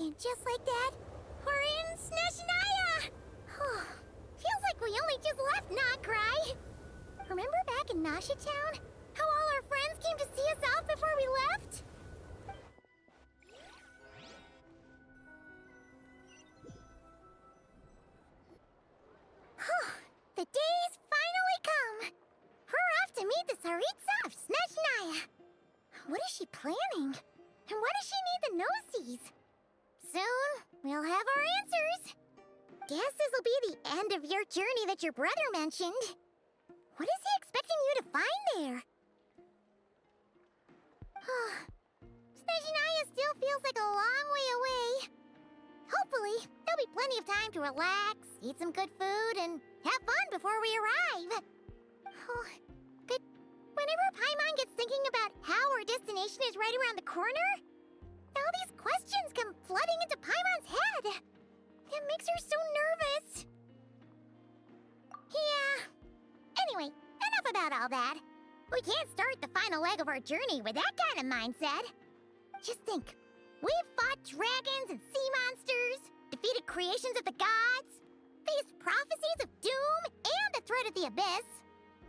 And just like that, we're in Snezhnaya! Feels like we only just left Notcry. Remember back in Nasha Town? How all our friends came to see us off before we left? The day's finally come! We're off to meet the Tsaritsa of Snezhnaya! What is she planning? And why does she need the gnosies? Soon, we'll have our answers. Guess this'll be the end of your journey that your brother mentioned. What is he expecting you to find there? Snezhnaya still feels like a long way away. Hopefully, there'll be plenty of time to relax, eat some good food, and have fun before we arrive. But whenever Paimon gets thinking about how our destination is right around the corner, all these questions come flooding into Paimon's head. It makes her so nervous. Yeah. Anyway, enough about all that. We can't start the final leg of our journey with that kind of mindset. Just think. We've fought dragons and sea monsters, defeated creations of the gods, faced prophecies of doom and the threat of the abyss.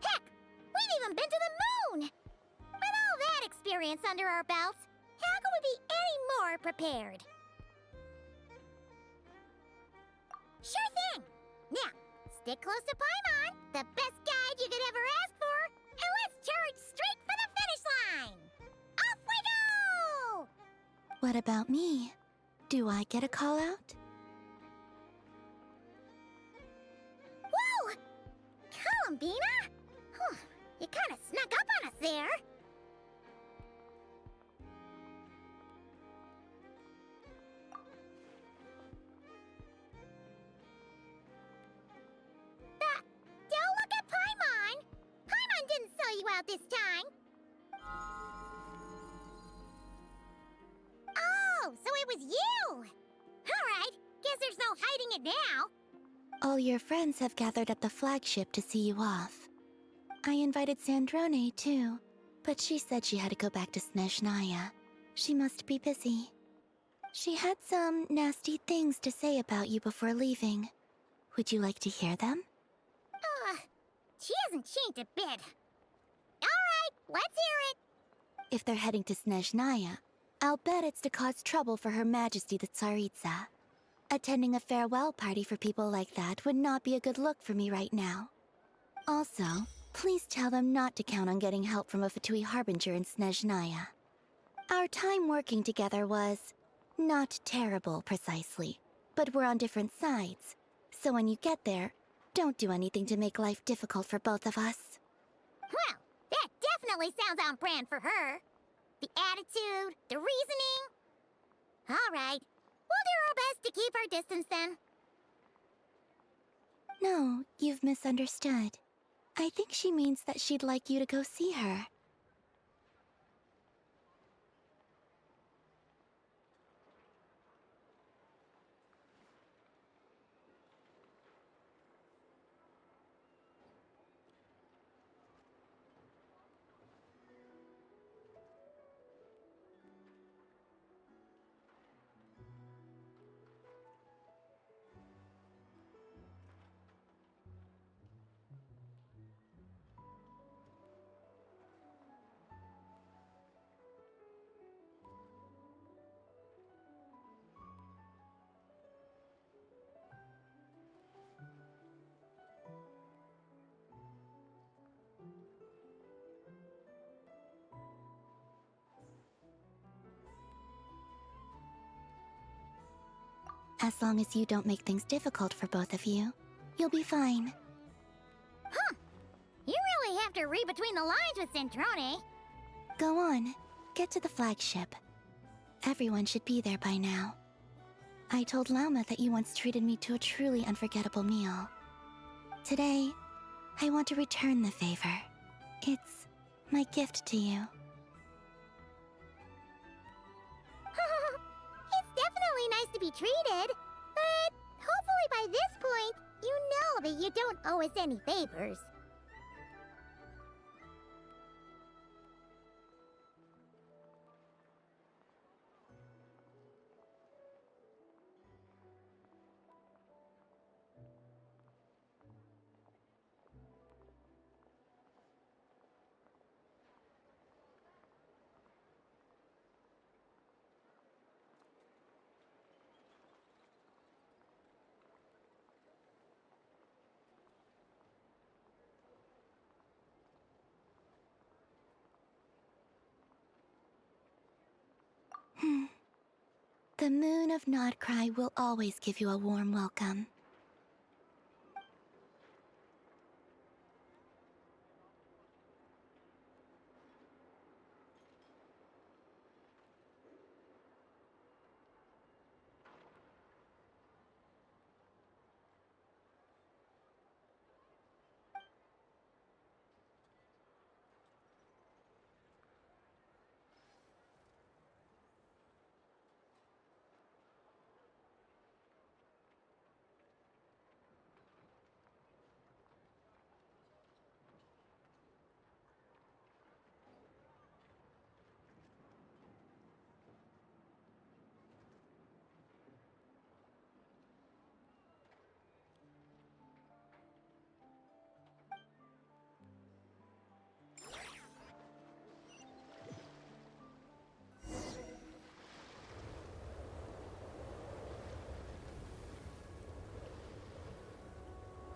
Heck, we've even been to the moon! With all that experience under our belts, how could we be any more prepared? Sure thing! Now, stick close to Paimon, the best guide you could ever ask for, and let's charge straight for the finish line! Off we go! What about me? Do I get a call out? Whoa! Columbina? You kinda snuck up on us there. Don't look at Paimon! Paimon didn't sell you out this time! Oh, so it was you! Alright, guess there's no hiding it now. All your friends have gathered at the flagship to see you off. I invited Sandrone too, but she said she had to go back to Snezhnaya. She must be busy. She had some nasty things to say about you before leaving. Would you like to hear them? She hasn't changed a bit. Alright, let's hear it. If they're heading to Snezhnaya, I'll bet it's to cause trouble for Her Majesty the Tsaritsa. Attending a farewell party for people like that would not be a good look for me right now. Also, please tell them not to count on getting help from a Fatui Harbinger in Snezhnaya. Our time working together was not terrible, precisely, but we're on different sides. So when you get there, don't do anything to make life difficult for both of us. Well, that definitely sounds on brand for her. The attitude, the reasoning. Alright, we'll do our best to keep our distance then. No, you've misunderstood. I think she means that she'd like you to go see her. As long as you don't make things difficult for both of you, you'll be fine. You really have to read between the lines with Centrone. Go on, get to the flagship. Everyone should be there by now. I told Lauma that you once treated me to a truly unforgettable meal. Today, I want to return the favor. It's my gift to you. It's definitely nice to be treated, but hopefully by this point, you know that you don't owe us any favors. The moon of Nodcry will always give you a warm welcome.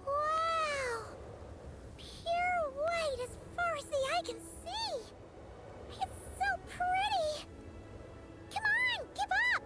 Wow! Pure white as far as the eye can see! It's so pretty! Come on, give up!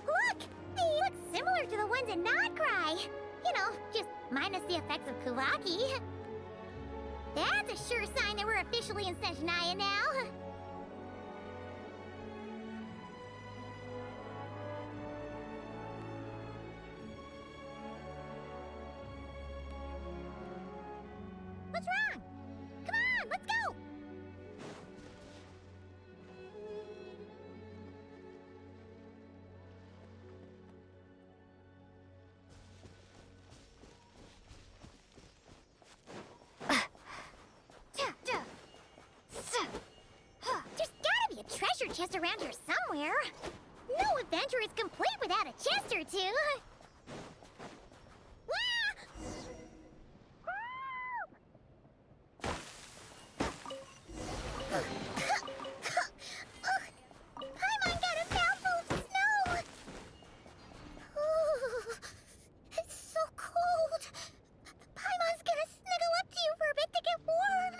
Look! They look similar to the ones in Nodcry! You know, just minus the effects of Kuvaki. That's a sure sign that we're officially in Snezhnaya now. What's wrong? Come on, let's go! There's gotta be a treasure chest around here somewhere. No adventure is complete without a chest or two. Paimon got a mouthful of snow! Ooh, it's so cold. Paimon's gonna snuggle up to you for a bit to get warm.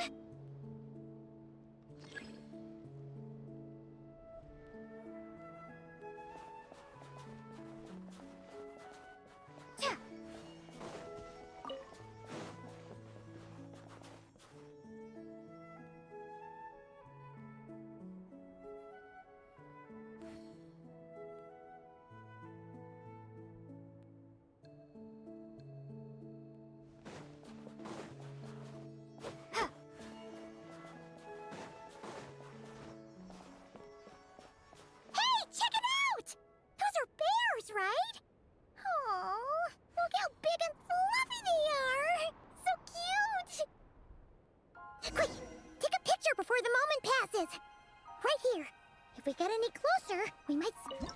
Hey, check it out! Those are bears, right? Oh, look how big and fluffy they are! So cute! Quick, take a picture before the moment passes. Right here. If we get any closer, we might. Let's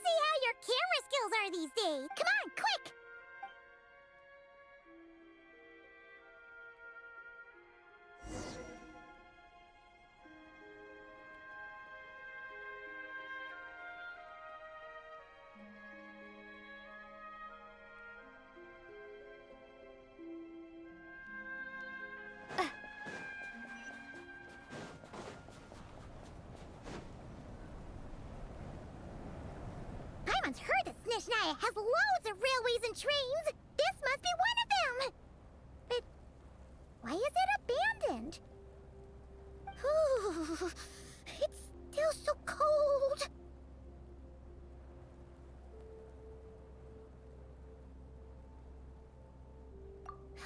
see how your camera skills are these days. Come on, quick! Paimon's heard that Snezhnaya has loads of railways and trains. This must be one of them. But why is it abandoned? Ooh, it's still so cold.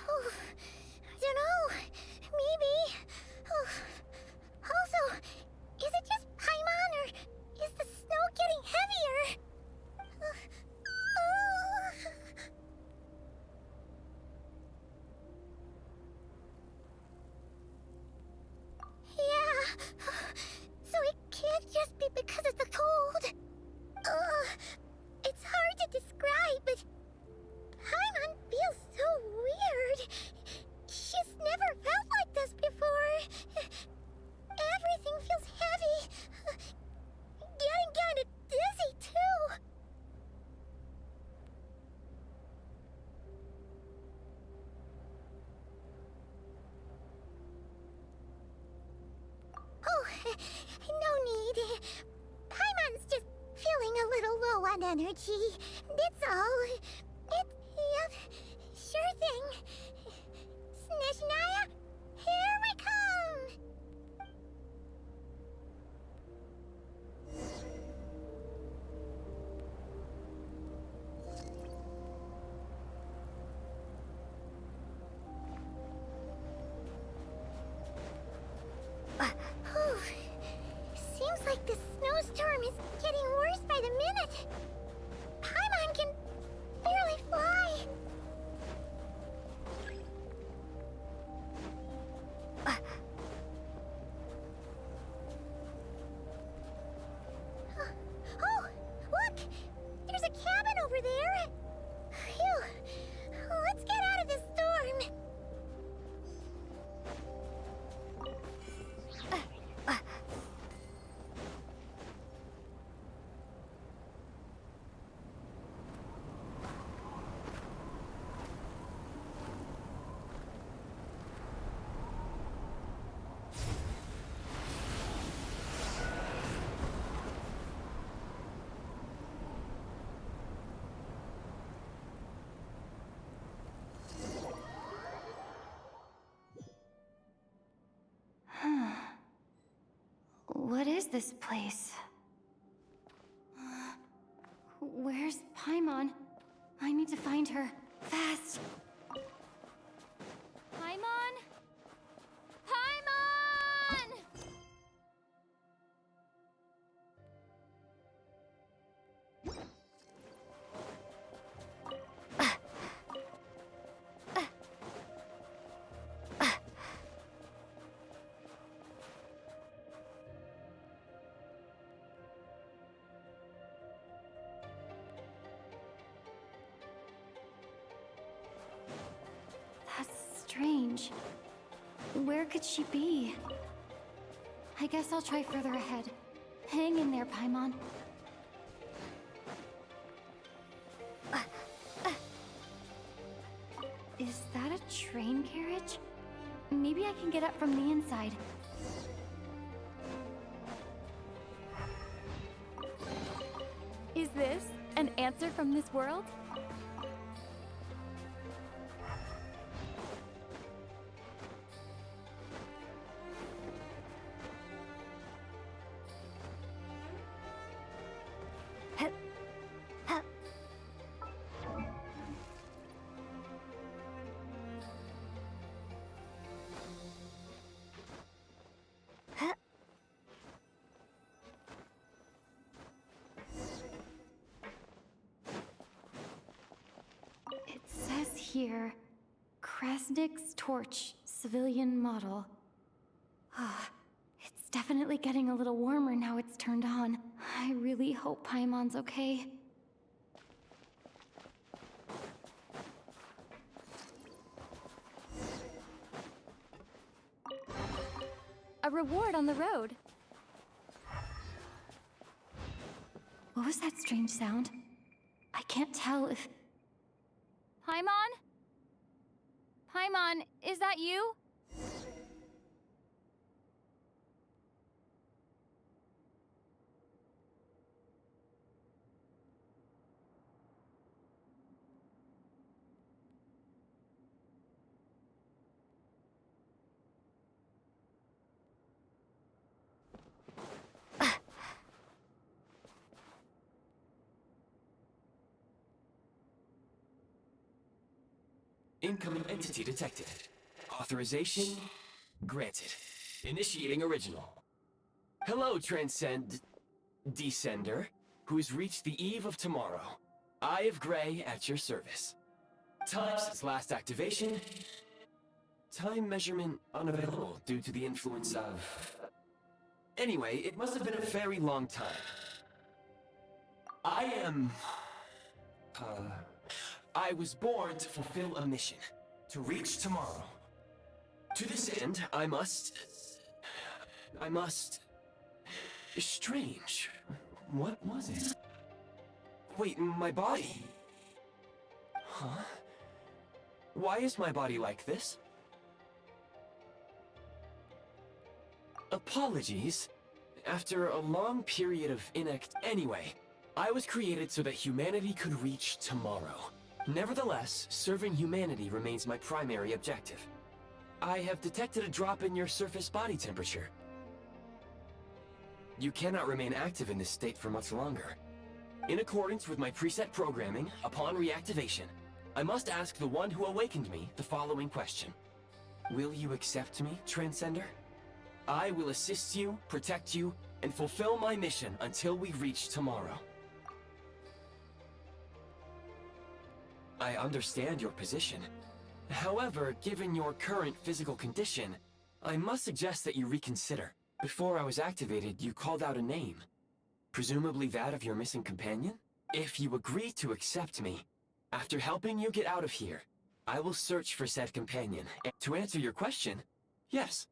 Oh, I don't know. Maybe. Oh, also, is it just Paimon or is the snow getting heavier? Paimon's just feeling a little low on energy. That's all. Yep, sure thing. Snezhnaya, here we come! Seems like the snowstorm is getting worse by the minute. Paimon can barely fly. Oh, look! There's a cabin over there. Phew. Let's get out of this storm. What is this place? Where's Paimon? I need to find her. Fast! Paimon? Paimon! That's strange. Where could she be? I guess I'll try further ahead. Hang in there, Paimon. Is that a train carriage? Maybe I can get up from the inside. Is this an answer from this world? It says here, Krasnik's torch, civilian model. It's definitely getting a little warmer now it's turned on. I really hope Paimon's okay. A reward on the road. What was that strange sound? I can't tell if... Paimon? Paimon, is that you? Incoming entity detected. Authorization granted. Initiating original. Hello, Descender, who's reached the eve of tomorrow. Eye of Grey at your service. Time since last activation. Time measurement unavailable due to the influence of... Anyway, it must have been a very long time. I was born to fulfill a mission. To reach tomorrow. To this end, I must... Strange. What was it? Wait, my body? Huh? Why is my body like this? Apologies. After a long period of Anyway, I was created so that humanity could reach tomorrow. Nevertheless, serving humanity remains my primary objective. I have detected a drop in your surface body temperature. You cannot remain active in this state for much longer. In accordance with my preset programming, upon reactivation, I must ask the one who awakened me the following question. Will you accept me, Transcender? I will assist you, protect you, and fulfill my mission until we reach tomorrow. I understand your position. However, given your current physical condition, I must suggest that you reconsider. Before I was activated, you called out a name. Presumably that of your missing companion? If you agree to accept me, after helping you get out of here, I will search for said companion. And to answer your question, yes.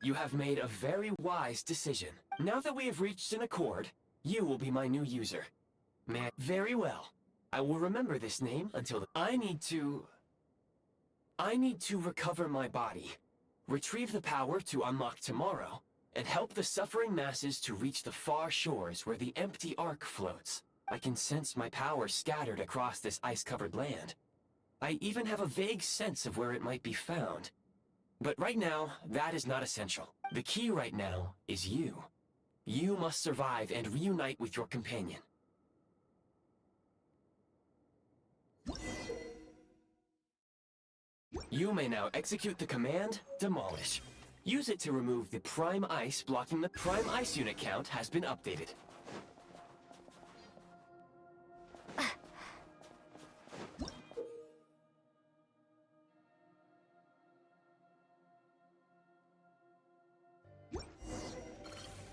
You have made a very wise decision. Now that we have reached an accord, you will be my new user. Very well. I will remember this name until I need to recover my body, retrieve the power to unlock tomorrow, and help the suffering masses to reach the far shores where the empty ark floats. I can sense my power scattered across this ice-covered land. I even have a vague sense of where it might be found. But right now, that is not essential. The key right now is you. You must survive and reunite with your companion. You may now execute the command, Demolish. Use it to remove the Prime Ice blocking the Prime Ice unit count has been updated.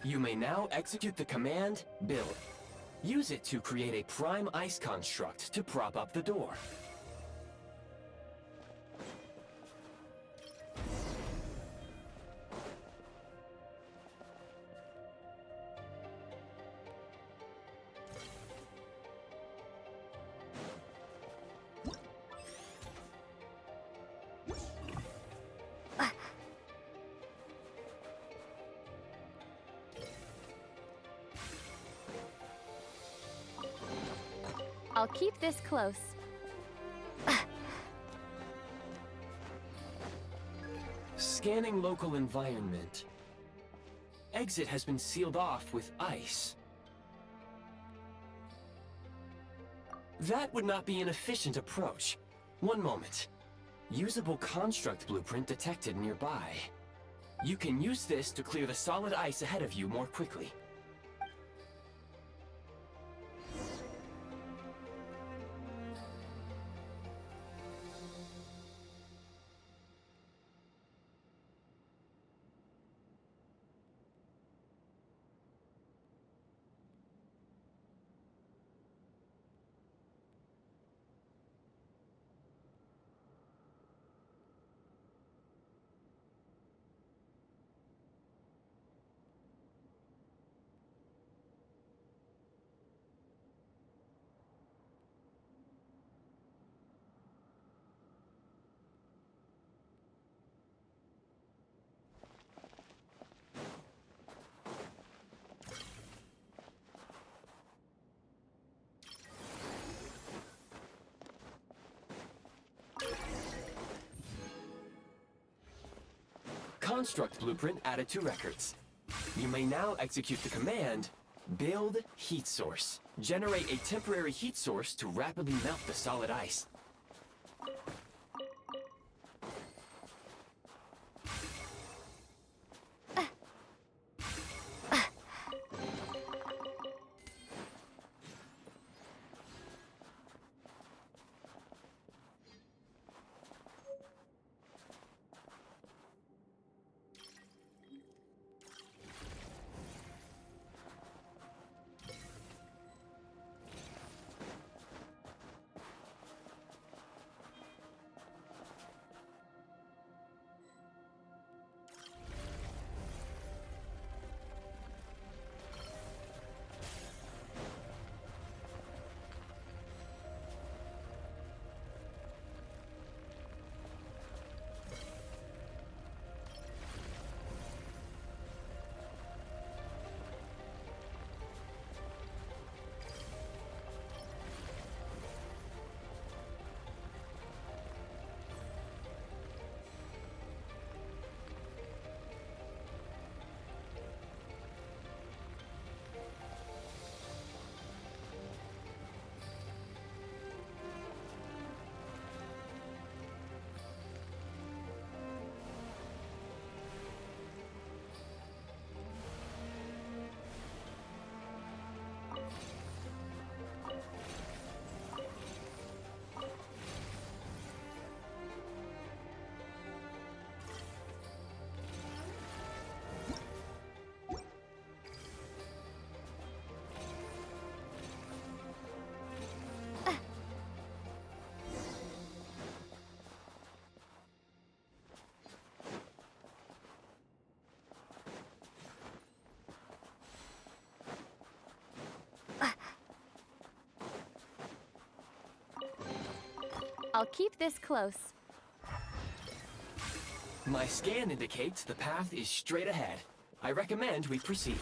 You may now execute the command, Build. Use it to create a Prime Ice construct to prop up the door. I'll keep this close. Scanning local environment. Exit has been sealed off with ice. That would not be an efficient approach. One moment. Usable construct blueprint detected nearby. You can use this to clear the solid ice ahead of you more quickly. Construct blueprint added to records. You may now execute the command, Build Heat Source. Generate a temporary heat source to rapidly melt the solid ice. I'll keep this close. My scan indicates the path is straight ahead. I recommend we proceed.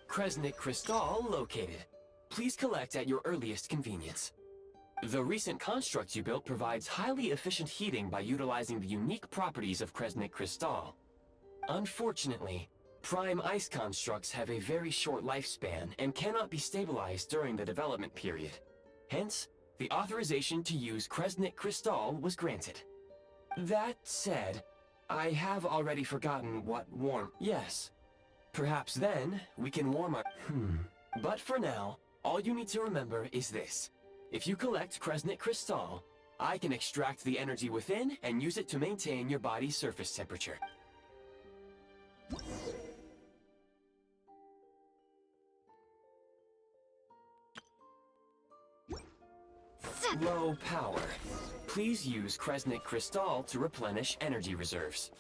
Kresnik Crystal located. Please collect at your earliest convenience. The recent construct you built provides highly efficient heating by utilizing the unique properties of Kresnik Crystal. Unfortunately, prime ice constructs have a very short lifespan and cannot be stabilized during the development period. Hence, the authorization to use Kresnik Crystal was granted. That said, I have already forgotten what warm... Yes. Perhaps then, we can warm our... But for now, all you need to remember is this. If you collect Kresnik Crystal, I can extract the energy within and use it to maintain your body's surface temperature. Low power. Please use Kresnik Crystal to replenish energy reserves.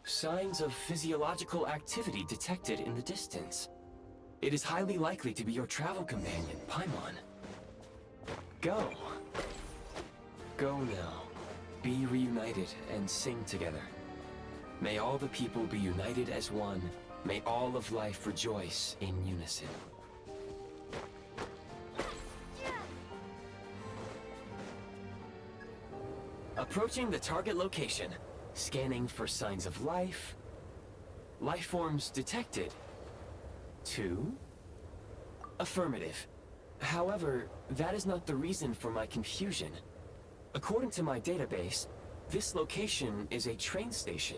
Signs of physiological activity detected in the distance. It is highly likely to be your travel companion, Paimon. Go. Go now. Be reunited and sing together. May all the people be united as one. May all of life rejoice in unison. Approaching the target location. Scanning for signs of life. Life forms detected. 2. Affirmative. However, that is not the reason for my confusion. According to my database, this location is a train station.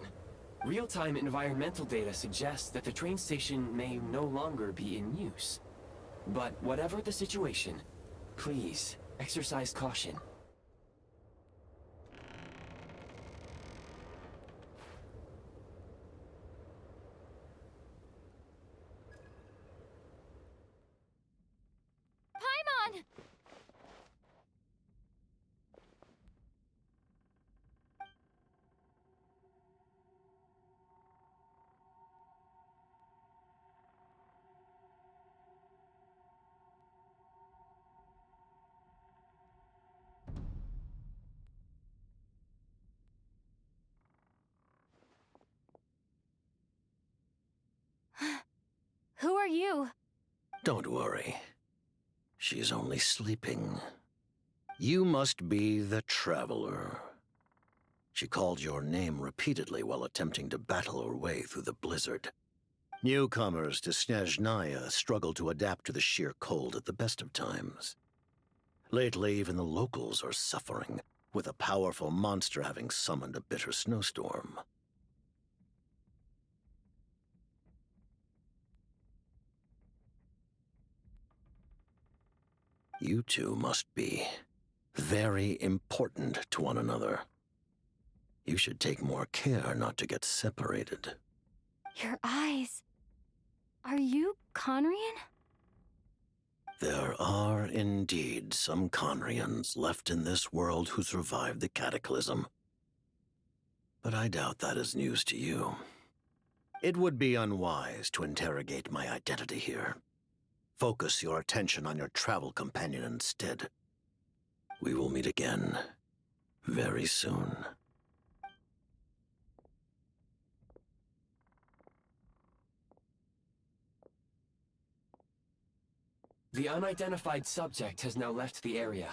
Real-time environmental data suggests that the train station may no longer be in use. But whatever the situation, please exercise caution. Paimon! Who are you? Don't worry. She's only sleeping. You must be the Traveler. She called your name repeatedly while attempting to battle her way through the blizzard. Newcomers to Snezhnaya struggle to adapt to the sheer cold at the best of times. Lately, even the locals are suffering, with a powerful monster having summoned a bitter snowstorm. You two must be very important to one another. You should take more care not to get separated. Your eyes. Are you Conrian? There are indeed some Conrians left in this world who survived the cataclysm. But I doubt that is news to you. It would be unwise to interrogate my identity here. Focus your attention on your travel companion instead. We will meet again very soon. The unidentified subject has now left the area.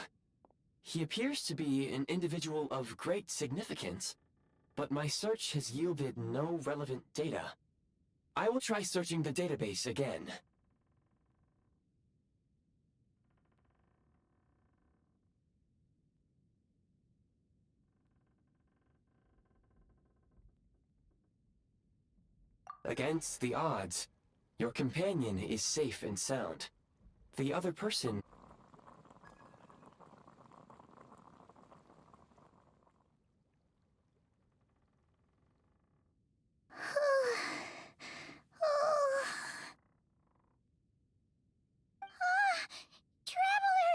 He appears to be an individual of great significance, but my search has yielded no relevant data. I will try searching the database again. Against the odds, your companion is safe and sound. The other person... Traveler!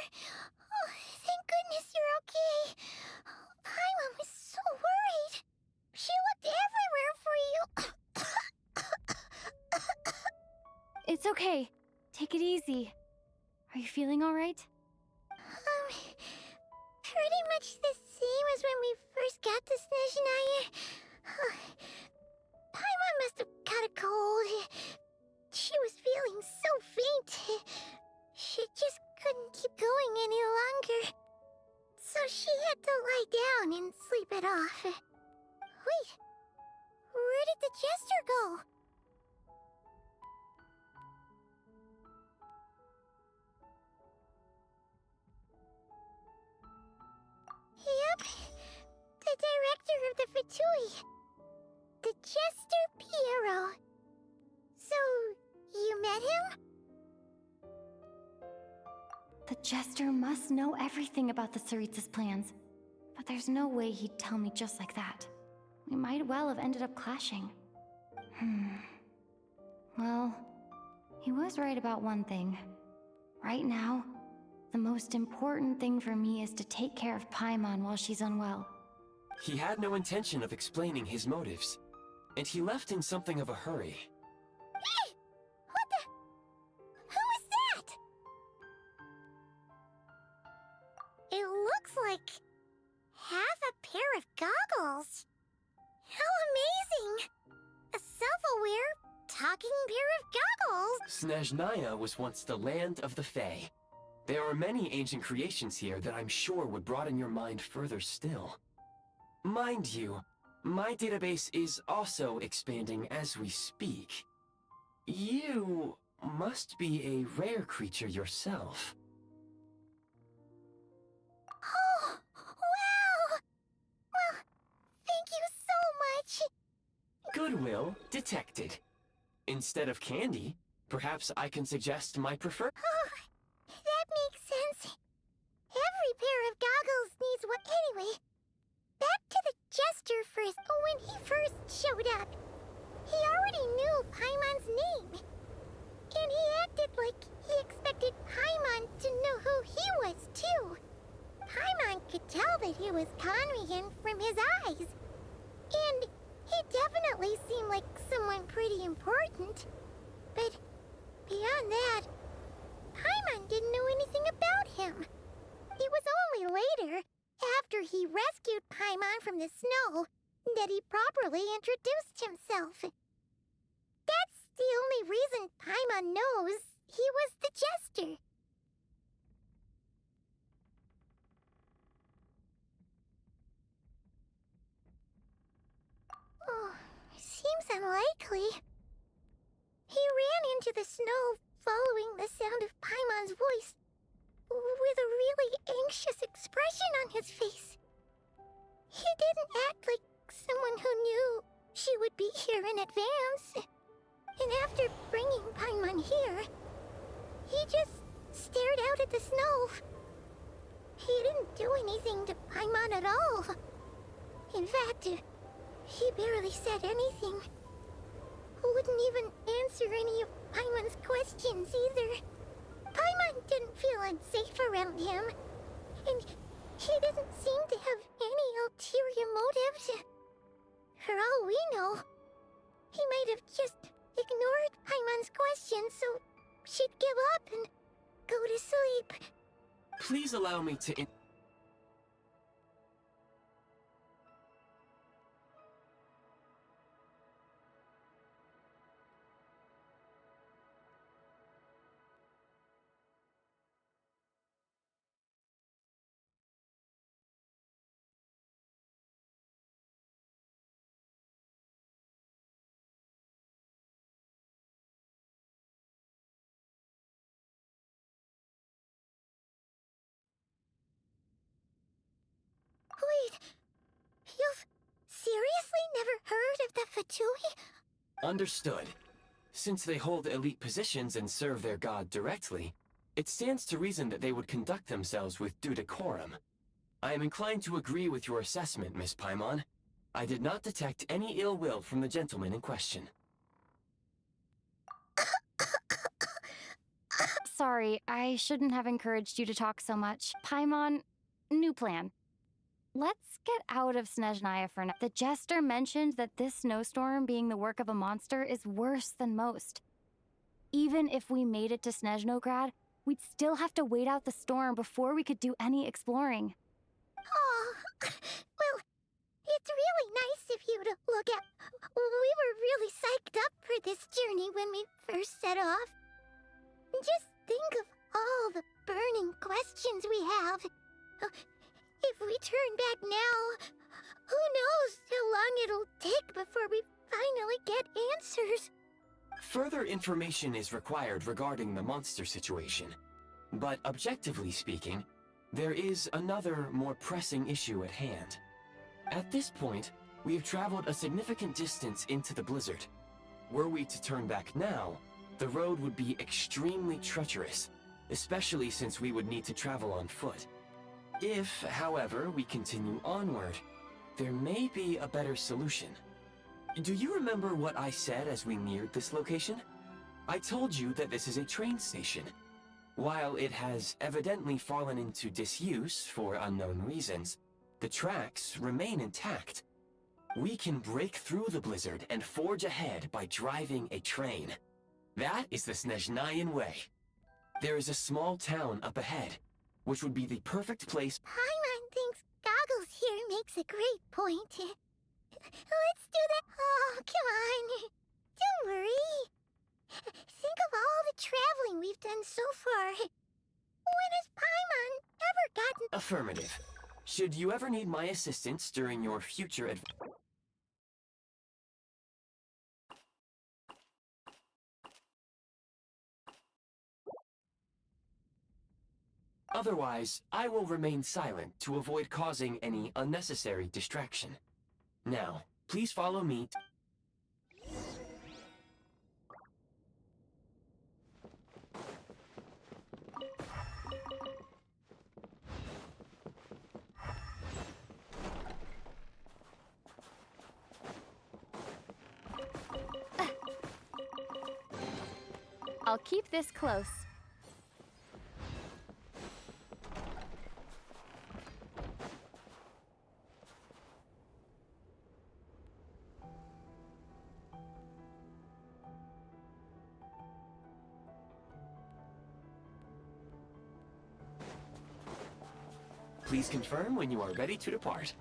Oh, thank goodness you're okay. Paimon was so worried. She looked everywhere for you. It's okay. Take it easy. Are you feeling alright? Pretty much the same as when we first got to Snezhnaya. Paimon must have caught a cold. She was feeling so faint. She just couldn't keep going any longer. So she had to lie down and sleep it off. Wait, where did the jester go? Yep, the director of the Fatui. The Jester Piero. So, you met him? The Jester must know everything about the Tsaritsa's plans. But there's no way he'd tell me just like that. We might well have ended up clashing. Well, he was right about one thing. Right now, the most important thing for me is to take care of Paimon while she's unwell. He had no intention of explaining his motives, and he left in something of a hurry. Hey! What the... Who is that? It looks like... half a pair of goggles. How amazing! A self-aware, talking pair of goggles! Snezhnaya was once the land of the Fae. There are many ancient creations here that I'm sure would broaden your mind further still. Mind you, my database is also expanding as we speak. You must be a rare creature yourself. Oh, wow! Well, thank you so much! Goodwill detected. Instead of candy, perhaps I can suggest my preferred... Oh, that makes sense. Every pair of goggles needs one anyway. Back to the Jester first. When he first showed up, he already knew Paimon's name. And he acted like he expected Paimon to know who he was, too. Paimon could tell that he was Conrian from his eyes. And he definitely seemed like someone pretty important. But beyond that, Paimon didn't know anything about him. It was only later, after he rescued Paimon from the snow, that he properly introduced himself. That's the only reason Paimon knows he was the Jester. Oh, seems unlikely. He ran into the snow following the sound of Paimon's voice, with a really anxious expression on his face. He didn't act like someone who knew she would be here in advance. And after bringing Paimon here, he just stared out at the snow. He didn't do anything to Paimon at all. In fact, he barely said anything. Wouldn't even answer any of Paimon's questions either. Paimon didn't feel unsafe around him, and he didn't seem to have any ulterior motives. For all we know, he might have just ignored Paimon's questions so she'd give up and go to sleep. Please allow me to... never heard of the Fatui. Understood. Since they hold elite positions and serve their god directly, it stands to reason that they would conduct themselves with due decorum. I am inclined to agree with your assessment, Miss Paimon. I did not detect any ill will from the gentleman in question. Sorry, I shouldn't have encouraged you to talk so much. Paimon, new plan. Let's get out of Snezhnaya for now. The jester mentioned that this snowstorm being the work of a monster is worse than most. Even if we made it to Snezhnograd, we'd still have to wait out the storm before we could do any exploring. Oh, well, it's really nice of you to look at. We were really psyched up for this journey when we first set off. Just think of all the burning questions we have. If we turn back now, who knows how long it'll take before we finally get answers. Further information is required regarding the monster situation. But objectively speaking, there is another, more pressing issue at hand. At this point, we have traveled a significant distance into the blizzard. Were we to turn back now, the road would be extremely treacherous, especially since we would need to travel on foot. If, however, we continue onward, there may be a better solution. Do you remember what I said as we neared this location? I told you that this is a train station. While it has evidently fallen into disuse for unknown reasons, the tracks remain intact. We can break through the blizzard and forge ahead by driving a train. That is the Snezhnayan way. There is a small town up ahead, which would be the perfect place. Paimon thinks Goggles here makes a great point. Let's do that. Oh, come on. Don't worry. Think of all the traveling we've done so far. When has Paimon ever gotten... Affirmative. Should you ever need my assistance during your future Otherwise, I will remain silent to avoid causing any unnecessary distraction. Now, please follow me. I'll keep this close. Please confirm when you are ready to depart.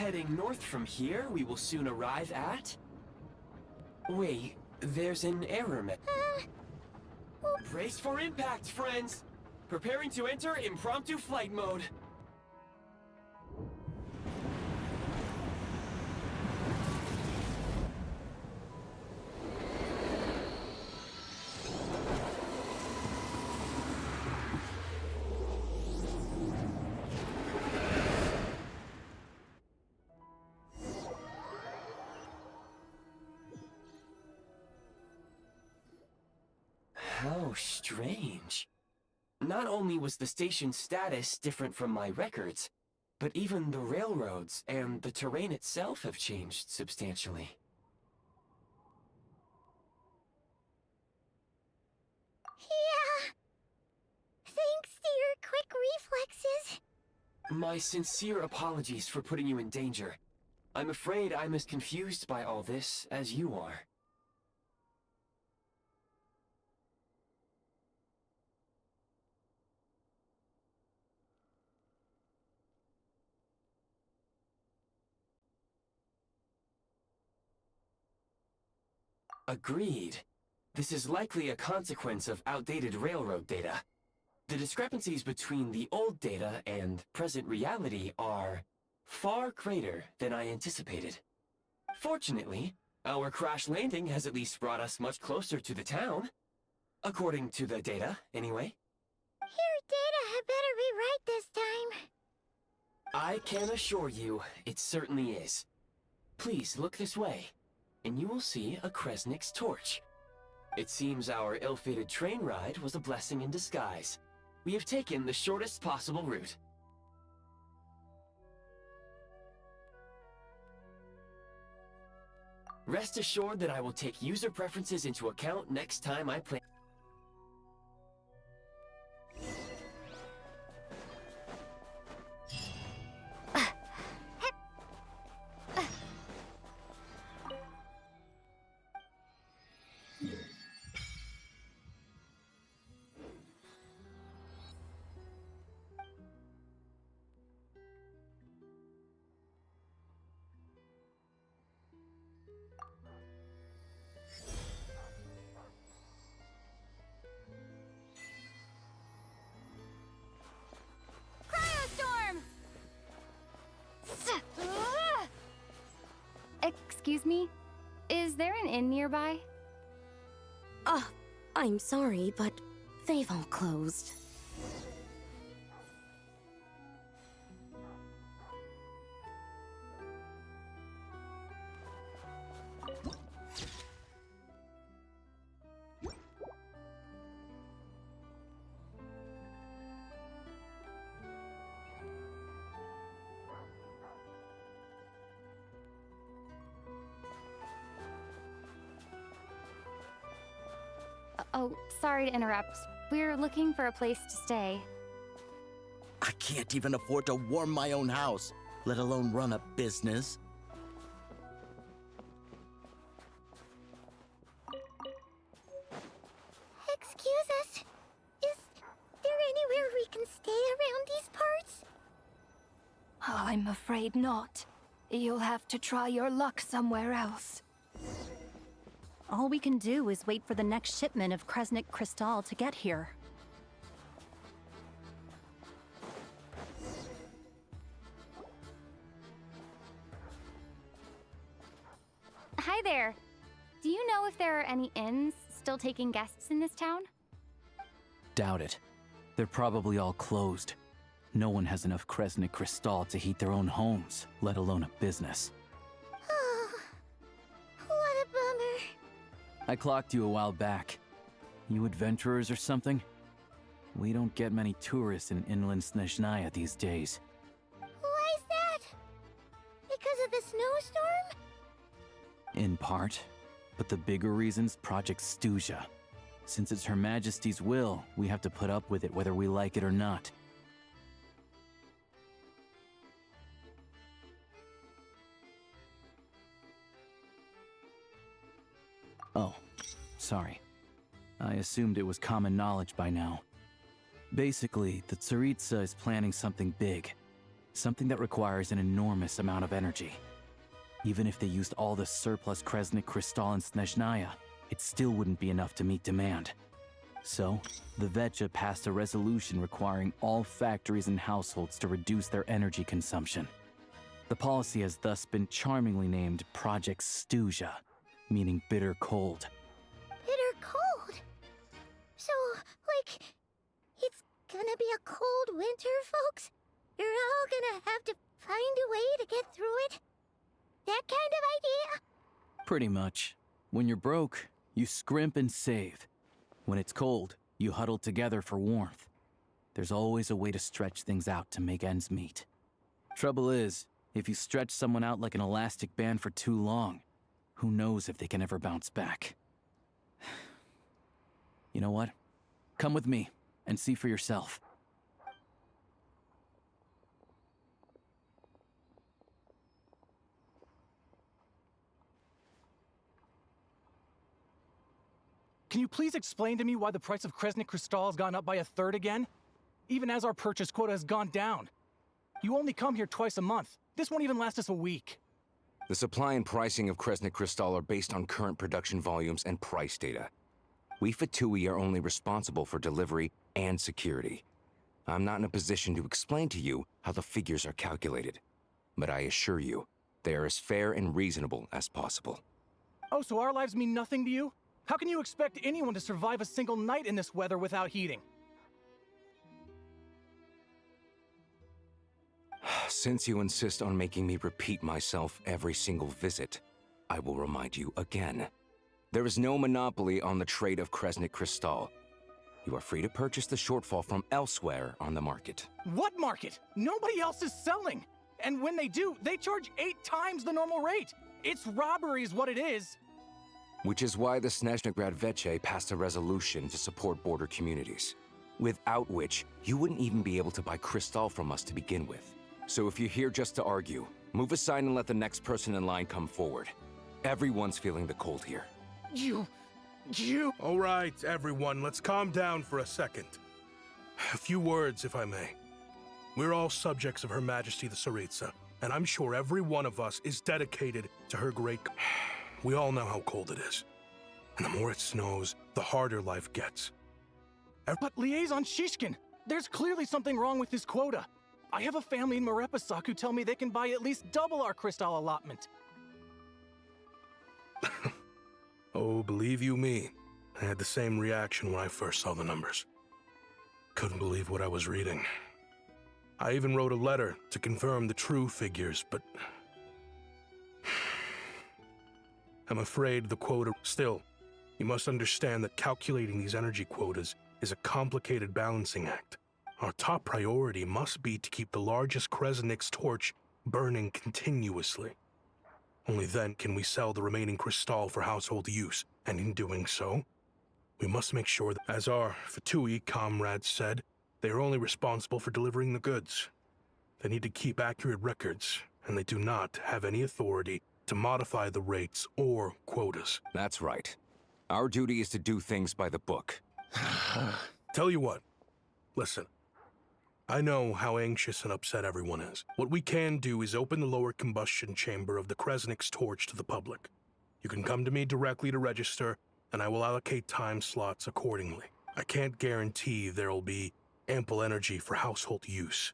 Heading north from here, we will soon arrive at... Wait, there's an error Brace for impact, friends! Preparing to enter impromptu flight mode. How strange. Not only was the station's status different from my records, but even the railroads and the terrain itself have changed substantially. Yeah. Thanks to your quick reflexes. My sincere apologies for putting you in danger. I'm afraid I'm as confused by all this as you are. Agreed. This is likely a consequence of outdated railroad data. The discrepancies between the old data and present reality are far greater than I anticipated. Fortunately, our crash landing has at least brought us much closer to the town. According to the data, anyway. Your data had better be right this time. I can assure you, it certainly is. Please look this way, and you will see a Kresnik's torch. It seems our ill-fated train ride was a blessing in disguise. We have taken the shortest possible route. Rest assured that I will take user preferences into account next time I play. Cryostorm! Excuse me? Is there an inn nearby? I'm sorry, but they've all closed. Oh, sorry to interrupt. We're looking for a place to stay. I can't even afford to warm my own house, let alone run a business. Excuse us. Is there anywhere we can stay around these parts? I'm afraid not. You'll have to try your luck somewhere else. All we can do is wait for the next shipment of Kresnik Crystal to get here. Hi there. Do you know if there are any inns still taking guests in this town? Doubt it. They're probably all closed. No one has enough Kresnik Crystal to heat their own homes, let alone a business. Oh, what a bummer. I clocked you a while back. You adventurers or something? We don't get many tourists in inland Snezhnaya these days. Why is that? Because of the snowstorm? In part. But the bigger reason's Project Stuzha. Since it's Her Majesty's will, we have to put up with it whether we like it or not. Oh, sorry. I assumed it was common knowledge by now. Basically, the Tsaritsa is planning something big. Something that requires an enormous amount of energy. Even if they used all the surplus Kresnik Crystal in Snezhnaya, it still wouldn't be enough to meet demand. So, the Vecha passed a resolution requiring all factories and households to reduce their energy consumption. The policy has thus been charmingly named Project Stuzha, meaning bitter cold. Bitter cold? So, like, it's gonna be a cold winter, folks? You're all gonna have to find a way to get through it? That kind of idea? Pretty much. When you're broke, you scrimp and save. When it's cold, you huddle together for warmth. There's always a way to stretch things out to make ends meet. Trouble is, if you stretch someone out like an elastic band for too long, who knows if they can ever bounce back. You know what? Come with me and see for yourself. Can you please explain to me why the price of Kresnik Crystal has gone up by 1/3 again? Even as our purchase quota has gone down. You only come here twice a month. This won't even last us a week. The supply and pricing of Kresnik Crystal are based on current production volumes and price data. We Fatui are only responsible for delivery and security. I'm not in a position to explain to you how the figures are calculated, but I assure you, they are as fair and reasonable as possible. Oh, so our lives mean nothing to you? How can you expect anyone to survive a single night in this weather without heating? Since you insist on making me repeat myself every single visit, I will remind you again. There is no monopoly on the trade of Kresnik Crystal. You are free to purchase the shortfall from elsewhere on the market. What market? Nobody else is selling! And when they do, they charge 8 times the normal rate! It's robbery is what it is! Which is why the Snezhnaya Veche passed a resolution to support border communities, without which you wouldn't even be able to buy Crystal from us to begin with. So if you're here just to argue, move aside and let the next person in line come forward. Everyone's feeling the cold here. You... All right, everyone, let's calm down for a second. A few words, if I may. We're all subjects of Her Majesty the Tsaritsa, and I'm sure every one of us is dedicated to her great... We all know how cold it is. And the more it snows, the harder life gets. But Liaison Shishkin, there's clearly something wrong with this quota. I have a family in Marepasak who tell me they can buy at least double our crystal allotment. Oh, believe you me, I had the same reaction when I first saw the numbers. Couldn't believe what I was reading. I even wrote a letter to confirm the true figures, but... I'm afraid the quota... Still, you must understand that calculating these energy quotas is a complicated balancing act. Our top priority must be to keep the largest Kresnik's torch burning continuously. Only then can we sell the remaining crystal for household use, and in doing so, we must make sure that, as our Fatui comrades said, they are only responsible for delivering the goods. They need to keep accurate records, and they do not have any authority to modify the rates or quotas. That's right. Our duty is to do things by the book. Tell you what, listen. I know how anxious and upset everyone is. What we can do is open the lower combustion chamber of the Kresnik's torch to the public. You can come to me directly to register, and I will allocate time slots accordingly. I can't guarantee there'll be ample energy for household use,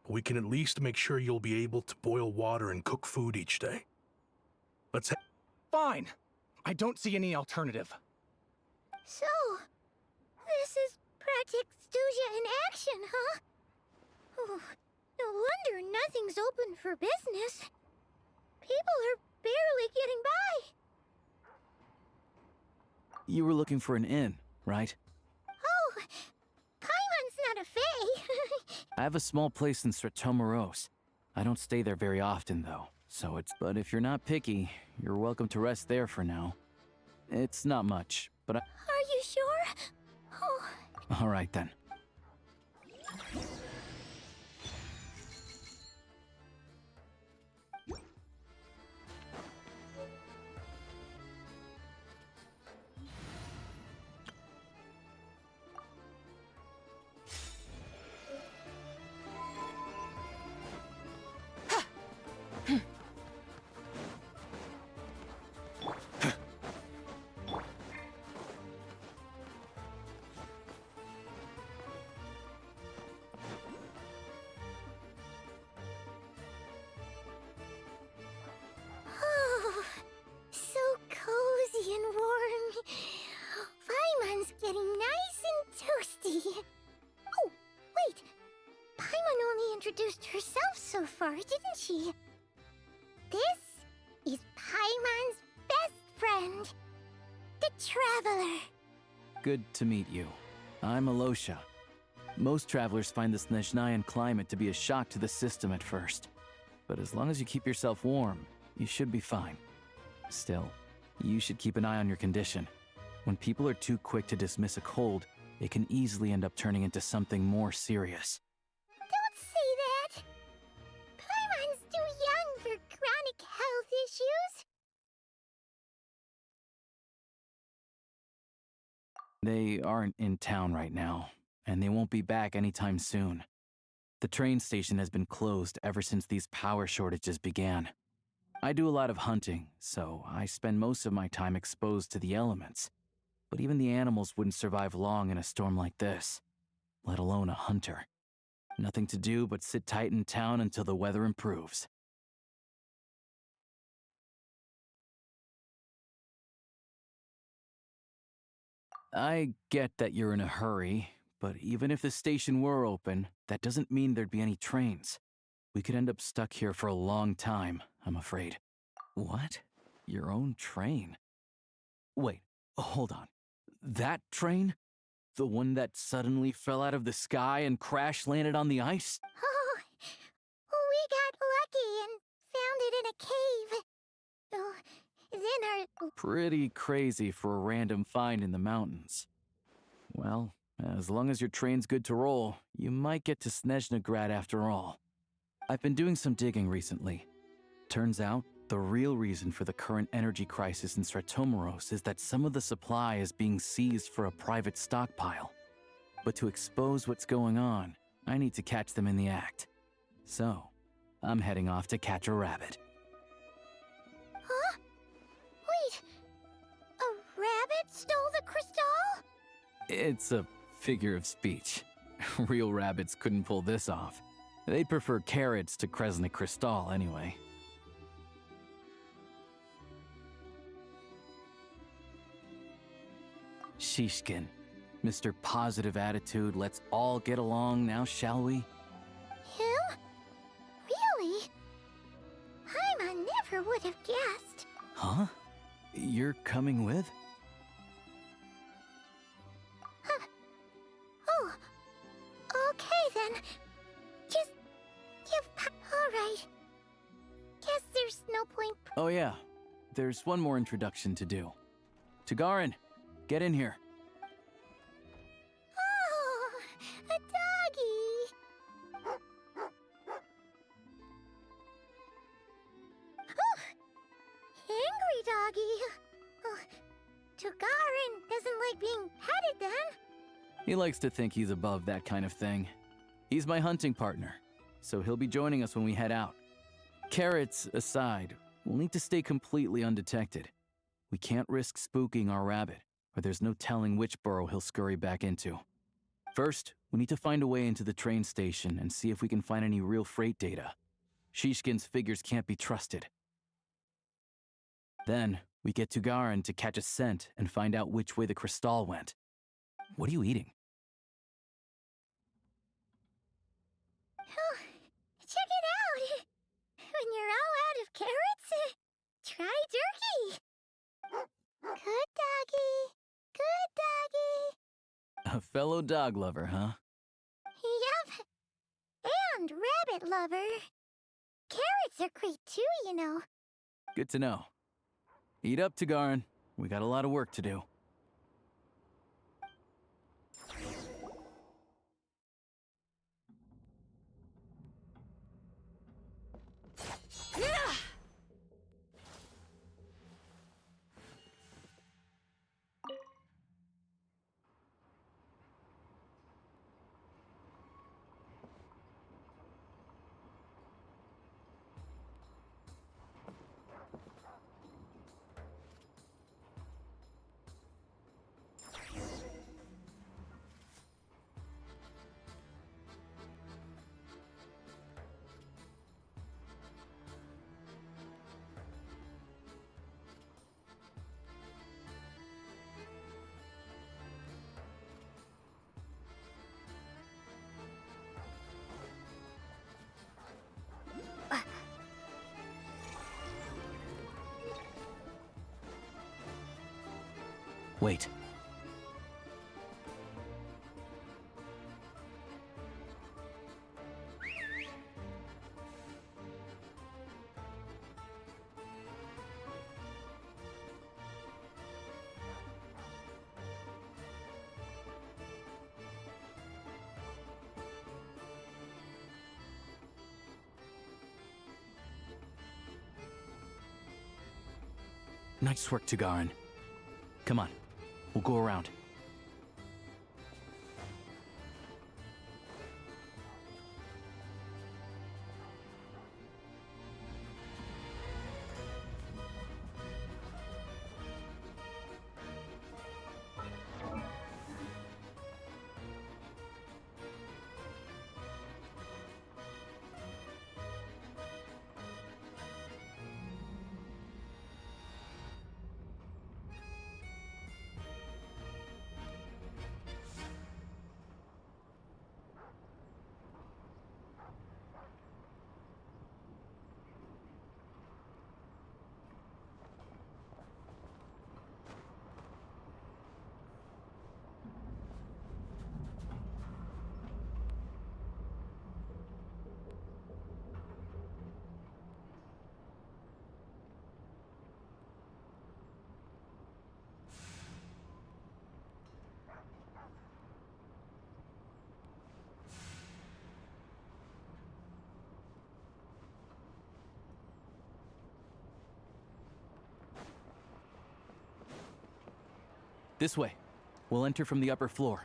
but we can at least make sure you'll be able to boil water and cook food each day. Let's Fine. I don't see any alternative. So, this is Project Stuja in action, huh? Oh, no wonder nothing's open for business. People are barely getting by. You were looking for an inn, right? Oh, Paimon's not a fae. I have a small place in Stratomoros. I don't stay there very often, though, so it's... But if you're not picky, you're welcome to rest there for now. It's not much, but Are you sure? Oh. All right, then. Oh, so cozy and warm. Paimon's getting nice and toasty. Oh, wait. Paimon only introduced herself so far, didn't she? This is Paimon's best friend, the Traveler. Good to meet you. I'm Alosha. Most travelers find the Snezhnayan climate to be a shock to the system at first. But as long as you keep yourself warm, you should be fine. Still, you should keep an eye on your condition. When people are too quick to dismiss a cold, it can easily end up turning into something more serious. Don't say that. Paimon's too young for chronic health issues. They aren't in town right now, and they won't be back anytime soon. The train station has been closed ever since these power shortages began. I do a lot of hunting, so I spend most of my time exposed to the elements. But even the animals wouldn't survive long in a storm like this, let alone a hunter. Nothing to do but sit tight in town until the weather improves. I get that you're in a hurry, but even if the station were open, that doesn't mean there'd be any trains. We could end up stuck here for a long time, I'm afraid. What? Your own train? Wait, hold on. That train? The one that suddenly fell out of the sky and crash landed on the ice? Oh, we got lucky and found it in a cave. Oh, then our... Pretty crazy for a random find in the mountains. Well, as long as your train's good to roll, you might get to Snezhnaya after all. I've been doing some digging recently. Turns out, the real reason for the current energy crisis in Stratomaros is that some of the supply is being seized for a private stockpile. But to expose what's going on, I need to catch them in the act. So, I'm heading off to catch a rabbit. Huh? Wait, a rabbit stole the crystal? It's a figure of speech. Real rabbits couldn't pull this off. They'd prefer carrots to Kresnik Crystal anyway. Shishkin, Mr. Positive Attitude, let's all get along now, shall we? Him? Really? Paimon never would have guessed. Huh? You're coming with? Oh, okay then. Just give alright. Guess there's no point. Oh yeah, there's one more introduction to do. Tagarin, get in here. Oh, a doggy. Oh, angry doggy. Oh, Tagarin doesn't like being petted then. He likes to think he's above that kind of thing. He's my hunting partner, so he'll be joining us when we head out. Carrots aside, we'll need to stay completely undetected. We can't risk spooking our rabbit, or there's no telling which burrow he'll scurry back into. First, we need to find a way into the train station and see if we can find any real freight data. Shishkin's figures can't be trusted. Then, we get to Garin to catch a scent and find out which way the crystal went. What are you eating? Oh, check it out. When you're all out of carrots, try jerky. Good doggy. Good doggy. A fellow dog lover, huh? Yup. And rabbit lover. Carrots are great too, you know. Good to know. Eat up, Tagarin. We got a lot of work to do. Wait. Nice work, Tagarin. Come on, we'll go around. This way. We'll enter from the upper floor.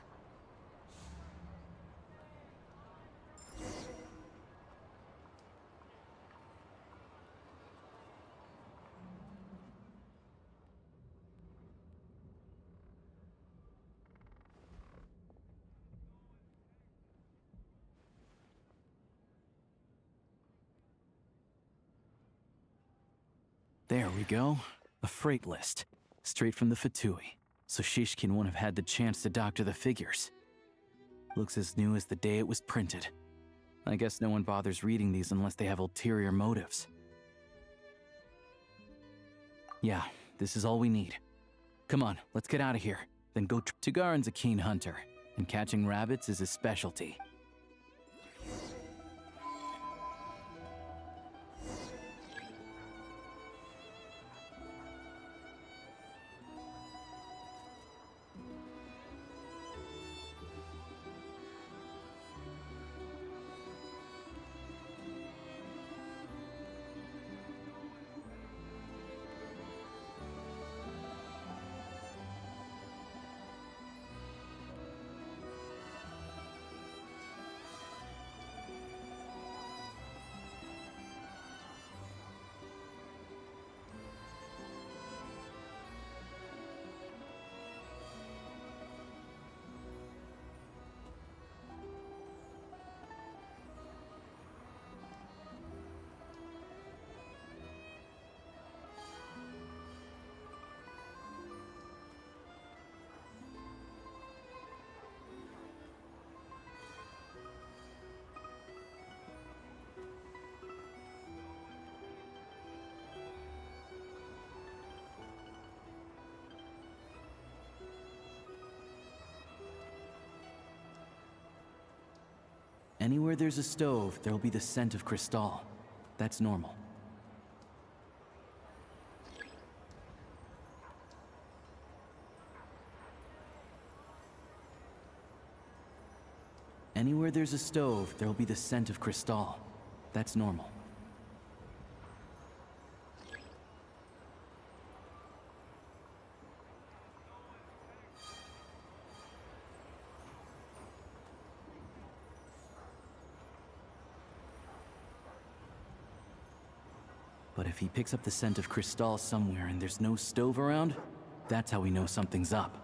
There we go. A freight list. Straight from the Fatui. So Shishkin won't have had the chance to doctor the figures. Looks as new as the day it was printed. I guess no one bothers reading these unless they have ulterior motives. Yeah, this is all we need. Come on, let's get out of here. Then go. Tagarin's a keen hunter, and catching rabbits is his specialty. Anywhere there's a stove, there'll be the scent of Crystal. That's normal. Anywhere there's a stove, there'll be the scent of Crystal. That's normal. But if he picks up the scent of Crystal somewhere and there's no stove around, that's how we know something's up.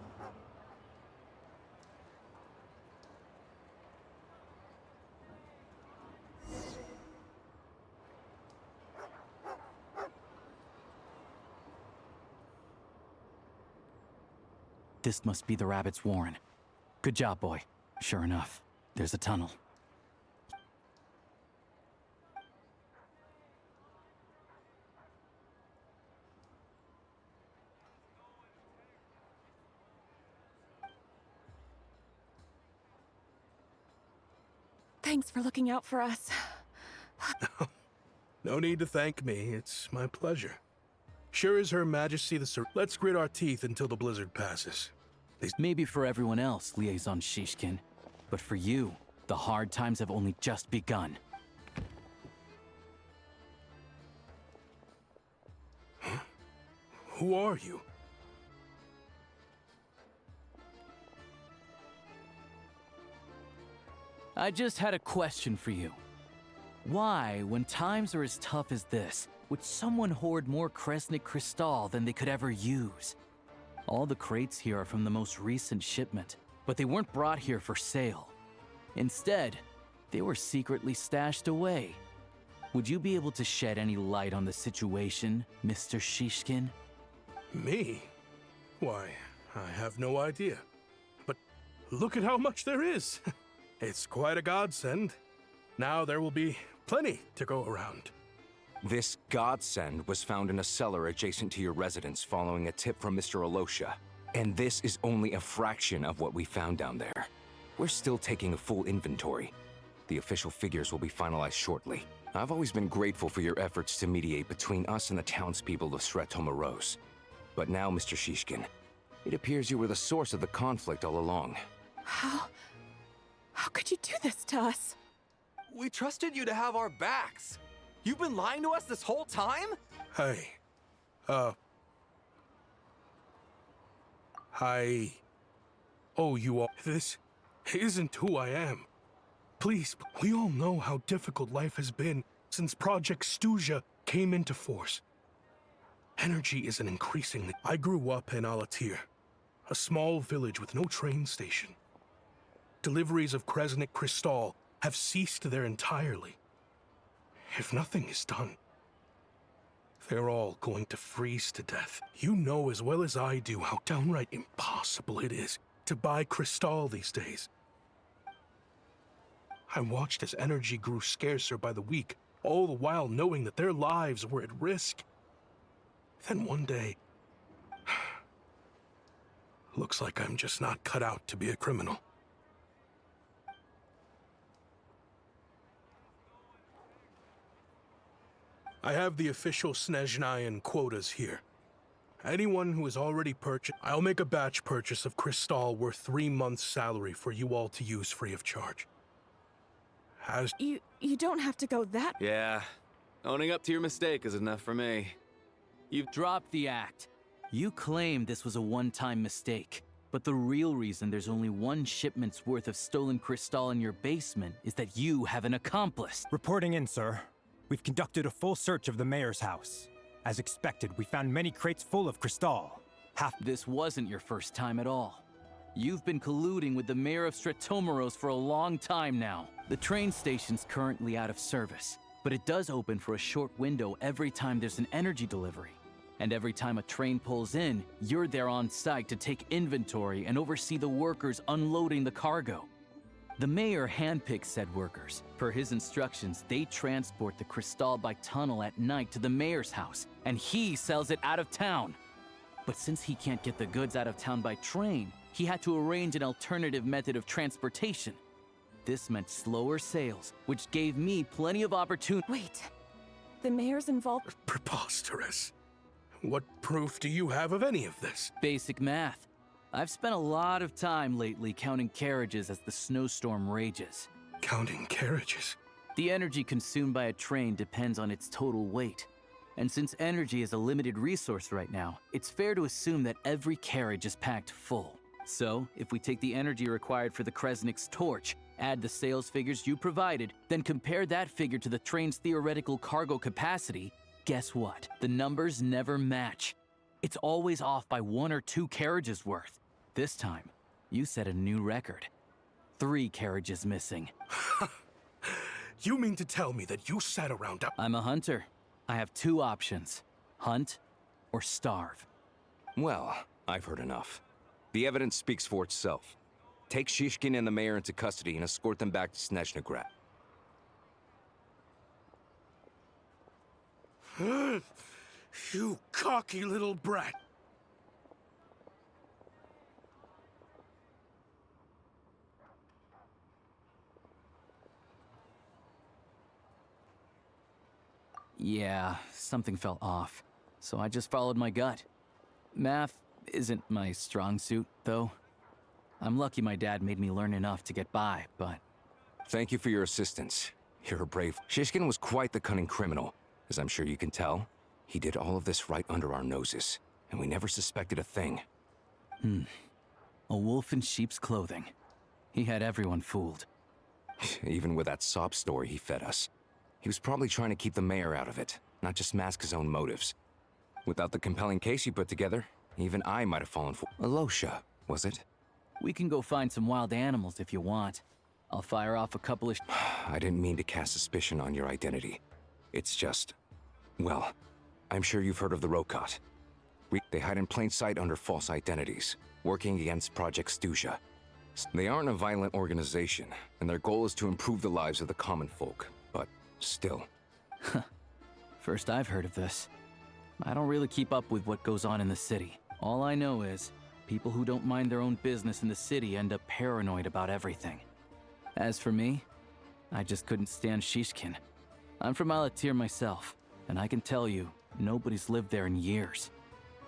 This must be the rabbit's warren. Good job, boy. Sure enough, there's a tunnel. Thanks for looking out for us. No need to thank me. It's my pleasure. Sure as Her Majesty the Sir. Let's grit our teeth until the blizzard passes. Maybe for everyone else, Liaison Shishkin, but for you, the hard times have only just begun. Huh? Who are you? I just had a question for you. Why, when times are as tough as this, would someone hoard more Kresnik Crystal than they could ever use? All the crates here are from the most recent shipment, but they weren't brought here for sale. Instead, they were secretly stashed away. Would you be able to shed any light on the situation, Mr. Shishkin? Me? Why, I have no idea. But look at how much there is. It's quite a godsend. Now there will be plenty to go around. This godsend was found in a cellar adjacent to your residence following a tip from Mr. Alosha. And this is only a fraction of what we found down there. We're still taking a full inventory. The official figures will be finalized shortly. I've always been grateful for your efforts to mediate between us and the townspeople of Sretomaros. But now, Mr. Shishkin, it appears you were the source of the conflict all along. How could you do this to us? We trusted you to have our backs. You've been lying to us this whole time? Hey, I owe you all. This isn't who I am. Please, we all know how difficult life has been since Project Snezhnaya came into force. Energy is an increasingly... I grew up in Alatir, a small village with no train station. Deliveries of Kresnik Crystal have ceased there entirely. If nothing is done, they're all going to freeze to death. You know as well as I do how downright impossible it is to buy Crystal these days. I watched as energy grew scarcer by the week, all the while knowing that their lives were at risk. Then one day, looks like I'm just not cut out to be a criminal. I have the official Snezhnayan quotas here. Anyone who has already purchased, I'll make a batch purchase of Crystal worth 3 months' salary for you all to use free of charge. You don't have to go that... Yeah, owning up to your mistake is enough for me. You've dropped the act. You claim this was a one-time mistake, but the real reason there's only 1 shipment's worth of stolen Crystal in your basement is that you have an accomplice. Reporting in, sir. We've conducted a full search of the mayor's house. As expected, we found many crates full of Crystal. This wasn't your first time at all. You've been colluding with the mayor of Stratomeros for a long time now. The train station's currently out of service, but it does open for a short window every time there's an energy delivery. And every time a train pulls in, you're there on site to take inventory and oversee the workers unloading the cargo. The mayor handpicks said workers. Per his instructions, they transport the Crystal by tunnel at night to the mayor's house, and he sells it out of town. But since he can't get the goods out of town by train, he had to arrange an alternative method of transportation. This meant slower sales, which gave me plenty of opportunity. Wait, the mayor's involved? Preposterous. What proof do you have of any of this? Basic math. I've spent a lot of time lately counting carriages as the snowstorm rages. Counting carriages? The energy consumed by a train depends on its total weight. And since energy is a limited resource right now, it's fair to assume that every carriage is packed full. So, if we take the energy required for the Kresnik's torch, add the sales figures you provided, then compare that figure to the train's theoretical cargo capacity, guess what? The numbers never match. It's always off by 1 or 2 carriages worth. This time, you set a new record. 3 carriages missing. You mean to tell me that you sat around... I'm a hunter. I have 2 options. Hunt or starve. Well, I've heard enough. The evidence speaks for itself. Take Shishkin and the mayor into custody and escort them back to Snezhnaya. You cocky little brat! Yeah, something felt off, so I just followed my gut. Math isn't my strong suit, though. I'm lucky my dad made me learn enough to get by, but... Thank you for your assistance. You're brave. Shishkin was quite the cunning criminal, as I'm sure you can tell. He did all of this right under our noses, and we never suspected a thing. A wolf in sheep's clothing. He had everyone fooled. Even with that sob story he fed us. He was probably trying to keep the mayor out of it, not just mask his own motives. Without the compelling case you put together, even I might have fallen for... Alosha, was it? We can go find some wild animals if you want. I'll fire off a couple of... I didn't mean to cast suspicion on your identity. It's just... Well, I'm sure you've heard of the Rokot. They hide in plain sight under false identities, working against Project Snezhnaya. They aren't a violent organization, and their goal is to improve the lives of the common folk. But still... First I've heard of this. I don't really keep up with what goes on in the city. All I know is, people who don't mind their own business in the city end up paranoid about everything. As for me, I just couldn't stand Shishkin. I'm from Alatir myself, and I can tell you, nobody's lived there in years.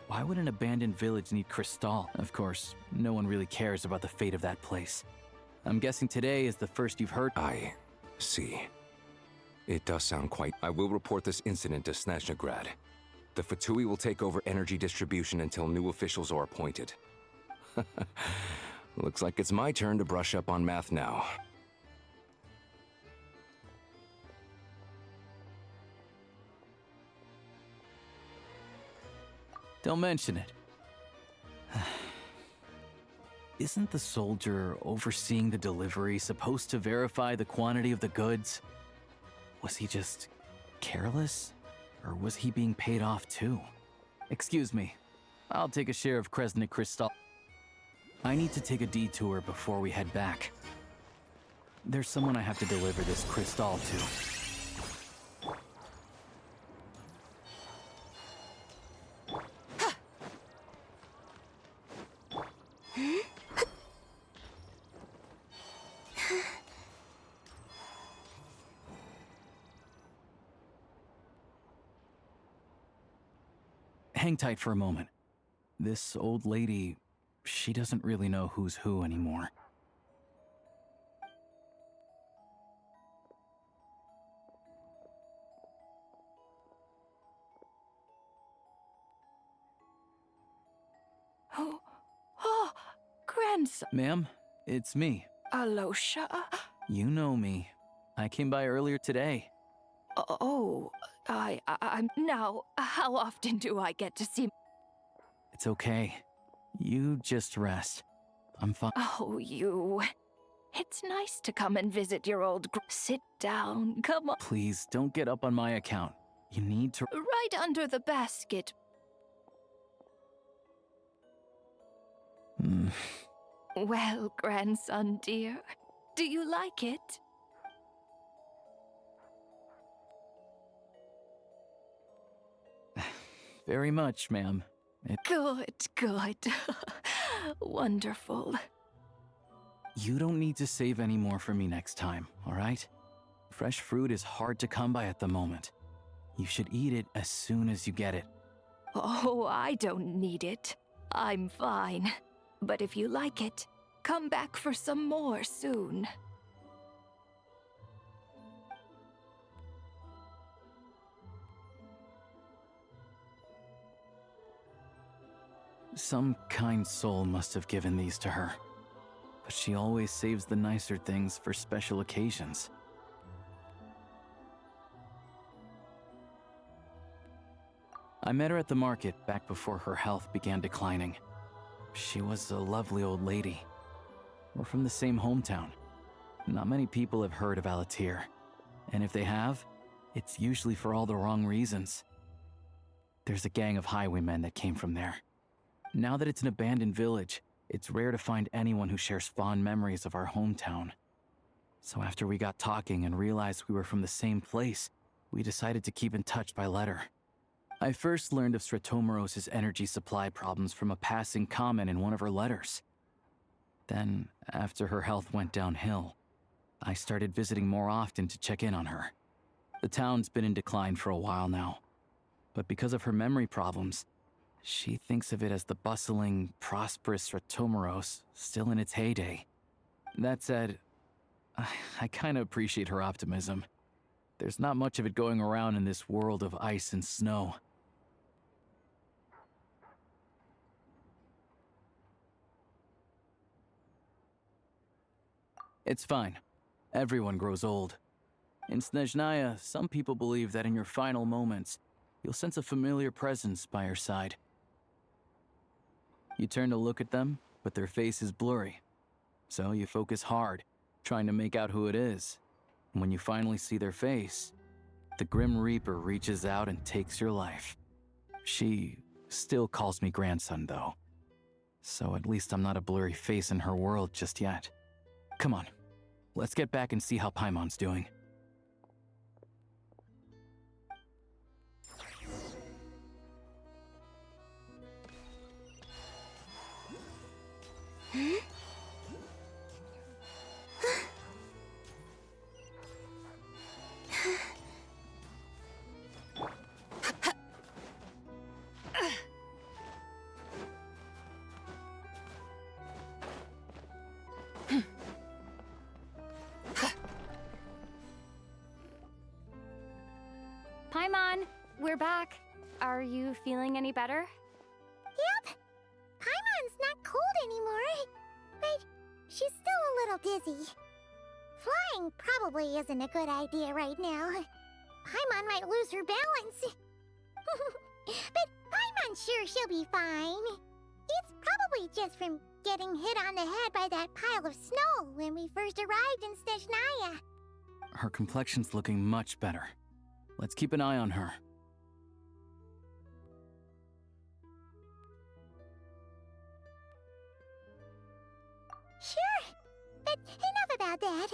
Why would an abandoned village need Crystal? Of course, no one really cares about the fate of that place. I'm guessing today is the first you've heard. I see. It does sound quite... I will report this incident to Snezhnaya. The Fatui will take over energy distribution until new officials are appointed. Looks like it's my turn to brush up on math now. Don't mention it. Isn't the soldier overseeing the delivery supposed to verify the quantity of the goods? Was he just careless? Or was he being paid off too? Excuse me. I'll take a share of Kresnik Crystal. I need to take a detour before we head back. There's someone I have to deliver this crystal to. Hang tight for a moment. This old lady, she doesn't really know who's who anymore. Oh, grandson. Ma'am, it's me. Alosha? You know me. I came by earlier today. Oh, I'm now. How often do I get to see? It's okay. You just rest. I'm fine. Oh, you. It's nice to come and visit your old. Sit down. Come on. Please don't get up on my account. You need to. Right under the basket. Well, grandson dear, do you like it? Very much, ma'am. Good, good. Wonderful. You don't need to save any more for me next time, all right? Fresh fruit is hard to come by at the moment. You should eat it as soon as you get it. Oh, I don't need it. I'm fine. But if you like it, come back for some more soon. Some kind soul must have given these to her. But she always saves the nicer things for special occasions. I met her at the market back before her health began declining. She was a lovely old lady. We're from the same hometown. Not many people have heard of Alatir. And if they have, it's usually for all the wrong reasons. There's a gang of highwaymen that came from there. Now that it's an abandoned village, it's rare to find anyone who shares fond memories of our hometown. So after we got talking and realized we were from the same place, we decided to keep in touch by letter. I first learned of Stratomoros's energy supply problems from a passing comment in one of her letters. Then, after her health went downhill, I started visiting more often to check in on her. The town's been in decline for a while now, but because of her memory problems, she thinks of it as the bustling, prosperous Stratomoros still in its heyday. That said, I kinda appreciate her optimism. There's not much of it going around in this world of ice and snow. It's fine. Everyone grows old. In Snezhnaya, some people believe that in your final moments, you'll sense a familiar presence by your side. You turn to look at them, but their face is blurry. So you focus hard, trying to make out who it is. And when you finally see their face, the Grim Reaper reaches out and takes your life. She still calls me grandson, though. So at least I'm not a blurry face in her world just yet. Come on, let's get back and see how Paimon's doing. Paimon, we're back. Are you feeling any better? Yep. Paimon's not cold anymore. little dizzy. Flying probably isn't a good idea right now. Paimon might lose her balance. But Paimon's sure she'll be fine. It's probably just from getting hit on the head by that pile of snow when we first arrived in Snezhnaya. Her complexion's looking much better. Let's keep an eye on her. Sure, but enough about that.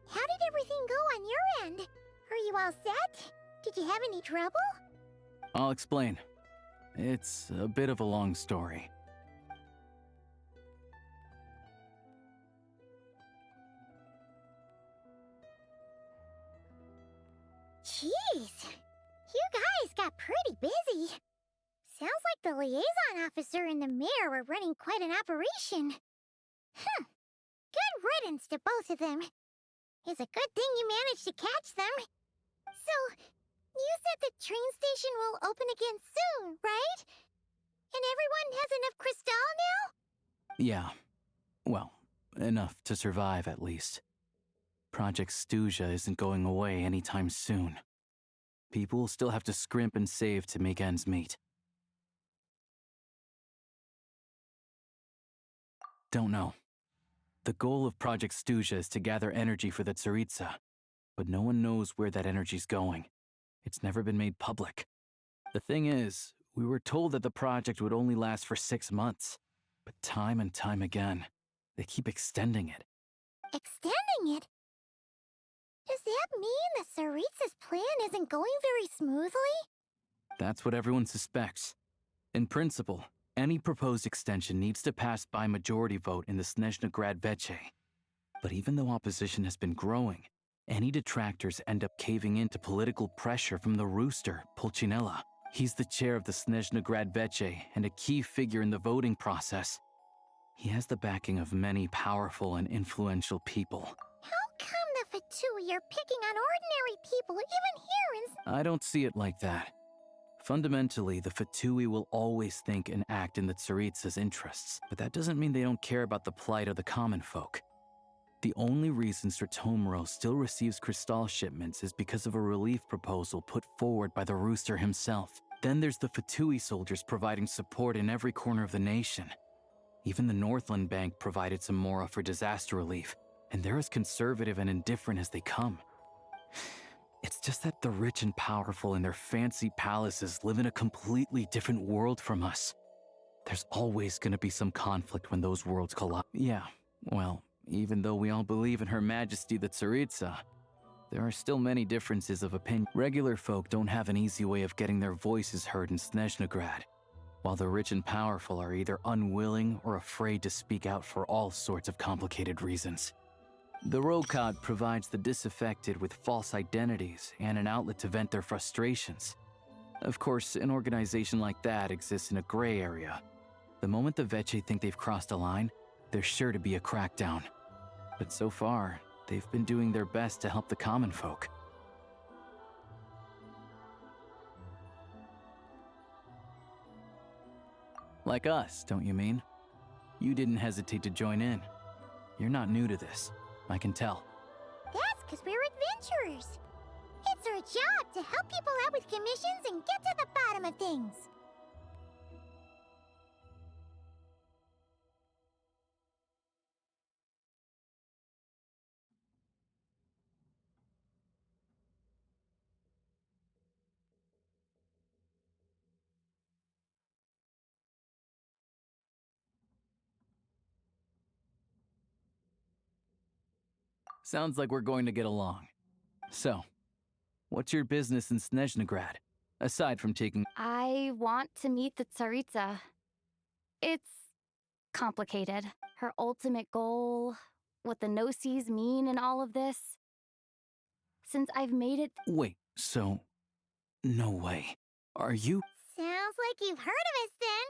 How did everything go on your end? Are you all set? Did you have any trouble? I'll explain. It's a bit of a long story. Jeez, you guys got pretty busy. Sounds like the liaison officer and the mayor were running quite an operation. Good riddance to both of them. It's a good thing you managed to catch them. So, you said the train station will open again soon, right? And everyone has enough crystal now? Yeah. Well, enough to survive at least. Project Snezhnaya isn't going away anytime soon. People will still have to scrimp and save to make ends meet. Don't know. The goal of Project Snezhnaya is to gather energy for the Tsaritsa, but no one knows where that energy's going. It's never been made public. The thing is, we were told that the project would only last for 6 months, but time and time again, they keep extending it. Extending it? Does that mean the Tsaritsa's plan isn't going very smoothly? That's what everyone suspects. In principle, any proposed extension needs to pass by majority vote in the Snezhnaya Veche. But even though opposition has been growing, any detractors end up caving in to political pressure from the rooster, Pulcinella. He's the chair of the Snezhnaya Veche and a key figure in the voting process. He has the backing of many powerful and influential people. How come the Fatui are picking on ordinary people even here in... I don't see it like that. Fundamentally, the Fatui will always think and act in the Tsaritsa's interests, but that doesn't mean they don't care about the plight of the common folk. The only reason Sir Tomuro still receives crystal shipments is because of a relief proposal put forward by the Rooster himself. Then there's the Fatui soldiers providing support in every corner of the nation. Even the Northland Bank provided some mora for disaster relief, and they're as conservative and indifferent as they come. It's just that the rich and powerful in their fancy palaces live in a completely different world from us. There's always gonna be some conflict when those worlds collide. Yeah, well, even though we all believe in Her Majesty the Tsaritsa, there are still many differences of opinion. Regular folk don't have an easy way of getting their voices heard in Snezhnaya, while the rich and powerful are either unwilling or afraid to speak out for all sorts of complicated reasons. The Rokad provides the disaffected with false identities and an outlet to vent their frustrations. Of course, an organization like that exists in a gray area. The moment the Veche think they've crossed a line, there's sure to be a crackdown. But so far, they've been doing their best to help the common folk. Like us, don't you mean? You didn't hesitate to join in. You're not new to this, I can tell. That's because we're adventurers. It's our job to help people out with commissions and get to the bottom of things. Sounds like we're going to get along. So, what's your business in Snezhnaya, aside from taking... I want to meet the Tsaritsa. It's complicated. Her ultimate goal, what the no-sees mean in all of this. Since I've made it... Wait, so... No way. Are you... Sounds like you've heard of us then.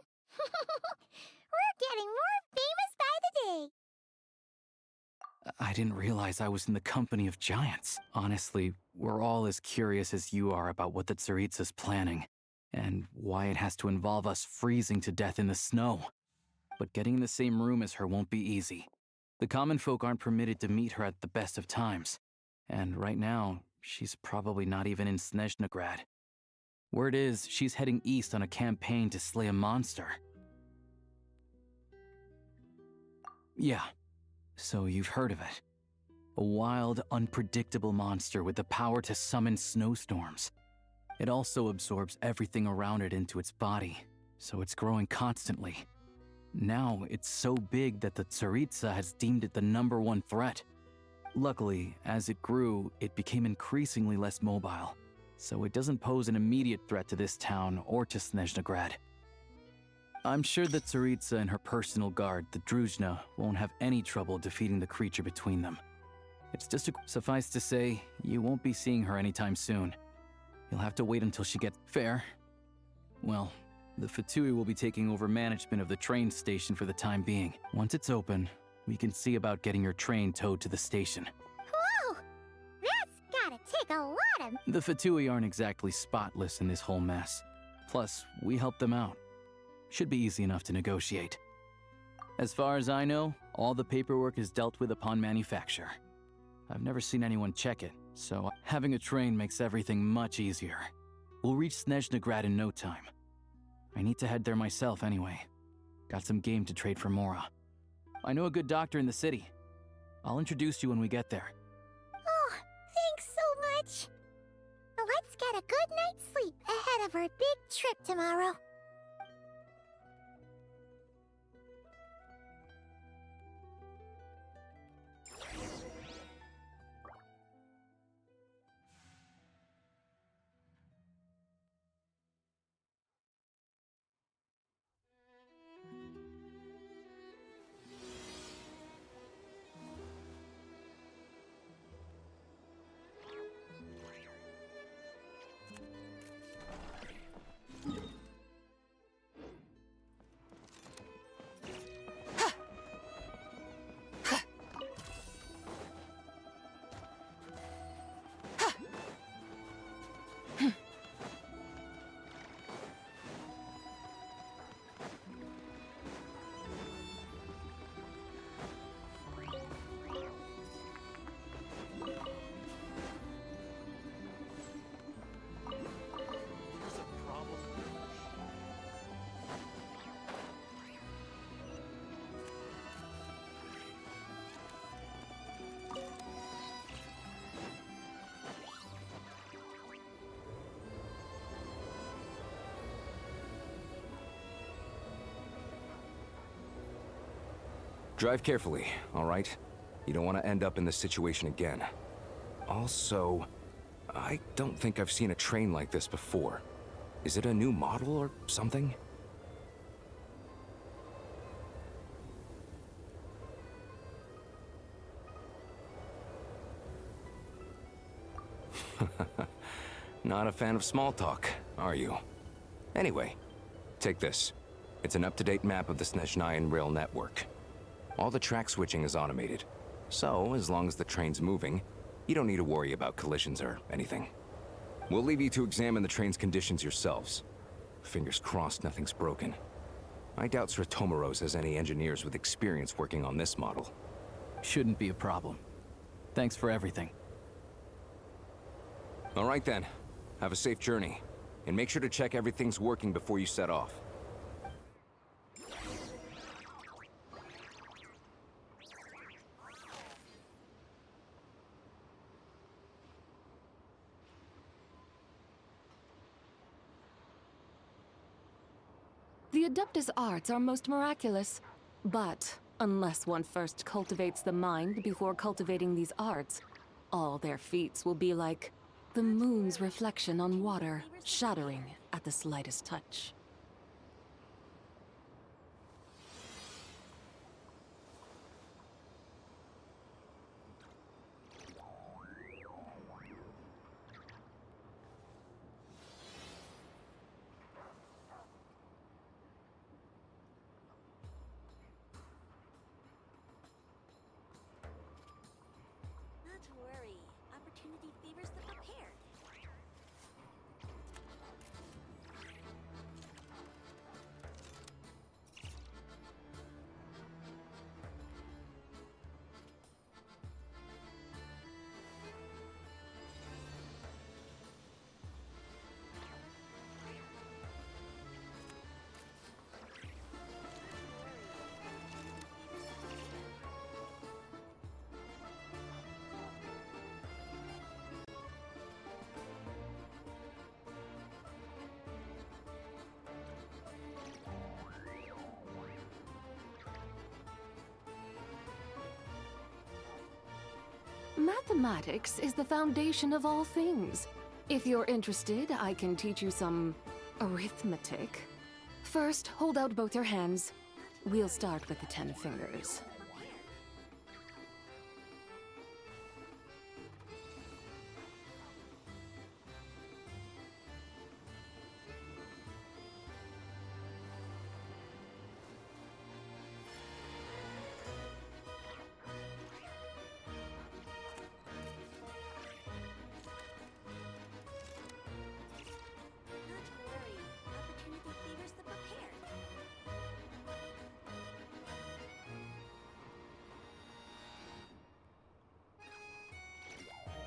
We're getting more famous by the day. I didn't realize I was in the company of giants. Honestly, we're all as curious as you are about what the Tsaritsa's planning, and why it has to involve us freezing to death in the snow. But getting in the same room as her won't be easy. The common folk aren't permitted to meet her at the best of times. And right now, she's probably not even in Snezhnagrad. Word is, she's heading east on a campaign to slay a monster. Yeah, so you've heard of it. A wild, unpredictable monster with the power to summon snowstorms. It also absorbs everything around it into its body, so it's growing constantly. Now, it's so big that the Tsaritsa has deemed it the #1 threat. Luckily, as it grew, it became increasingly less mobile, so it doesn't pose an immediate threat to this town or to Snezhnagrad. I'm sure that Tsaritsa and her personal guard, the Druzhna, won't have any trouble defeating the creature between them. It's just suffice to say, you won't be seeing her anytime soon. You'll have to wait until she gets fair. Well, the Fatui will be taking over management of the train station for the time being. Once it's open, we can see about getting your train towed to the station. Whoa! That's gotta take a lot of... The Fatui aren't exactly spotless in this whole mess. Plus, we help them out. Should be easy enough to negotiate. As far as I know, all the paperwork is dealt with upon manufacture. I've never seen anyone check it, so having a train makes everything much easier. We'll reach Snezhnagrad in no time. I need to head there myself anyway. Got some game to trade for Mora. I know a good doctor in the city. I'll introduce you when we get there. Oh, thanks so much. Let's get a good night's sleep ahead of our big trip tomorrow. Drive carefully, all right? You don't want to end up in this situation again. Also, I don't think I've seen a train like this before. Is it a new model or something? Not a fan of small talk, are you? Anyway, take this. It's an up-to-date map of the Snezhnayan rail network. All the track switching is automated, so as long as the train's moving, you don't need to worry about collisions or anything. We'll leave you to examine the train's conditions yourselves. Fingers crossed nothing's broken. I doubt Sir Tomoros has any engineers with experience working on this model. Shouldn't be a problem. Thanks for everything. All right then. Have a safe journey. And make sure to check everything's working before you set off. The Adeptus arts are most miraculous, but unless one first cultivates the mind before cultivating these arts, all their feats will be like the moon's reflection on water, shattering at the slightest touch. Not to worry. Opportunity favors the prepared. Mathematics is the foundation of all things. If you're interested, I can teach you some arithmetic. First, hold out both your hands. We'll start with the 10 fingers.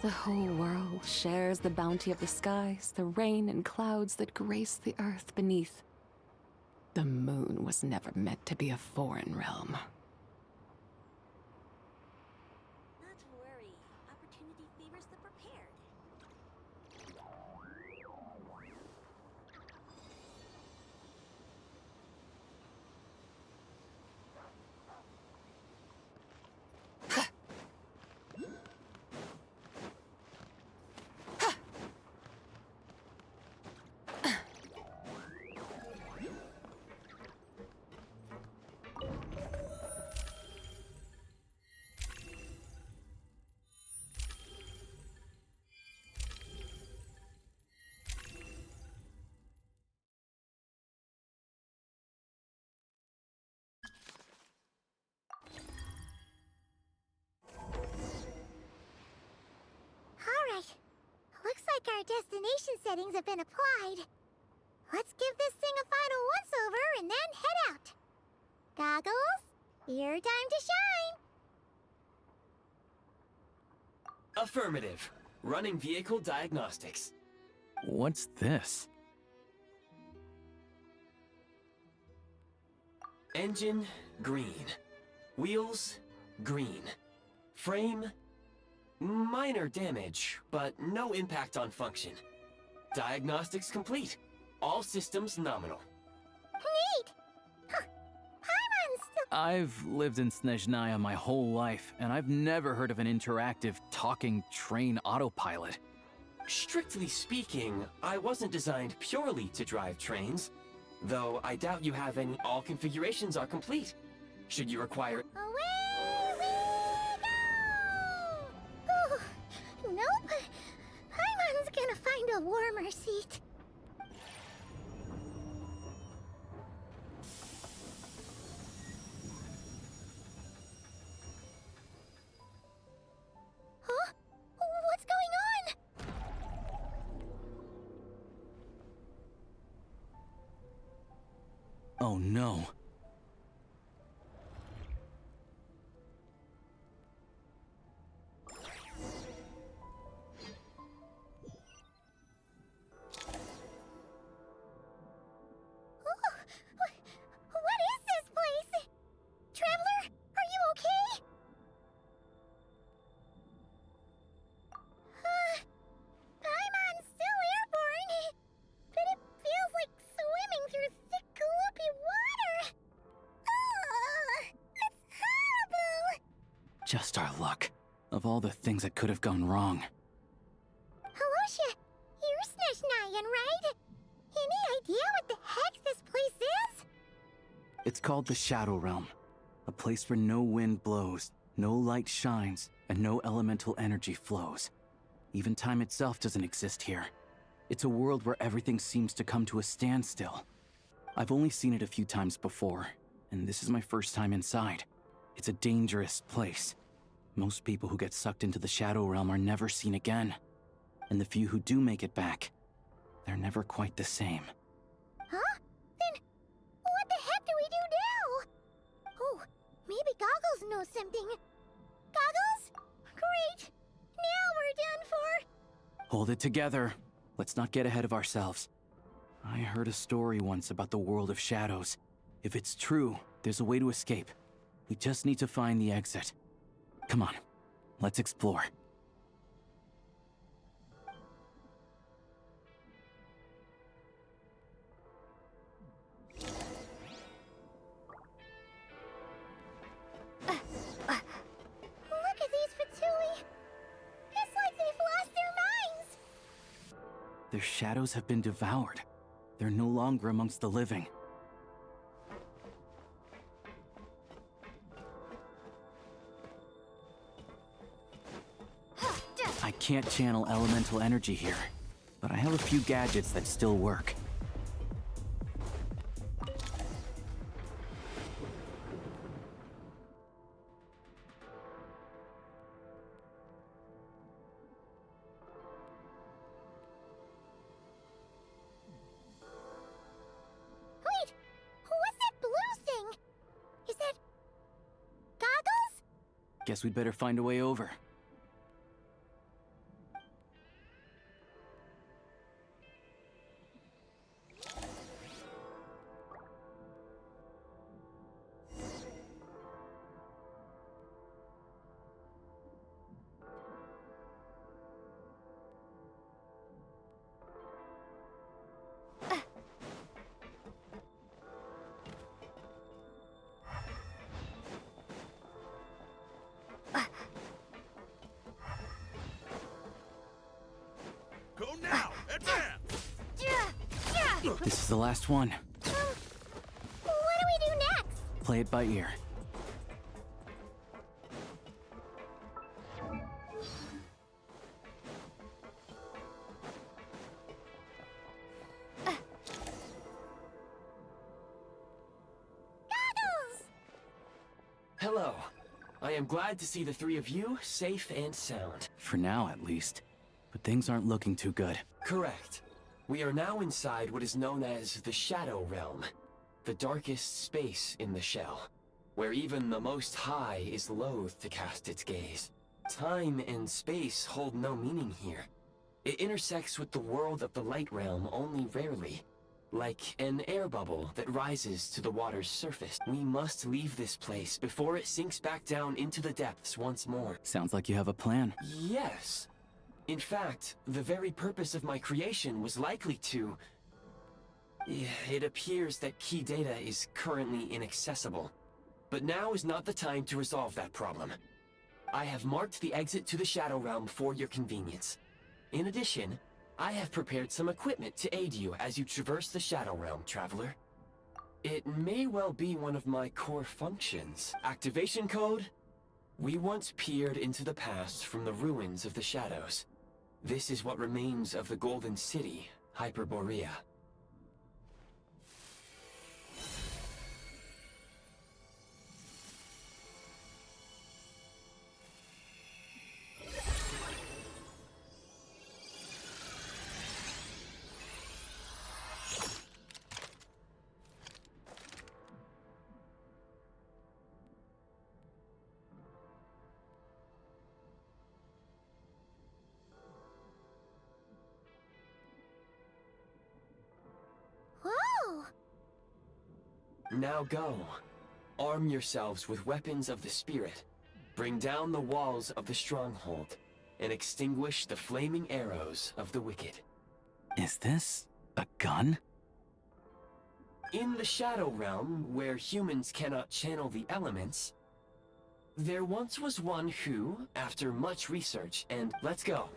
The whole world shares the bounty of the skies, the rain and clouds that grace the earth beneath. The moon was never meant to be a foreign realm. Not to worry. Opportunity favors the prepared. Alright. Looks like our destination settings have been applied. Let's give this thing a final once-over and then head out. Goggles, your time to shine. Affirmative. Running vehicle diagnostics. What's this? Engine, green. Wheels, green. Frame, minor damage, but no impact on function. Diagnostics complete. All systems nominal. Neat! Huh. Paimon's still... I've lived in Snezhnaya my whole life, and I've never heard of an interactive, talking train autopilot. Strictly speaking, I wasn't designed purely to drive trains, though I doubt you have any. All configurations are complete. Should you require... Away we go! Oh, nope. Paimon's gonna find a warmer seat. Huh? What's going on? Oh no. What is this place? Traveler, are you okay? Paimon's still airborne, but it feels like swimming through thick, gloopy water. It's horrible. Just our luck. Of all the things that could have gone wrong. Halosha, you're Snezhnayan, right? Any idea what the heck this place is? It's called the Shadow Realm. A place where no wind blows, no light shines, and no elemental energy flows. Even time itself doesn't exist here. It's a world where everything seems to come to a standstill. I've only seen it a few times before, and this is my first time inside. It's a dangerous place. Most people who get sucked into the Shadow Realm are never seen again. And the few who do make it back, they're never quite the same. Huh? Then what the heck do we do now? Oh, maybe Goggles knows something. Goggles? Great! Now we're done for. Hold it together. Let's not get ahead of ourselves. I heard a story once about the world of shadows. If it's true, there's a way to escape. We just need to find the exit. Come on, let's explore. Look at these patooey. Their shadows have been devoured. They're no longer amongst the living. I can't channel elemental energy here, but I have a few gadgets that still work. Wait! What's that blue thing? Is that... goggles? Guess we'd better find a way over. Go now! Advance! This is the last one. What do we do next? Play it by ear. Hello. I am glad to see the three of you safe and sound. For now, at least. But things aren't looking too good. Correct. We are now inside what is known as the Shadow Realm, the darkest space in the shell, where even the Most High is loath to cast its gaze. Time and space hold no meaning here. It intersects with the world of the Light Realm only rarely, like an air bubble that rises to the water's surface. We must leave this place before it sinks back down into the depths once more. Sounds like you have a plan. Yes. In fact, the very purpose of my creation was likely to... It appears that key data is currently inaccessible. But now is not the time to resolve that problem. I have marked the exit to the Shadow Realm for your convenience. In addition, I have prepared some equipment to aid you as you traverse the Shadow Realm, Traveler. It may well be one of my core functions. Activation code? We once peered into the past from the ruins of the shadows. This is what remains of the Golden City, Hyperborea. Whoa! Now go. Arm yourselves with weapons of the spirit. Bring down the walls of the stronghold, and extinguish the flaming arrows of the wicked. Is this a gun? In the Shadow Realm, where humans cannot channel the elements, there once was one who, after much research, and let's go.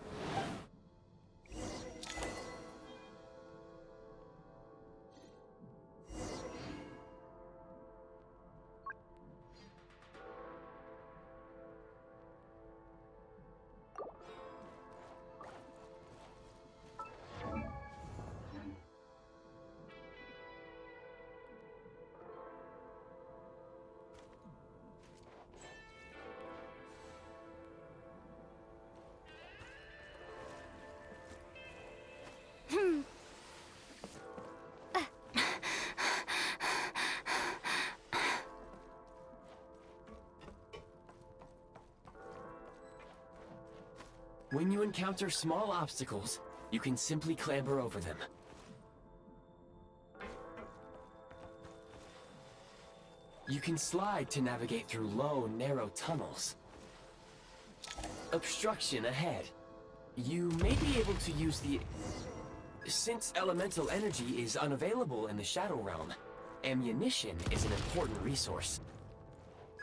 When you encounter small obstacles, you can simply clamber over them. You can slide to navigate through low, narrow tunnels. Obstruction ahead. You may be able to use the... Since elemental energy is unavailable in the Shadow Realm, ammunition is an important resource.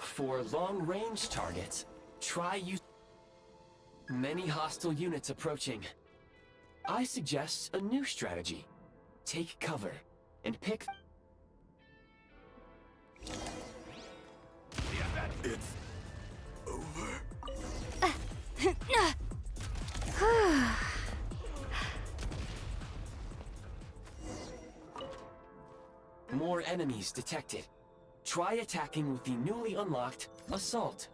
For long-range targets, try use... Many hostile units approaching. I suggest a new strategy. Take cover and pick... It's over. More enemies detected. Try attacking with the newly unlocked Assault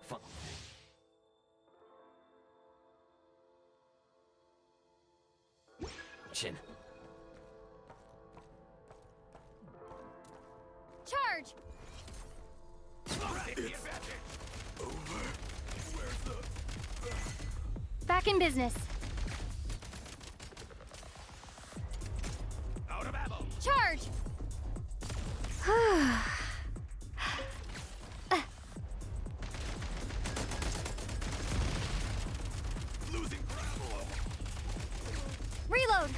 function. Charge! Back in business. Out of ammo. Charge! Losing gravel. Reload!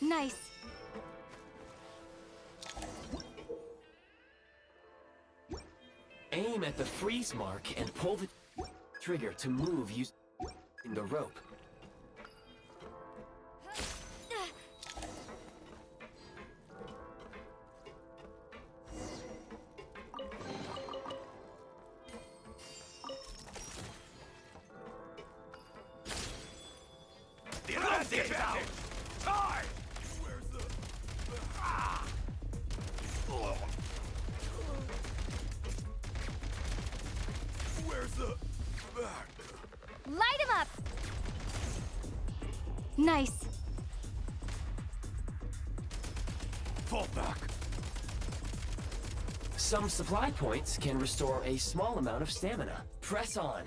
Nice. Aim at the freeze mark and pull the trigger to move using the rope. The advantage is out. Time. Where's the... Where's the... Light him up! Nice. Fall back. Some supply points can restore a small amount of stamina. Press on.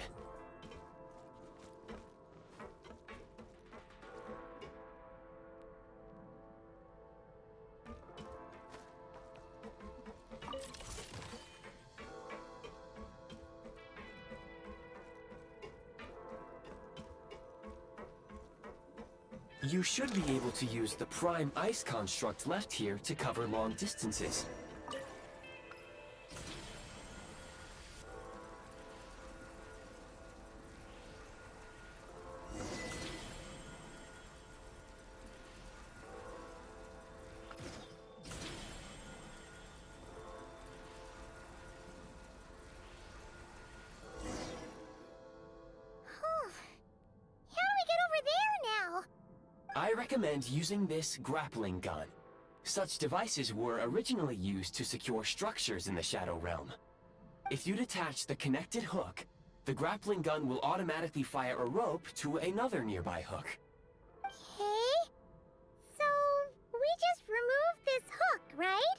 You should be able to use the Prime Ice construct left here to cover long distances. I recommend using this grappling gun. Such devices were originally used to secure structures in the Shadow Realm. If you detach the connected hook, the grappling gun will automatically fire a rope to another nearby hook. Okay. So, we just removed this hook, right?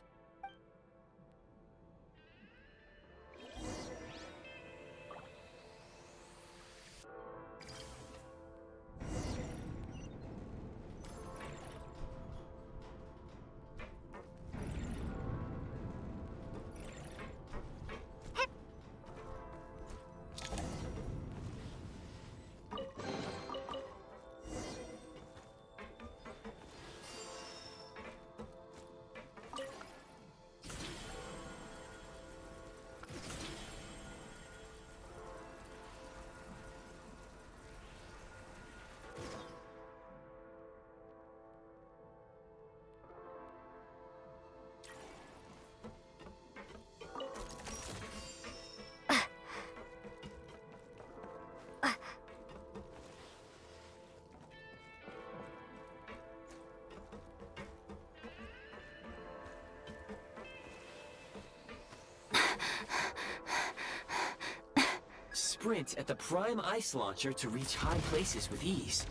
Sprint at the Prime Ice Launcher to reach high places with ease.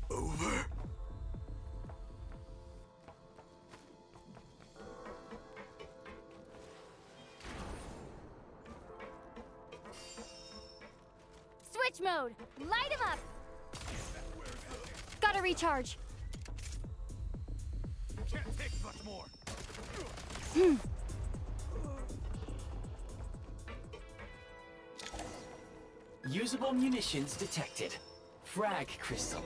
Over. Switch mode! Light him up! Gotta recharge. Can't take much more. Usable munitions detected. Frag crystal.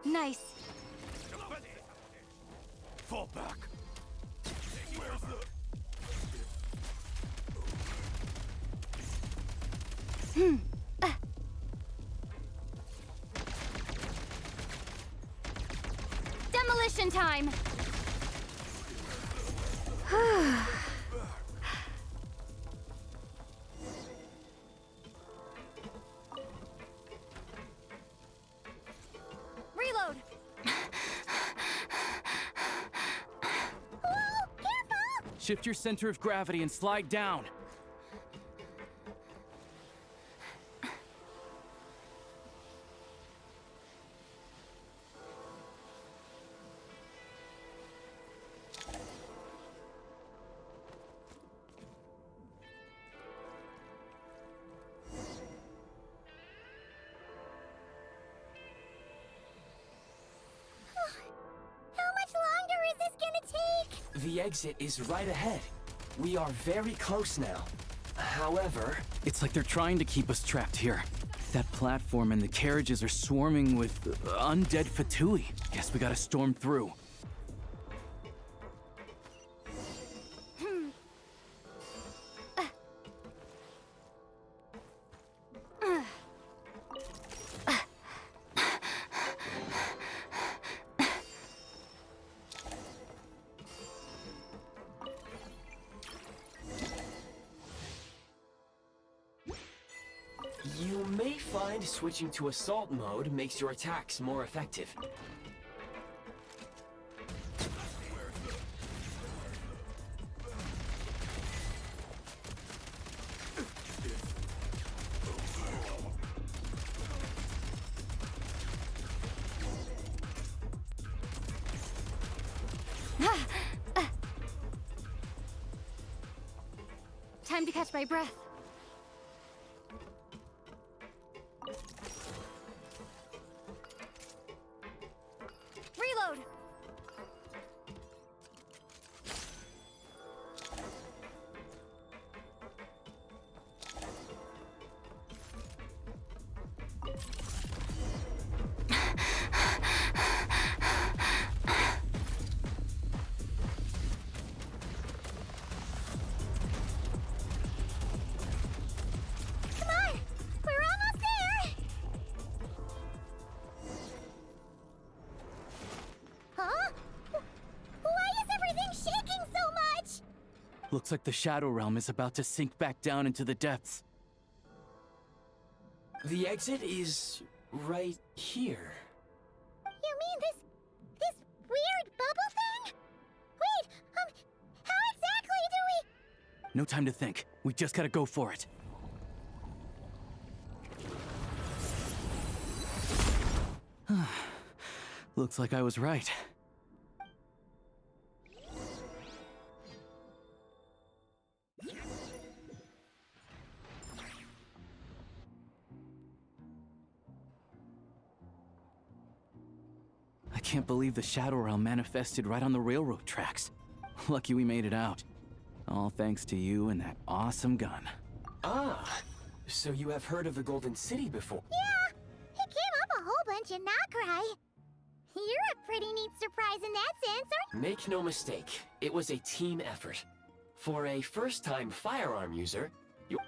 Nice. Fall back. Where's the... Demolition time! Reload! Whoa, careful! Shift your center of gravity and slide down. The exit is right ahead. We are very close now. However... It's like they're trying to keep us trapped here. That platform and the carriages are swarming with undead Fatui. Guess we gotta storm through. You may find switching to assault mode makes your attacks more effective. Time to catch my breath. Reload! Looks like the Shadow Realm is about to sink back down into the depths. The exit is right here. You mean this weird bubble thing? Wait, how exactly do we... No time to think. We just gotta go for it. Looks like I was right. I can't believe the Shadow Realm manifested right on the railroad tracks. Lucky we made it out. All thanks to you and that awesome gun. Ah, so you have heard of the Golden City before? Yeah, it came up a whole bunch in Nokrai. You're a pretty neat surprise in that sense, aren't Make no mistake, it was a team effort. For a first-time firearm user,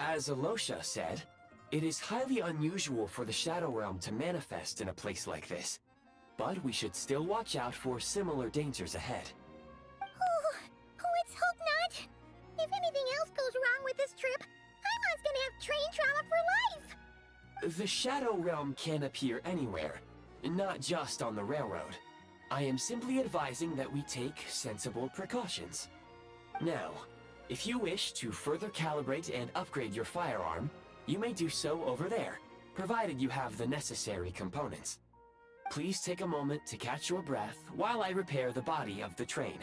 as Alosha said, it is highly unusual for the Shadow Realm to manifest in a place like this. But we should still watch out for similar dangers ahead. Oh, let's hope not. If anything else goes wrong with this trip, Paimon's gonna have train trauma for life. The Shadow Realm can appear anywhere, not just on the railroad. I am simply advising that we take sensible precautions. Now, if you wish to further calibrate and upgrade your firearm, you may do so over there, provided you have the necessary components. Please take a moment to catch your breath while I repair the body of the train.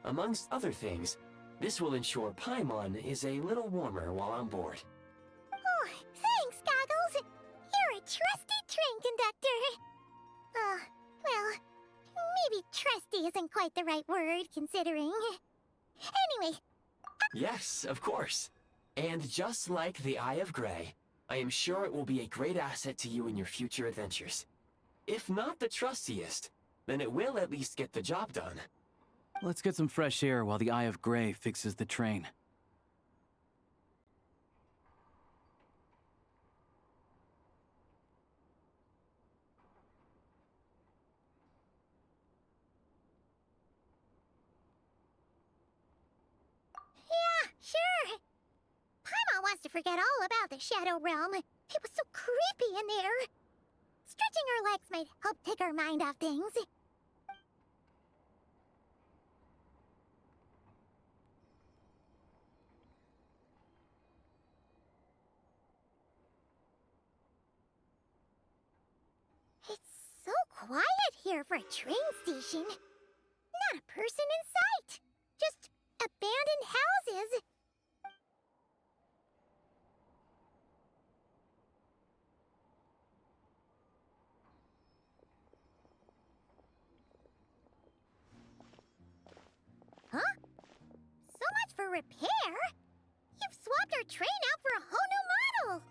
Amongst other things, this will ensure Paimon is a little warmer while on board. Oh, thanks, Goggles. You're a trusty train conductor. Well, maybe trusty isn't quite the right word, considering. Anyway, Yes, of course. And just like the Eye of Grey, I am sure it will be a great asset to you in your future adventures. If not the trustiest, then it will at least get the job done. Let's get some fresh air while the Eye of Grey fixes the train. Yeah, sure. Paimon wants to forget all about the Shadow Realm. It was so creepy in there. Stretching our legs might help take our mind off things. It's so quiet here for a train station. Not a person in sight. Just abandoned houses. Huh? So much for repair? You've swapped our train out for a whole new model!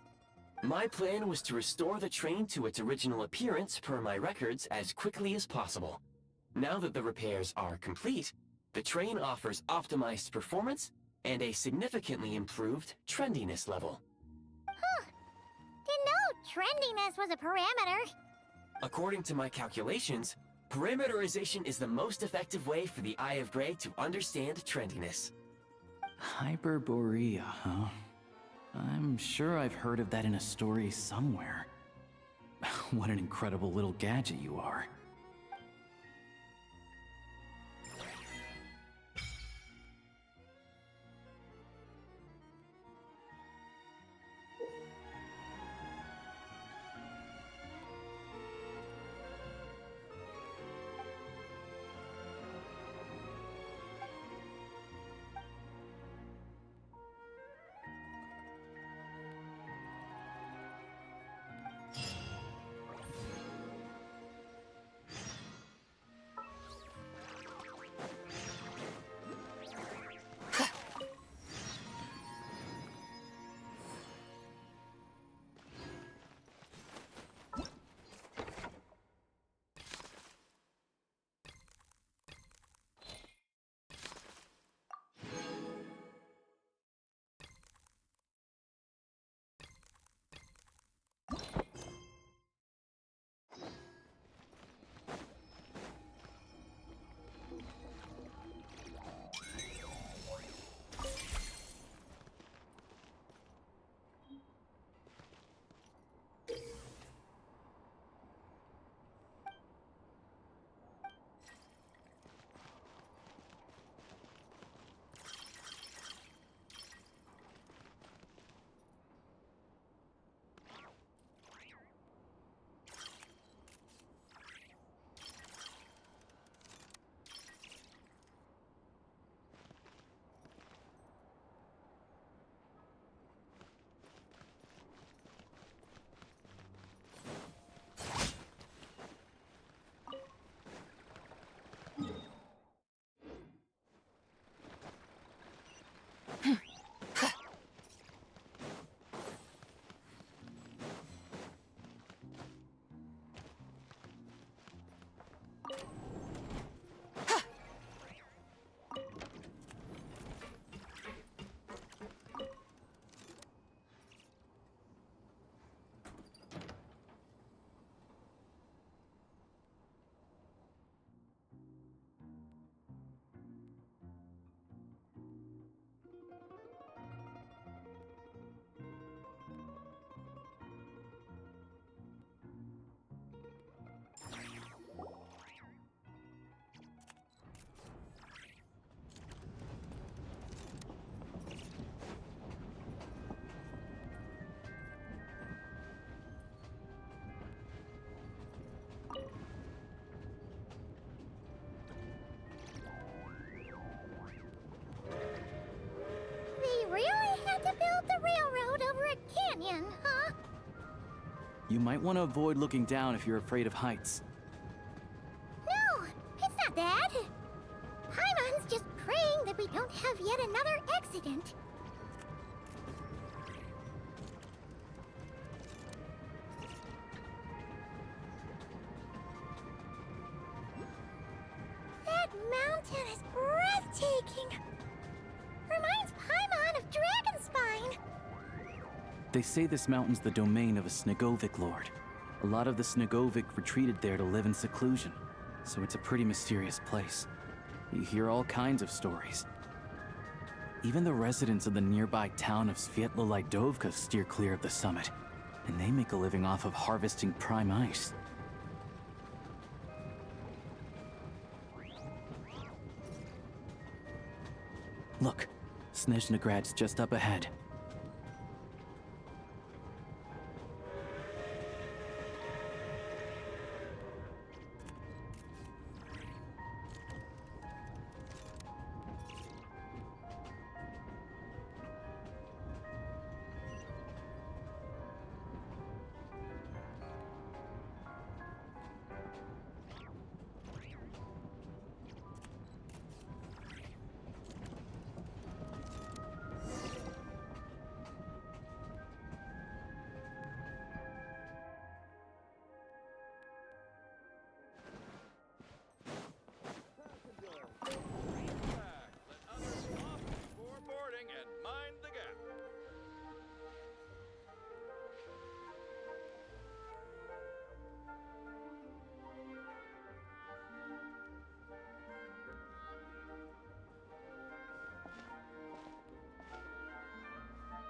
My plan was to restore the train to its original appearance per my records as quickly as possible. Now that the repairs are complete, the train offers optimized performance and a significantly improved trendiness level. Huh. Didn't know trendiness was a parameter. According to my calculations, parameterization is the most effective way for the Eye of Grey to understand trendiness. Hyperborea, huh? I'm sure I've heard of that in a story somewhere. What an incredible little gadget you are. They really had to build the railroad over a canyon, huh? You might want to avoid looking down if you're afraid of heights. No, it's not that. Paimon's just praying that we don't have yet yet another accident. That mountain is breathtaking. Reminds Paimon of Dragonspine. They say this mountain's the domain of a Snegovic lord. A lot of the Snegovic retreated there to live in seclusion, so it's a pretty mysterious place. You hear all kinds of stories. Even the residents of the nearby town of Svietlolidovka steer clear of the summit, and they make a living off of harvesting prime ice. Look, Snezhnagrad's just up ahead.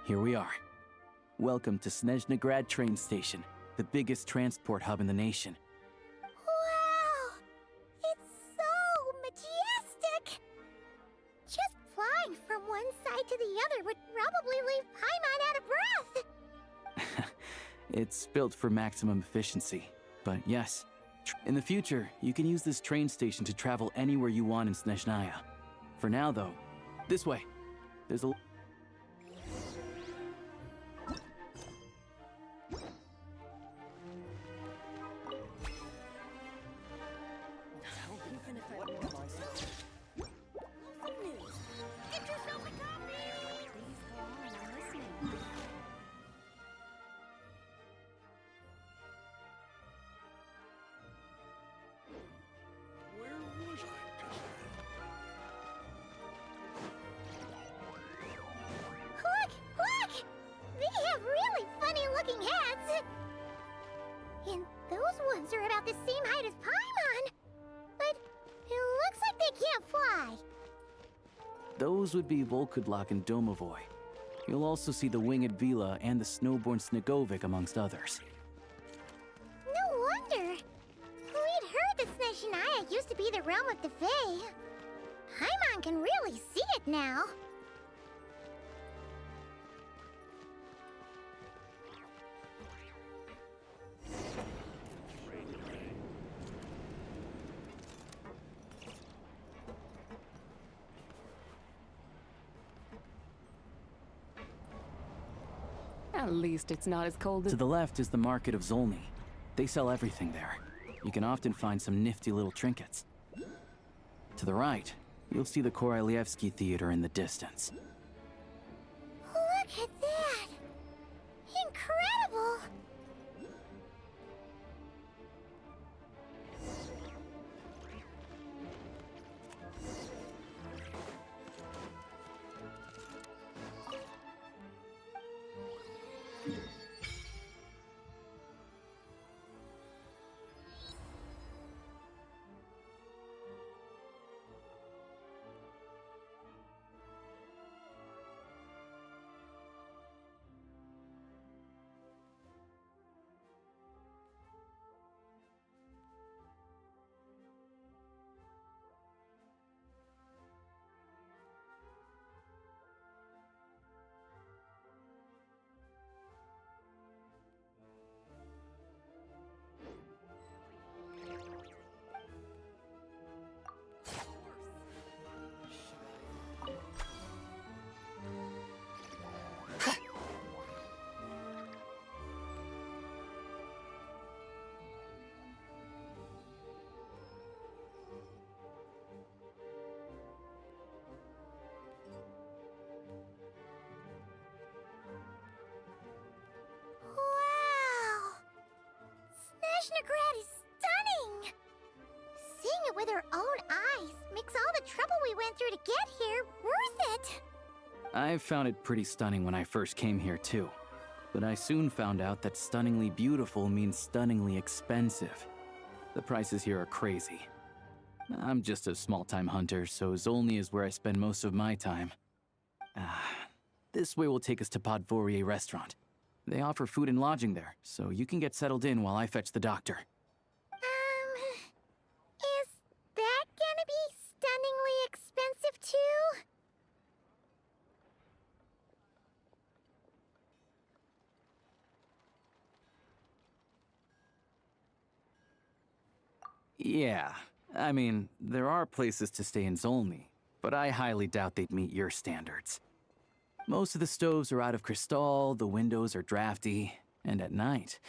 Here we are. Welcome to Snezhnagrad train station, the biggest transport hub in the nation. Wow! It's so majestic! Just flying from one side to the other would probably leave Paimon out of breath! It's built for maximum efficiency, but yes. In the future, you can use this train station to travel anywhere you want in Snezhnaya. For now, though, this way. There's a... Get yourself a copy! Please go on, I'm listening. Where was I just Look! Look! They have really funny-looking hats! And those ones are about the same height as Paimon! But it looks like they can't fly! Those would be Volkudlak and Domovoy. You'll also see the winged Vila and the snowborn Snegovic amongst others. No wonder! We'd heard that Snezhnaya used to be the realm of the Fae. Paimon can really see it now. At least it's not as cold as— To the left is the market of Zolny. They sell everything there. You can often find some nifty little trinkets. To the right, you'll see the Korolyevsky Theater in the distance. Look at that! Incredible! Snezhnagrad is stunning! Seeing it with our own eyes makes all the trouble we went through to get here worth it! I found it pretty stunning when I first came here too. But I soon found out that stunningly beautiful means stunningly expensive. The prices here are crazy. I'm just a small-time hunter, so Zolny is where I spend most of my time. This way will take us to Podvorier restaurant. They offer food and lodging there, so you can get settled in while I fetch the doctor. Is that gonna be stunningly expensive too? Yeah, I mean, there are places to stay in Zolny, but I highly doubt they'd meet your standards. Most of the stoves are out of crystal, the windows are drafty, and at night,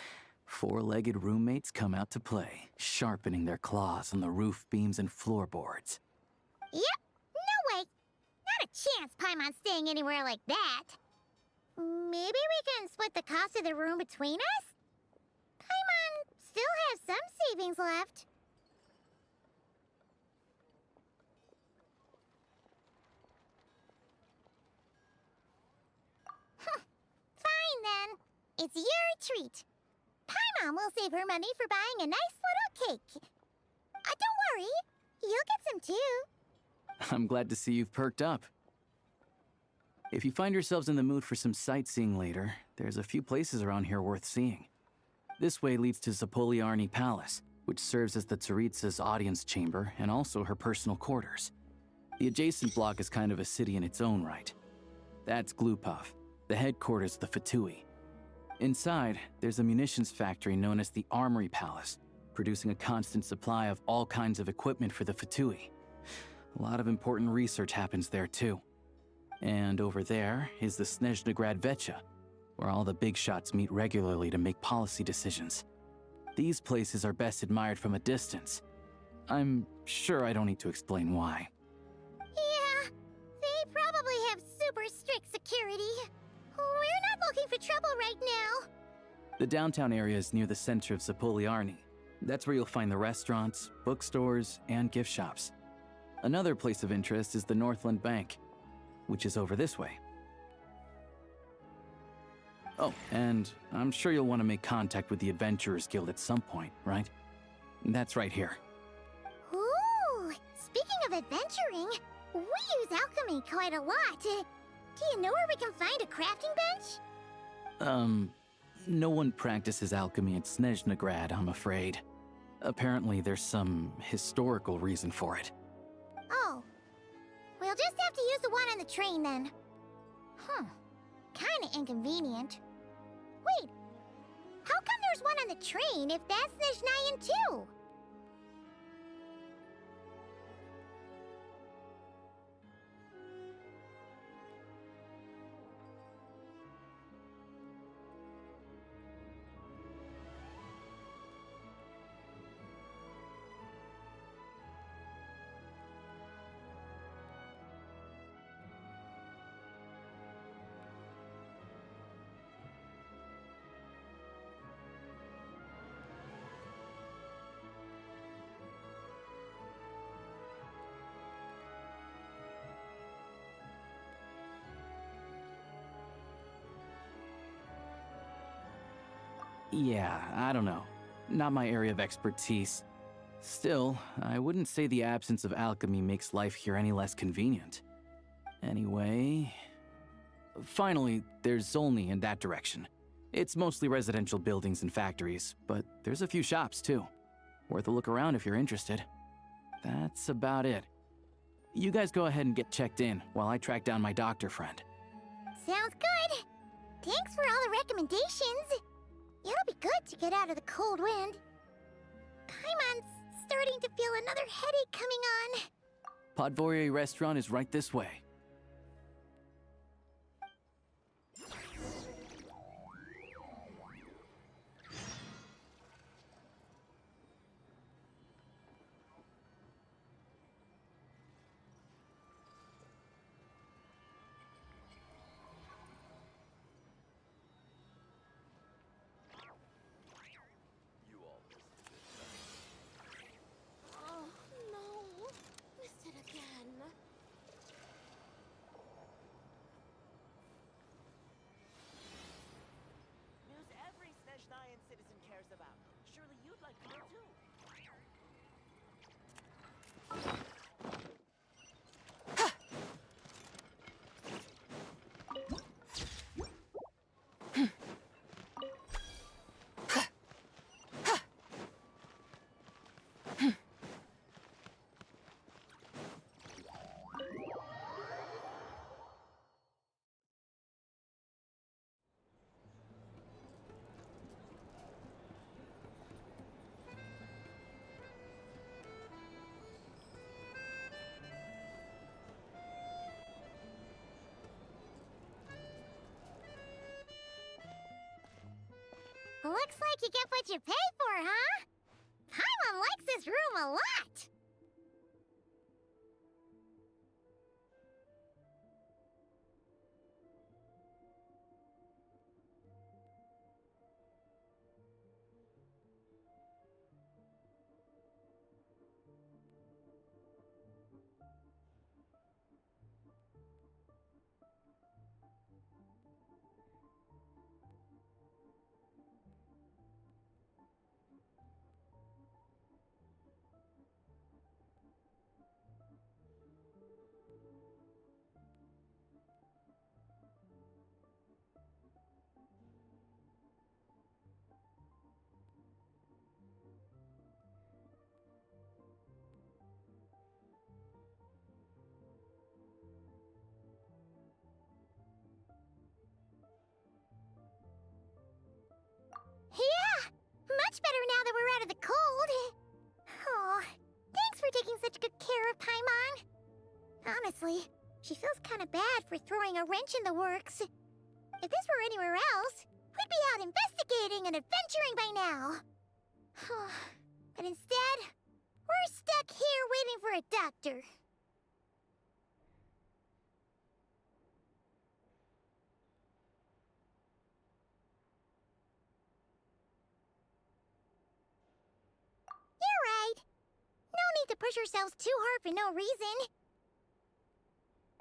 four-legged roommates come out to play, sharpening their claws on the roof beams and floorboards. Yep, no way! Not a chance Paimon's staying anywhere like that. Maybe we can split the cost of the room between us? Paimon still has some savings left. Fine then. It's your treat. Paimon will save her money for buying a nice little cake. Don't worry, you'll get some too. I'm glad to see you've perked up. If you find yourselves in the mood for some sightseeing later, there's a few places around here worth seeing. This way leads to Zapoliarny Palace, which serves as the Tsaritsa's audience chamber and also her personal quarters. The adjacent block is kind of a city in its own right. That's Glupov, the headquarters of the Fatui. Inside, there's a munitions factory known as the Armory Palace, producing a constant supply of all kinds of equipment for the Fatui. A lot of important research happens there too. And over there is the Snezhnagrad Vecha, where all the big shots meet regularly to make policy decisions. These places are best admired from a distance. I'm sure I don't need to explain why. Yeah, they probably have super strict security. We're not looking for trouble right now. The downtown area is near the center of Zapoliarny. That's where you'll find the restaurants, bookstores, and gift shops. Another place of interest is the Northland Bank, which is over this way. Oh, and I'm sure you'll want to make contact with the Adventurers Guild at some point, right? That's right here. Ooh, speaking of adventuring, we use alchemy quite a lot. Do you know where we can find a crafting bench? No one practices alchemy at Snezhnagrad, I'm afraid. Apparently there's some historical reason for it. Oh. We'll just have to use the one on the train then. Kinda inconvenient. Wait, how come there's one on the train if that's Snezhnayan too? Yeah, I don't know. Not my area of expertise. Still, I wouldn't say the absence of alchemy makes life here any less convenient. Anyway... Finally, there's Zolny in that direction. It's mostly residential buildings and factories, but there's a few shops too. Worth a look around if you're interested. That's about it. You guys go ahead and get checked in while I track down my doctor friend. Sounds good. Thanks for all the recommendations. It'll be good to get out of the cold wind. Paimon's starting to feel another headache coming on. Podvorier restaurant is right this way. Surely you'd like to know too. Looks like you get what you pay for, huh? Paimon likes this room a lot! Yeah! Much better now that we're out of the cold. Oh, thanks for taking such good care of Paimon. Honestly, she feels kind of bad for throwing a wrench in the works. If this were anywhere else, we'd be out investigating and adventuring by now. But instead, we're stuck here waiting for a doctor. You're right. No need to push ourselves too hard for no reason.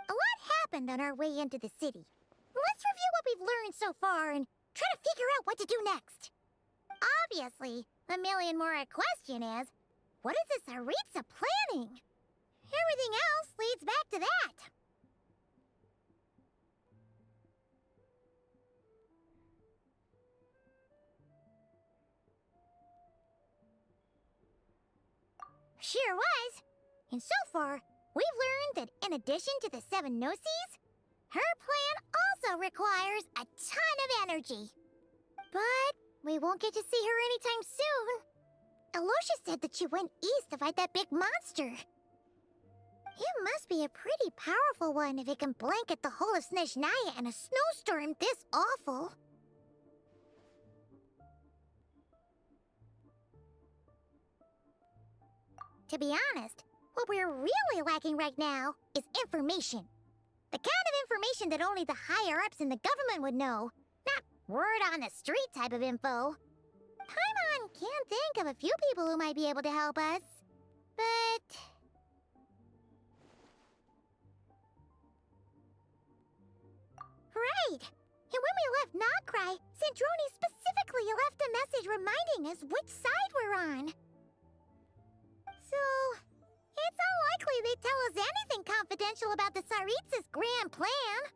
A lot happened on our way into the city. Let's review what we've learned so far and try to figure out what to do next. Obviously, the million-more question is, what is the Tsaritsa planning? Everything else leads back to that. Sure was. And so far, we've learned that in addition to the 7 Gnosis, her plan also requires a ton of energy. But we won't get to see her anytime soon. Aloysia said that she went east to fight that big monster. It must be a pretty powerful one if it can blanket the whole of Snezhnaya in a snowstorm this awful. To be honest, what we're really lacking right now is information. The kind of information that only the higher-ups in the government would know, not word-on-the-street type of info. Paimon can think of a few people who might be able to help us, but... Right! And when we left Nocrai, Sandrone specifically left a message reminding us which side we're on. So, it's unlikely they'd tell us anything confidential about the Tsaritsa's grand plan.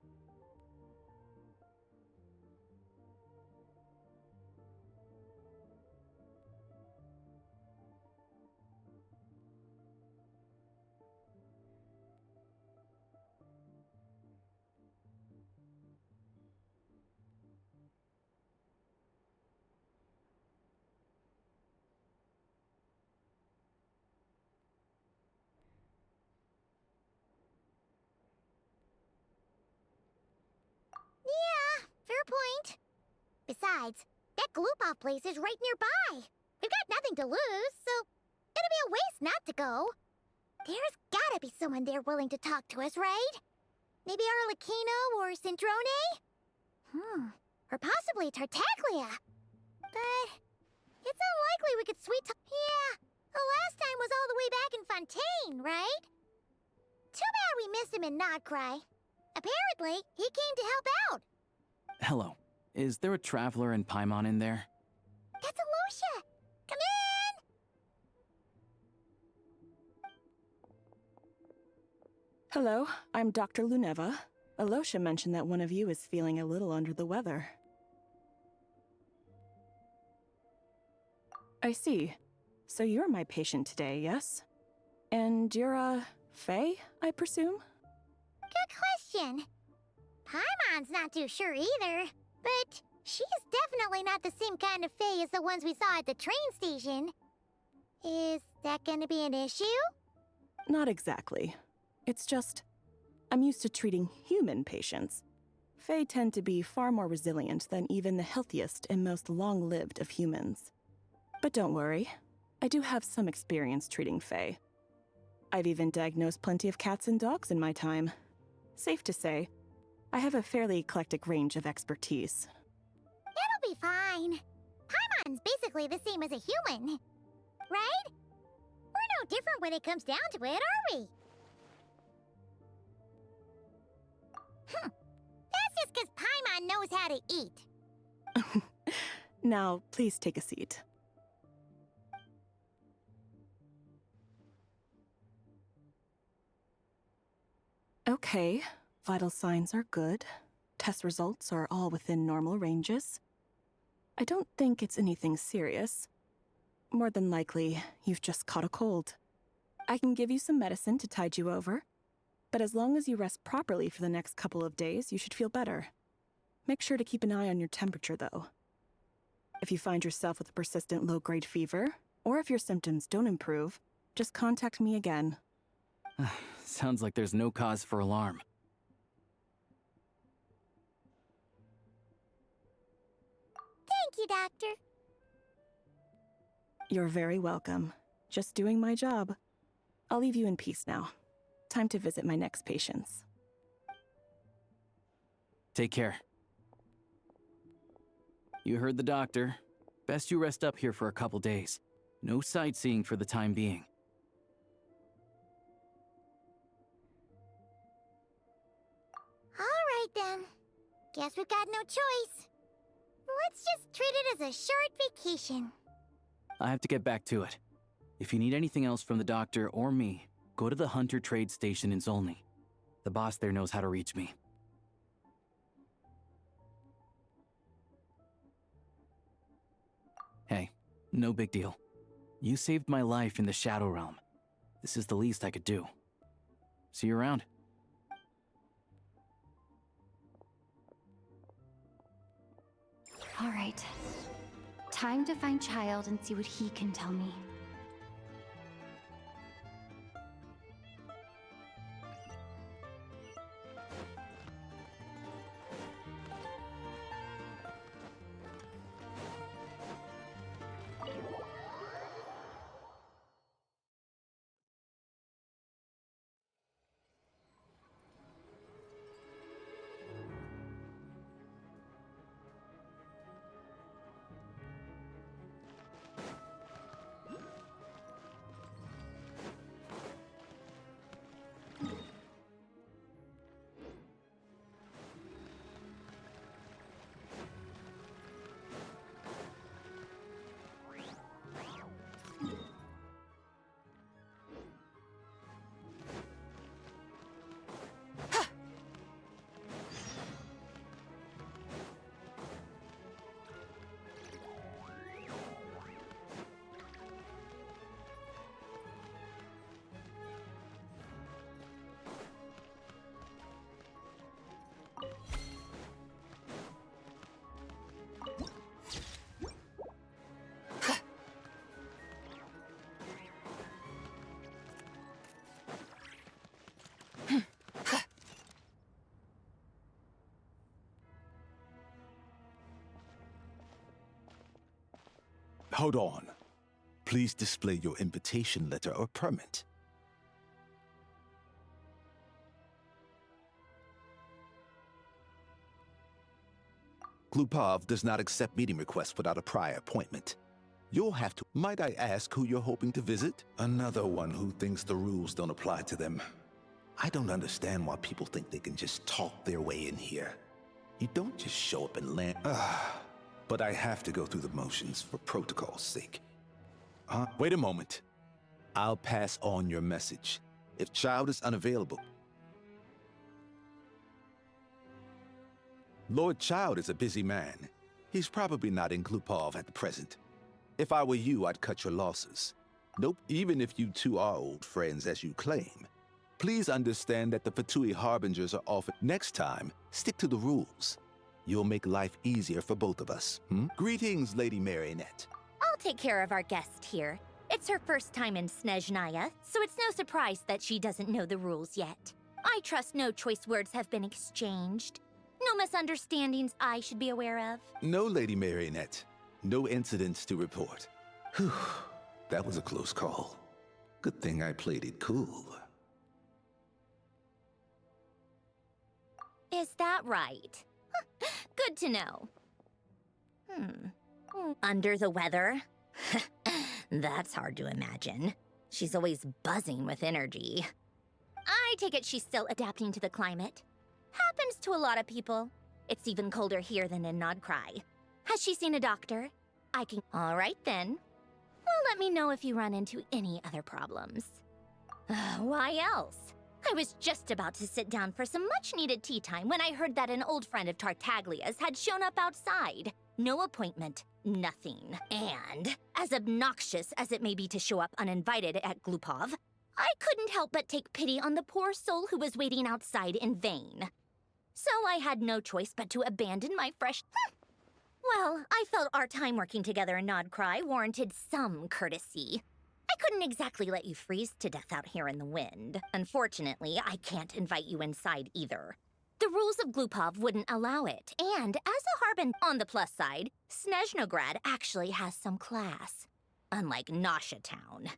Yeah, fair point. Besides, that Gloop-Off place is right nearby. We've got nothing to lose, so it'd be a waste not to go. There's gotta be someone there willing to talk to us, right? Maybe Arlecchino or Sandrone? Or possibly Tartaglia. But it's unlikely we could Yeah, the last time was all the way back in Fontaine, right? Too bad we missed him in Nocrai. Apparently, he came to help out. Hello. Is there a traveler and Paimon in there? That's Aloysia! Come Hello, I'm Dr. Luneva. Alosha mentioned that one of you is feeling a little under the weather. I see. So you're my patient today, yes? And you're, Faye, I presume? Good question. Paimon's not too sure either, but she's definitely not the same kind of Fae as the ones we saw at the train station. Is that gonna be an issue? Not exactly. It's just, I'm used to treating human patients. Fae tend to be far more resilient than even the healthiest and most long-lived of humans. But don't worry, I do have some experience treating Fae. I've even diagnosed plenty of cats and dogs in my time. Safe to say, I have a fairly eclectic range of expertise. It'll be fine. Paimon's basically the same as a human, right? We're no different when it comes down to it, are we? That's just because Paimon knows how to eat. Now, please take a seat. Okay, vital signs are good. Test results are all within normal ranges. I don't think it's anything serious. More than likely, you've just caught a cold. I can give you some medicine to tide you over, but as long as you rest properly for the next couple of days, you should feel better. Make sure to keep an eye on your temperature, though. If you find yourself with a persistent low-grade fever, or if your symptoms don't improve, just contact me again. Sounds like there's no cause for alarm. Thank you, Doctor. You're very welcome. Just doing my job. I'll leave you in peace now. Time to visit my next patients. Take care. You heard the doctor. Best you rest up here for a couple days. No sightseeing for the time being. All right, then. Guess we've got no choice. Let's just treat it as a short vacation. I have to get back to it. If you need anything else from the doctor or me, go to the Hunter Trade Station in Zolny. The boss there knows how to reach me. Hey, no big deal. You saved my life in the Shadow Realm. This is the least I could do. See you around. All right. Time to find Child and see what he can tell me. Hold on. Please display your invitation letter or permit. Glupov does not accept meeting requests without a prior appointment. You'll have to... Might I ask who you're hoping to visit? Another one who thinks the rules don't apply to them. I don't understand why people think they can just talk their way in here. You don't just show up and land... But I have to go through the motions for protocol's sake. Wait a moment. I'll pass on your message. If Child is unavailable, Lord Child is a busy man. He's probably not in Glupov at the present. If I were you, I'd cut your losses. Nope, even if you two are old friends as you claim. Please understand that the Fatui Harbingers are off. Next time, stick to the rules. You'll make life easier for both of us. Greetings, Lady Marionette. I'll take care of our guest here. It's her first time in Snezhnaya, so it's no surprise that she doesn't know the rules yet. I trust no choice words have been exchanged. No misunderstandings I should be aware of. No, Lady Marionette. No incidents to report. Whew, that was a close call. Good thing I played it cool. Is that right? Good to know. Under the weather? That's hard to imagine. She's always buzzing with energy. I take it she's still adapting to the climate. Happens to a lot of people. It's even colder here than in Nodcry. Has she seen a doctor? I can... All right, then. Well, let me know if you run into any other problems. Why else? I was just about to sit down for some much-needed tea time when I heard that an old friend of Tartaglia's had shown up outside. No appointment, nothing. And, as obnoxious as it may be to show up uninvited at Glupov, I couldn't help but take pity on the poor soul who was waiting outside in vain. So I had no choice but to abandon my fresh... Well, I felt our time working together in Nodcry warranted some courtesy. I couldn't exactly let you freeze to death out here in the wind. Unfortunately, I can't invite you inside either. The rules of Glupov wouldn't allow it, and as a Harbin on the plus side, Snezhnograd actually has some class. Unlike Nasha Town.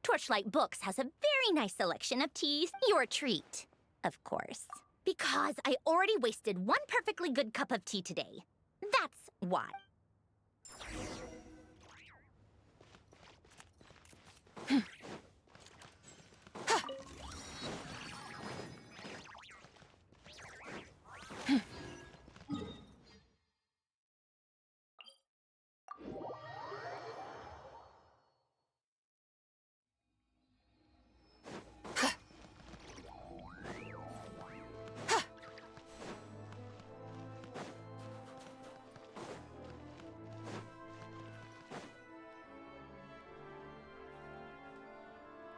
Torchlight Books has a very nice selection of teas. Your treat, of course. Because I already wasted one perfectly good cup of tea today. That's why.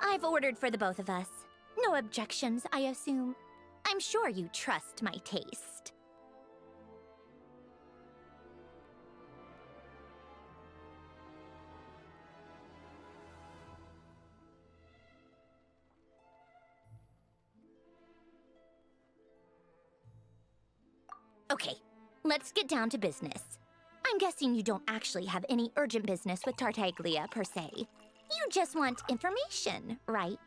I've ordered for the both of us. No objections, I assume. I'm sure you trust my taste. Okay, let's get down to business. I'm guessing you don't actually have any urgent business with Tartaglia, per se. You just want information, right?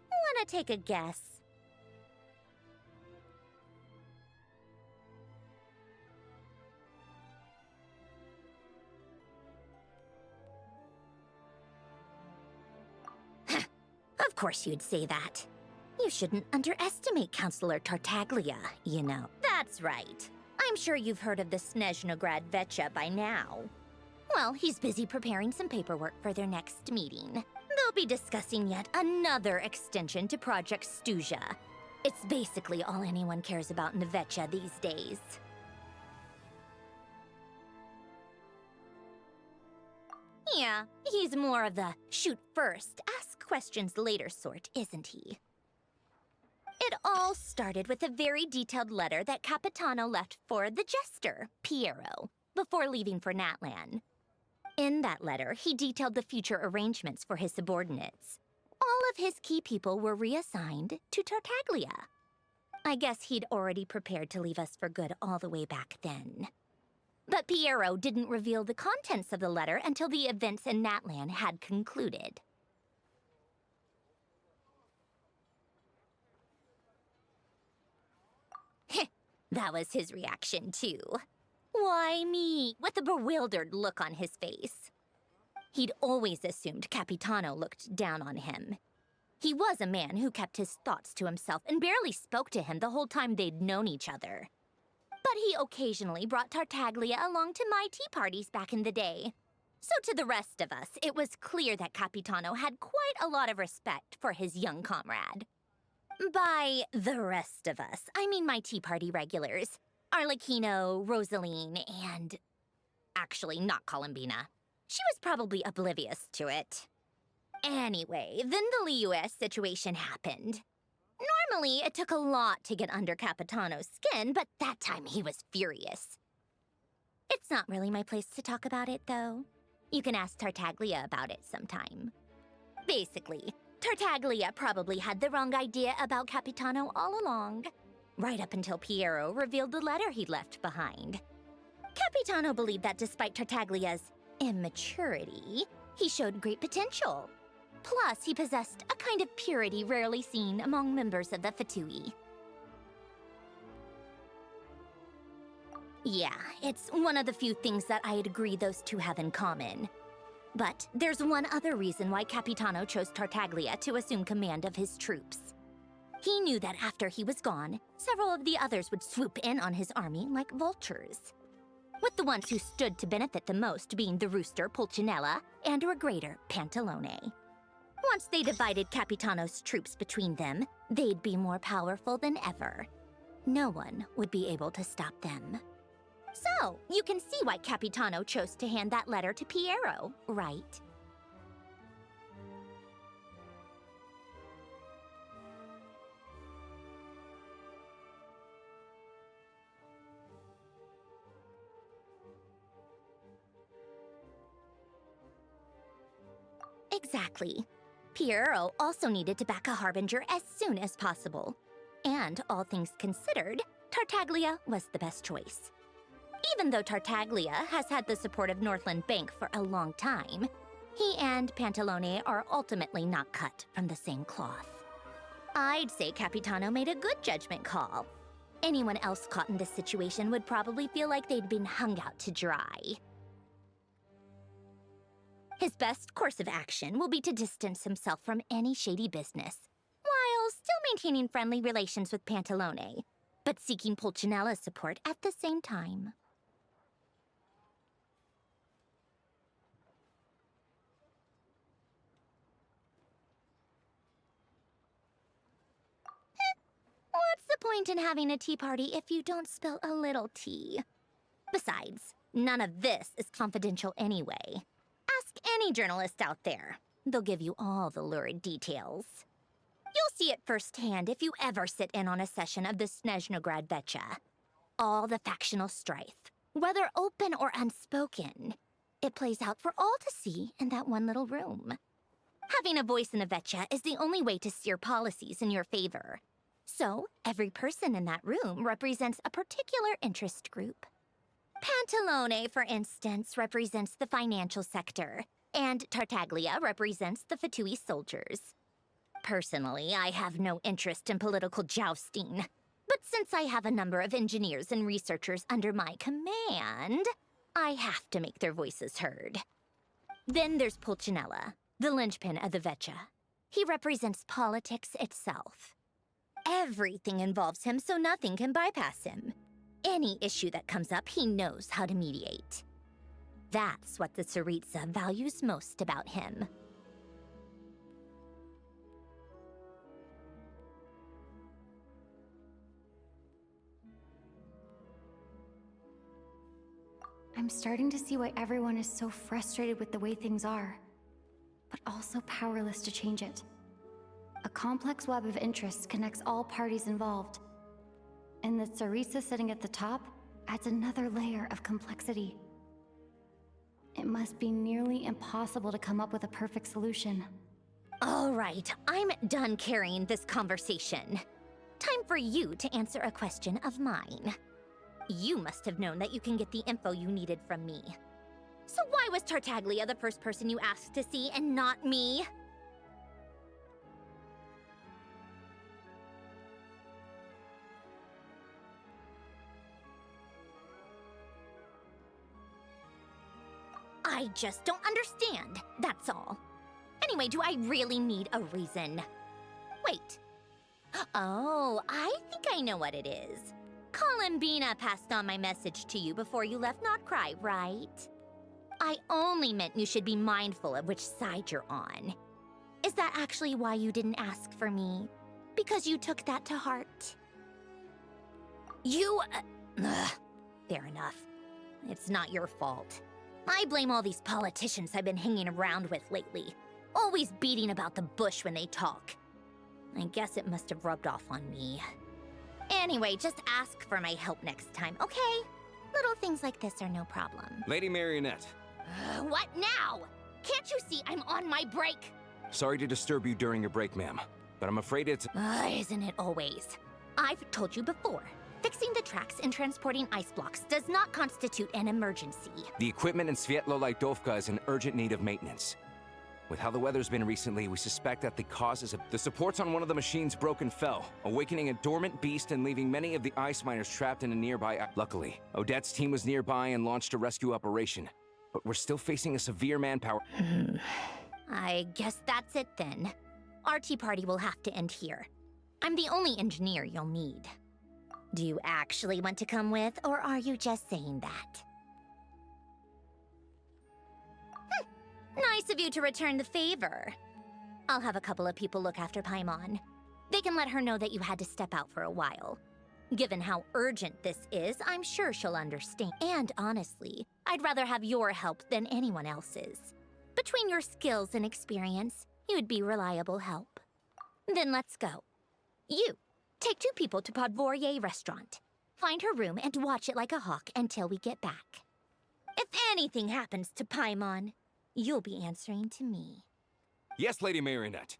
Wanna take a guess? Of course you'd say that. You shouldn't underestimate Counselor Tartaglia, you know. That's right. I'm sure you've heard of the Snezhnograd Vetcha by now. Well, he's busy preparing some paperwork for their next meeting. They'll be discussing yet another extension to Project Stuzha. It's basically all anyone cares about in the Vetcha these days. Yeah, he's more of the shoot first, ask questions later sort, isn't he? It all started with a very detailed letter that Capitano left for the jester, Piero, before leaving for Natlan. In that letter, he detailed the future arrangements for his subordinates. All of his key people were reassigned to Tartaglia. I guess he'd already prepared to leave us for good all the way back then. But Piero didn't reveal the contents of the letter until the events in Natlan had concluded. That was his reaction, too. Why me? With a bewildered look on his face. He'd always assumed Capitano looked down on him. He was a man who kept his thoughts to himself and barely spoke to him the whole time they'd known each other. But he occasionally brought Tartaglia along to my tea parties back in the day. So to the rest of us, it was clear that Capitano had quite a lot of respect for his young comrade. By the rest of us, I mean my tea party regulars. Arlecchino, Rosaline, and... actually, not Columbina. She was probably oblivious to it. Anyway, then the Liu's situation happened. Normally, it took a lot to get under Capitano's skin, but that time he was furious. It's not really my place to talk about it, though. You can ask Tartaglia about it sometime. Basically, Tartaglia probably had the wrong idea about Capitano all along, right up until Piero revealed the letter he'd left behind. Capitano believed that despite Tartaglia's immaturity, he showed great potential. Plus, he possessed a kind of purity rarely seen among members of the Fatui. Yeah, it's one of the few things that I'd agree those two have in common. But there's one other reason why Capitano chose Tartaglia to assume command of his troops. He knew that after he was gone, several of the others would swoop in on his army like vultures, with the ones who stood to benefit the most being the rooster Pulcinella and Regrator Pantalone. Once they divided Capitano's troops between them, they'd be more powerful than ever. No one would be able to stop them. So, you can see why Capitano chose to hand that letter to Piero, right? Exactly. Piero also needed to back a harbinger as soon as possible. And all things considered, Tartaglia was the best choice. Even though Tartaglia has had the support of Northland Bank for a long time, he and Pantalone are ultimately not cut from the same cloth. I'd say Capitano made a good judgment call. Anyone else caught in this situation would probably feel like they'd been hung out to dry. His best course of action will be to distance himself from any shady business, while still maintaining friendly relations with Pantalone, but seeking Pulcinella's support at the same time. What's the point in having a tea party if you don't spill a little tea? Besides, none of this is confidential anyway. Ask any journalist out there. They'll give you all the lurid details. You'll see it firsthand if you ever sit in on a session of the Snezhnograd Vecha. All the factional strife, whether open or unspoken, it plays out for all to see in that one little room. Having a voice in the Vecha is the only way to steer policies in your favor. So, every person in that room represents a particular interest group. Pantalone, for instance, represents the financial sector, and Tartaglia represents the Fatui soldiers. Personally, I have no interest in political jousting, but since I have a number of engineers and researchers under my command, I have to make their voices heard. Then there's Pulcinella, the linchpin of the Vecha. He represents politics itself. Everything involves him, so nothing can bypass him. Any issue that comes up, he knows how to mediate. That's what the Tsaritsa values most about him. I'm starting to see why everyone is so frustrated with the way things are, but also powerless to change it. A complex web of interests connects all parties involved, and the Tsaritsa sitting at the top adds another layer of complexity. It must be nearly impossible to come up with a perfect solution. All right, I'm done carrying this conversation. Time for you to answer a question of mine. You must have known that you can get the info you needed from me. So why was Tartaglia the first person you asked to see and not me? I just don't understand, that's all. Anyway, do I really need a reason? Wait. Oh, I think I know what it is. Columbina passed on my message to you before you left Not Cry, right? I only meant you should be mindful of which side you're on. Is that actually why you didn't ask for me? Because you took that to heart? Fair enough. It's not your fault. I blame all these politicians I've been hanging around with lately. Always beating about the bush when they talk. I guess it must have rubbed off on me. Anyway, just ask for my help next time, okay? Little things like this are no problem. Lady Marionette. What now? Can't you see I'm on my break? Sorry to disturb you during your break, ma'am, but I'm afraid it's... Isn't it always? I've told you before. Fixing the tracks and transporting ice blocks does not constitute an emergency. The equipment in Svietlolaitovka is in urgent need of maintenance. With how the weather's been recently, we suspect that the cause is the supports on one of the machines broke and fell, awakening a dormant beast and leaving many of the ice miners trapped in a nearby... Luckily, Odette's team was nearby and launched a rescue operation. But we're still facing a severe manpower... I guess that's it then. Our tea party will have to end here. I'm the only engineer you'll need. Do you actually want to come with, or are you just saying that? Nice of you to return the favor. I'll have a couple of people look after Paimon. They can let her know that you had to step out for a while. Given how urgent this is, I'm sure she'll understand. And honestly, I'd rather have your help than anyone else's. Between your skills and experience, you'd be reliable help. Then let's go. You, take 2 people to Podvorye restaurant. Find her room and watch it like a hawk until we get back. If anything happens to Paimon, you'll be answering to me. Yes, Lady Marionette.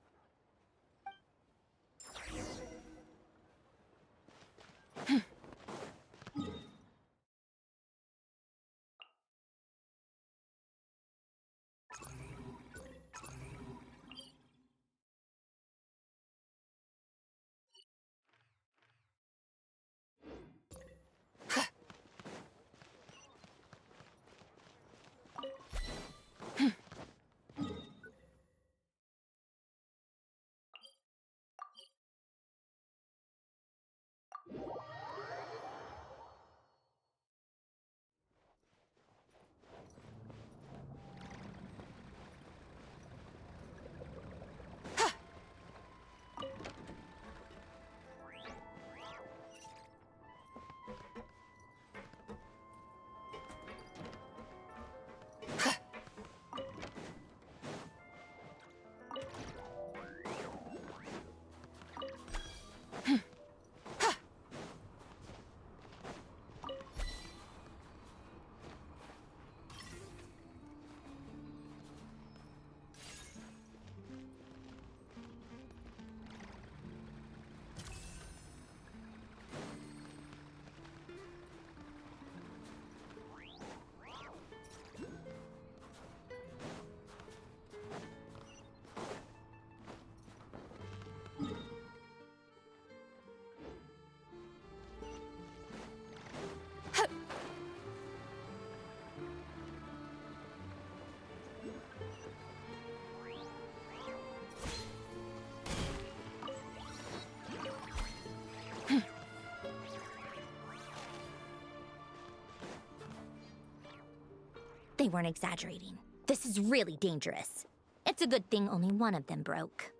They weren't exaggerating. This is really dangerous. It's a good thing only one of them broke.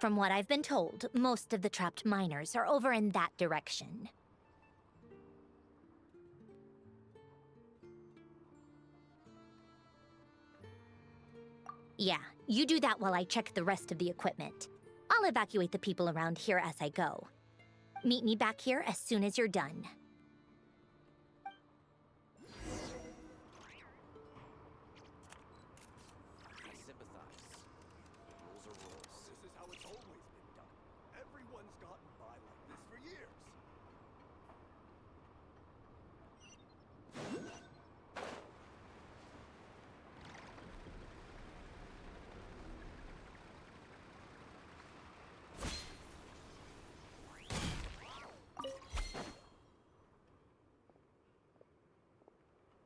From what I've been told, most of the trapped miners are over in that direction. Yeah, you do that while I check the rest of the equipment. I'll evacuate the people around here as I go. Meet me back here as soon as you're done.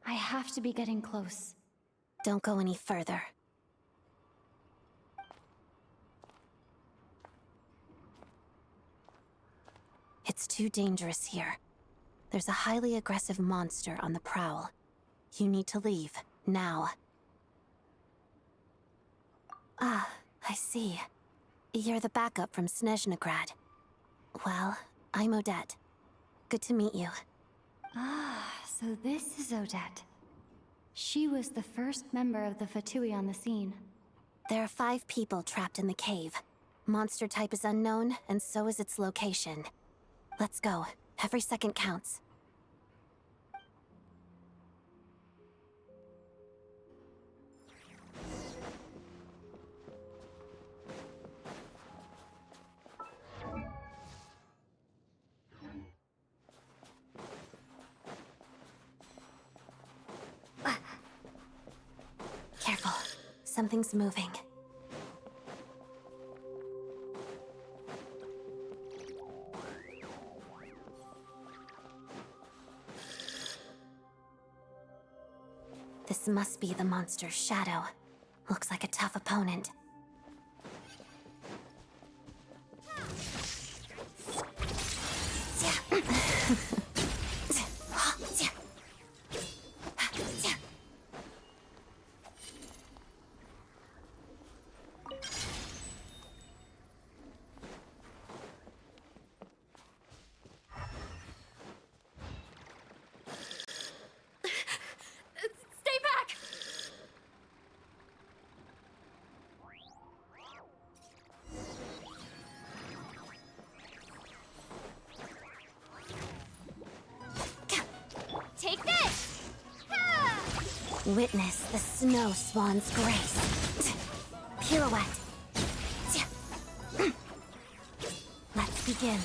I have to be getting close. Don't go any further. It's too dangerous here. There's a highly aggressive monster on the prowl. You need to leave, now. Ah, I see. You're the backup from Snezhnaya. Well, I'm Odette. Good to meet you. Ah, so this is Odette. She was the first member of the Fatui on the scene. There are 5 people trapped in the cave. Monster type is unknown, and so is its location. Let's go. Every second counts. Careful. Something's moving. This must be the monster's shadow. Looks like a tough opponent. Stay back! Take this! Witness the snow swan's grace. Pirouette. Let's begin.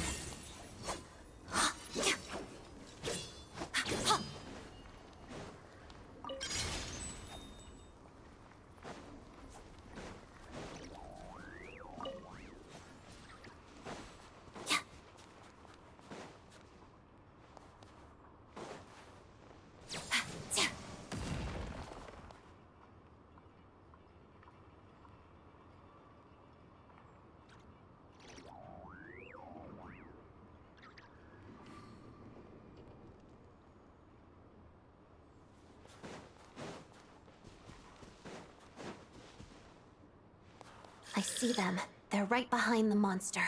I see them. They're right behind the monster.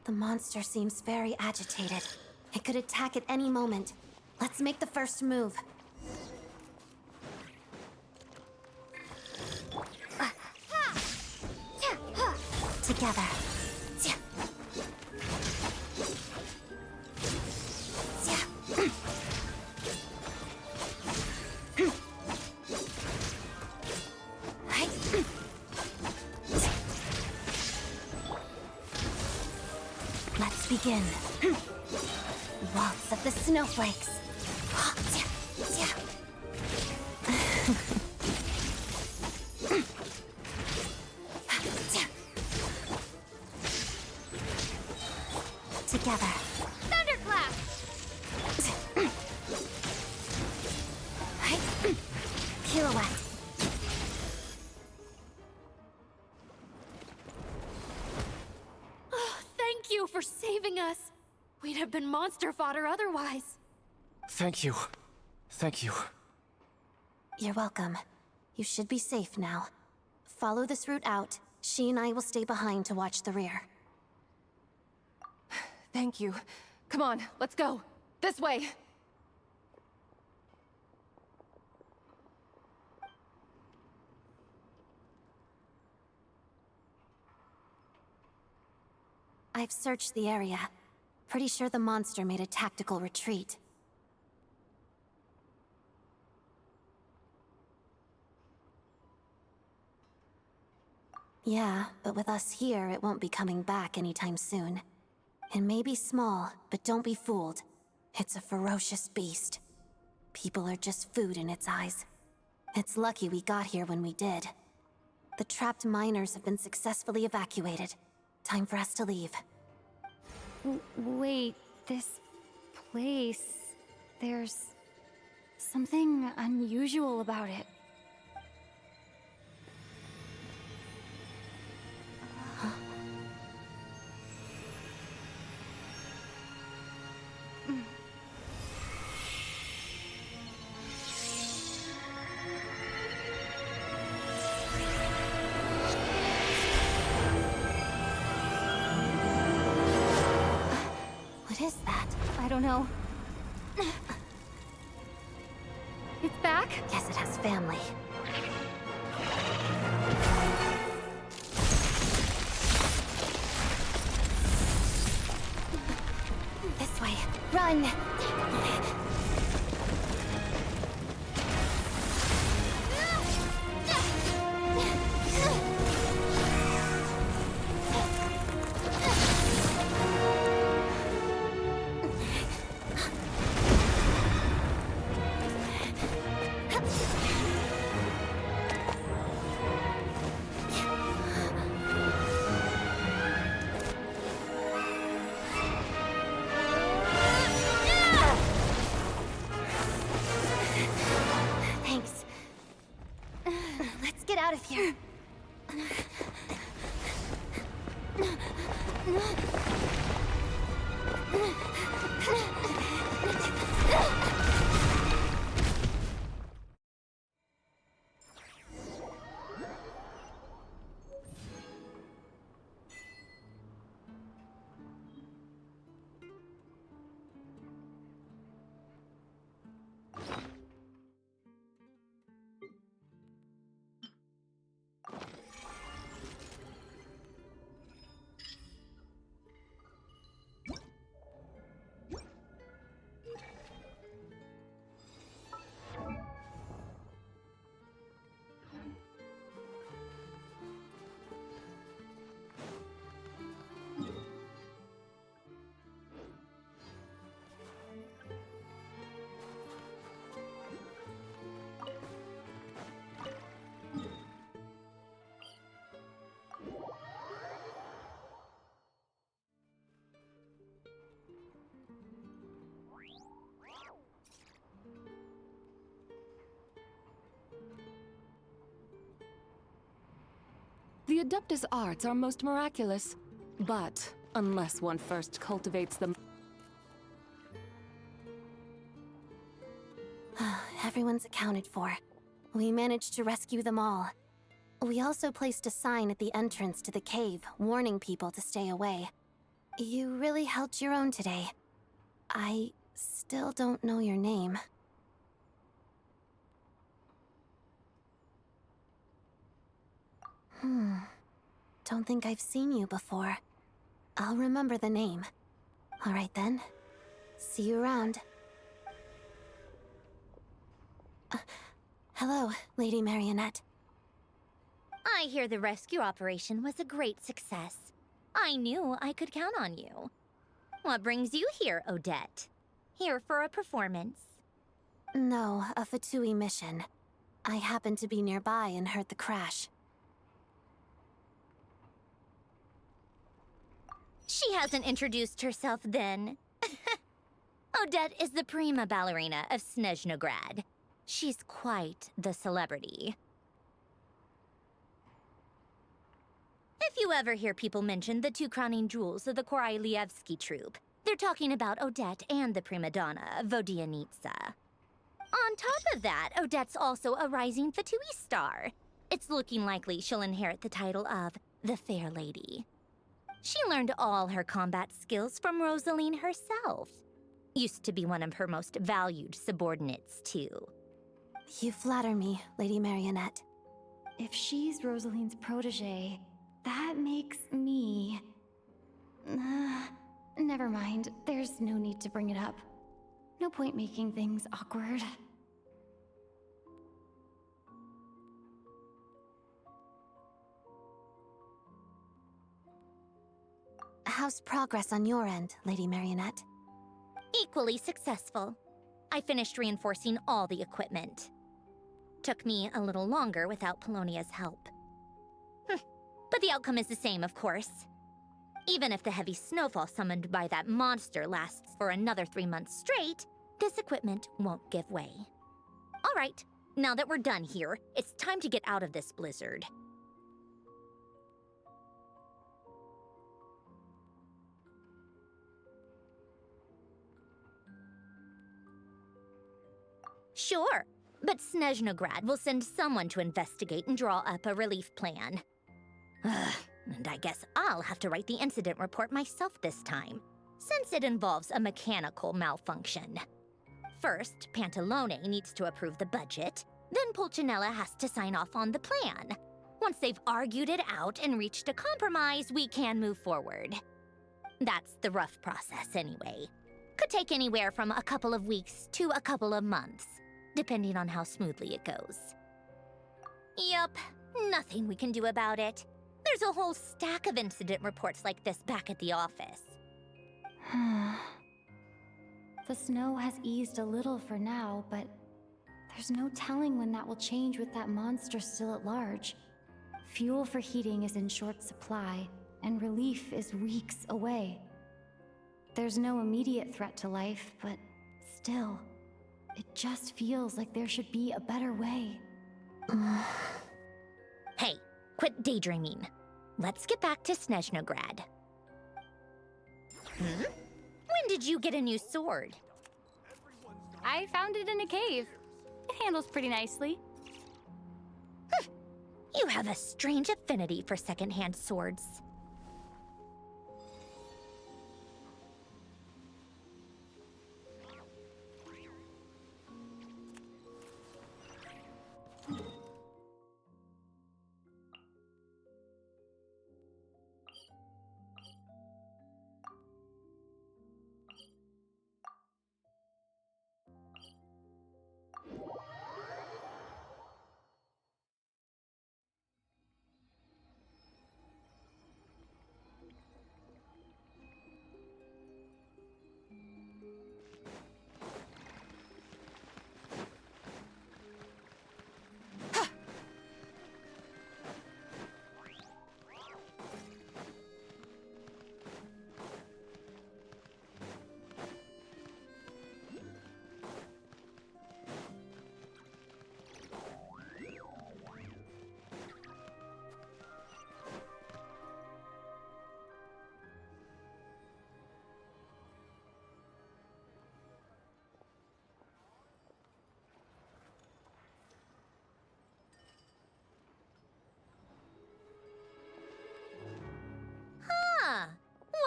The monster seems very agitated. It could attack at any moment. Let's make the first move. Together. Let's begin. Waltz of the snowflakes. Together. Thunderclap! Pirouette. Thank you for saving us. We'd have been monster fodder otherwise. Thank you. Thank you. You're welcome. You should be safe now. Follow this route out. She and I will stay behind to watch the rear. Thank you. Come on, let's go. This way. I've searched the area. Pretty sure the monster made a tactical retreat. Yeah, but with us here, it won't be coming back anytime soon. It may be small, but don't be fooled. It's a ferocious beast. People are just food in its eyes. It's lucky we got here when we did. The trapped miners have been successfully evacuated. Time for us to leave. Wait, this place... There's... something unusual about it. don't know. It's back? Guess it has family. This way. Run! Thanks. Let's get out of here. The Adeptus arts are most miraculous, but unless one first cultivates them... Everyone's accounted for. We managed to rescue them all. We also placed a sign at the entrance to the cave, warning people to stay away. You really held your own today. I still don't know your name. Don't think I've seen you before. I'll remember the name. All right then. See you around. Hello, Lady Marionette. I hear the rescue operation was a great success. I knew I could count on you. What brings you here, Odette? Here for a performance? No, a Fatui mission. I happened to be nearby and heard the crash. She hasn't introduced herself then. Odette is the prima ballerina of Snezhnograd. She's quite the celebrity. If you ever hear people mention the two crowning jewels of the Korailievsky troupe, they're talking about Odette and the prima donna, Vodianitsa. On top of that, Odette's also a rising Fatui star. It's looking likely she'll inherit the title of the Fair Lady. She learned all her combat skills from Rosaline herself. Used to be one of her most valued subordinates, too. You flatter me, Lady Marionette. If she's Rosaline's protege, that makes me... never mind. There's no need to bring it up. No point making things awkward. How's progress on your end, Lady Marionette? Equally successful. I finished reinforcing all the equipment. Took me a little longer without Polonia's help. But the outcome is the same, of course. Even if the heavy snowfall summoned by that monster lasts for another 3 months straight, this equipment won't give way. All right, now that we're done here, it's time to get out of this blizzard. Sure, but Snezhnograd will send someone to investigate and draw up a relief plan. And I guess I'll have to write the incident report myself this time, since it involves a mechanical malfunction. First, Pantalone needs to approve the budget, then Pulcinella has to sign off on the plan. Once they've argued it out and reached a compromise, we can move forward. That's the rough process anyway. Could take anywhere from a couple of weeks to a couple of months, depending on how smoothly it goes. Yup, nothing we can do about it. There's a whole stack of incident reports like this back at the office. The snow has eased a little for now, but there's no telling when that will change with that monster still at large. Fuel for heating is in short supply, and relief is weeks away. There's no immediate threat to life, but still, it just feels like there should be a better way. Hey, quit daydreaming. Let's get back to Snezhnograd. When did you get a new sword? I found it in a cave. It handles pretty nicely. You have a strange affinity for secondhand swords.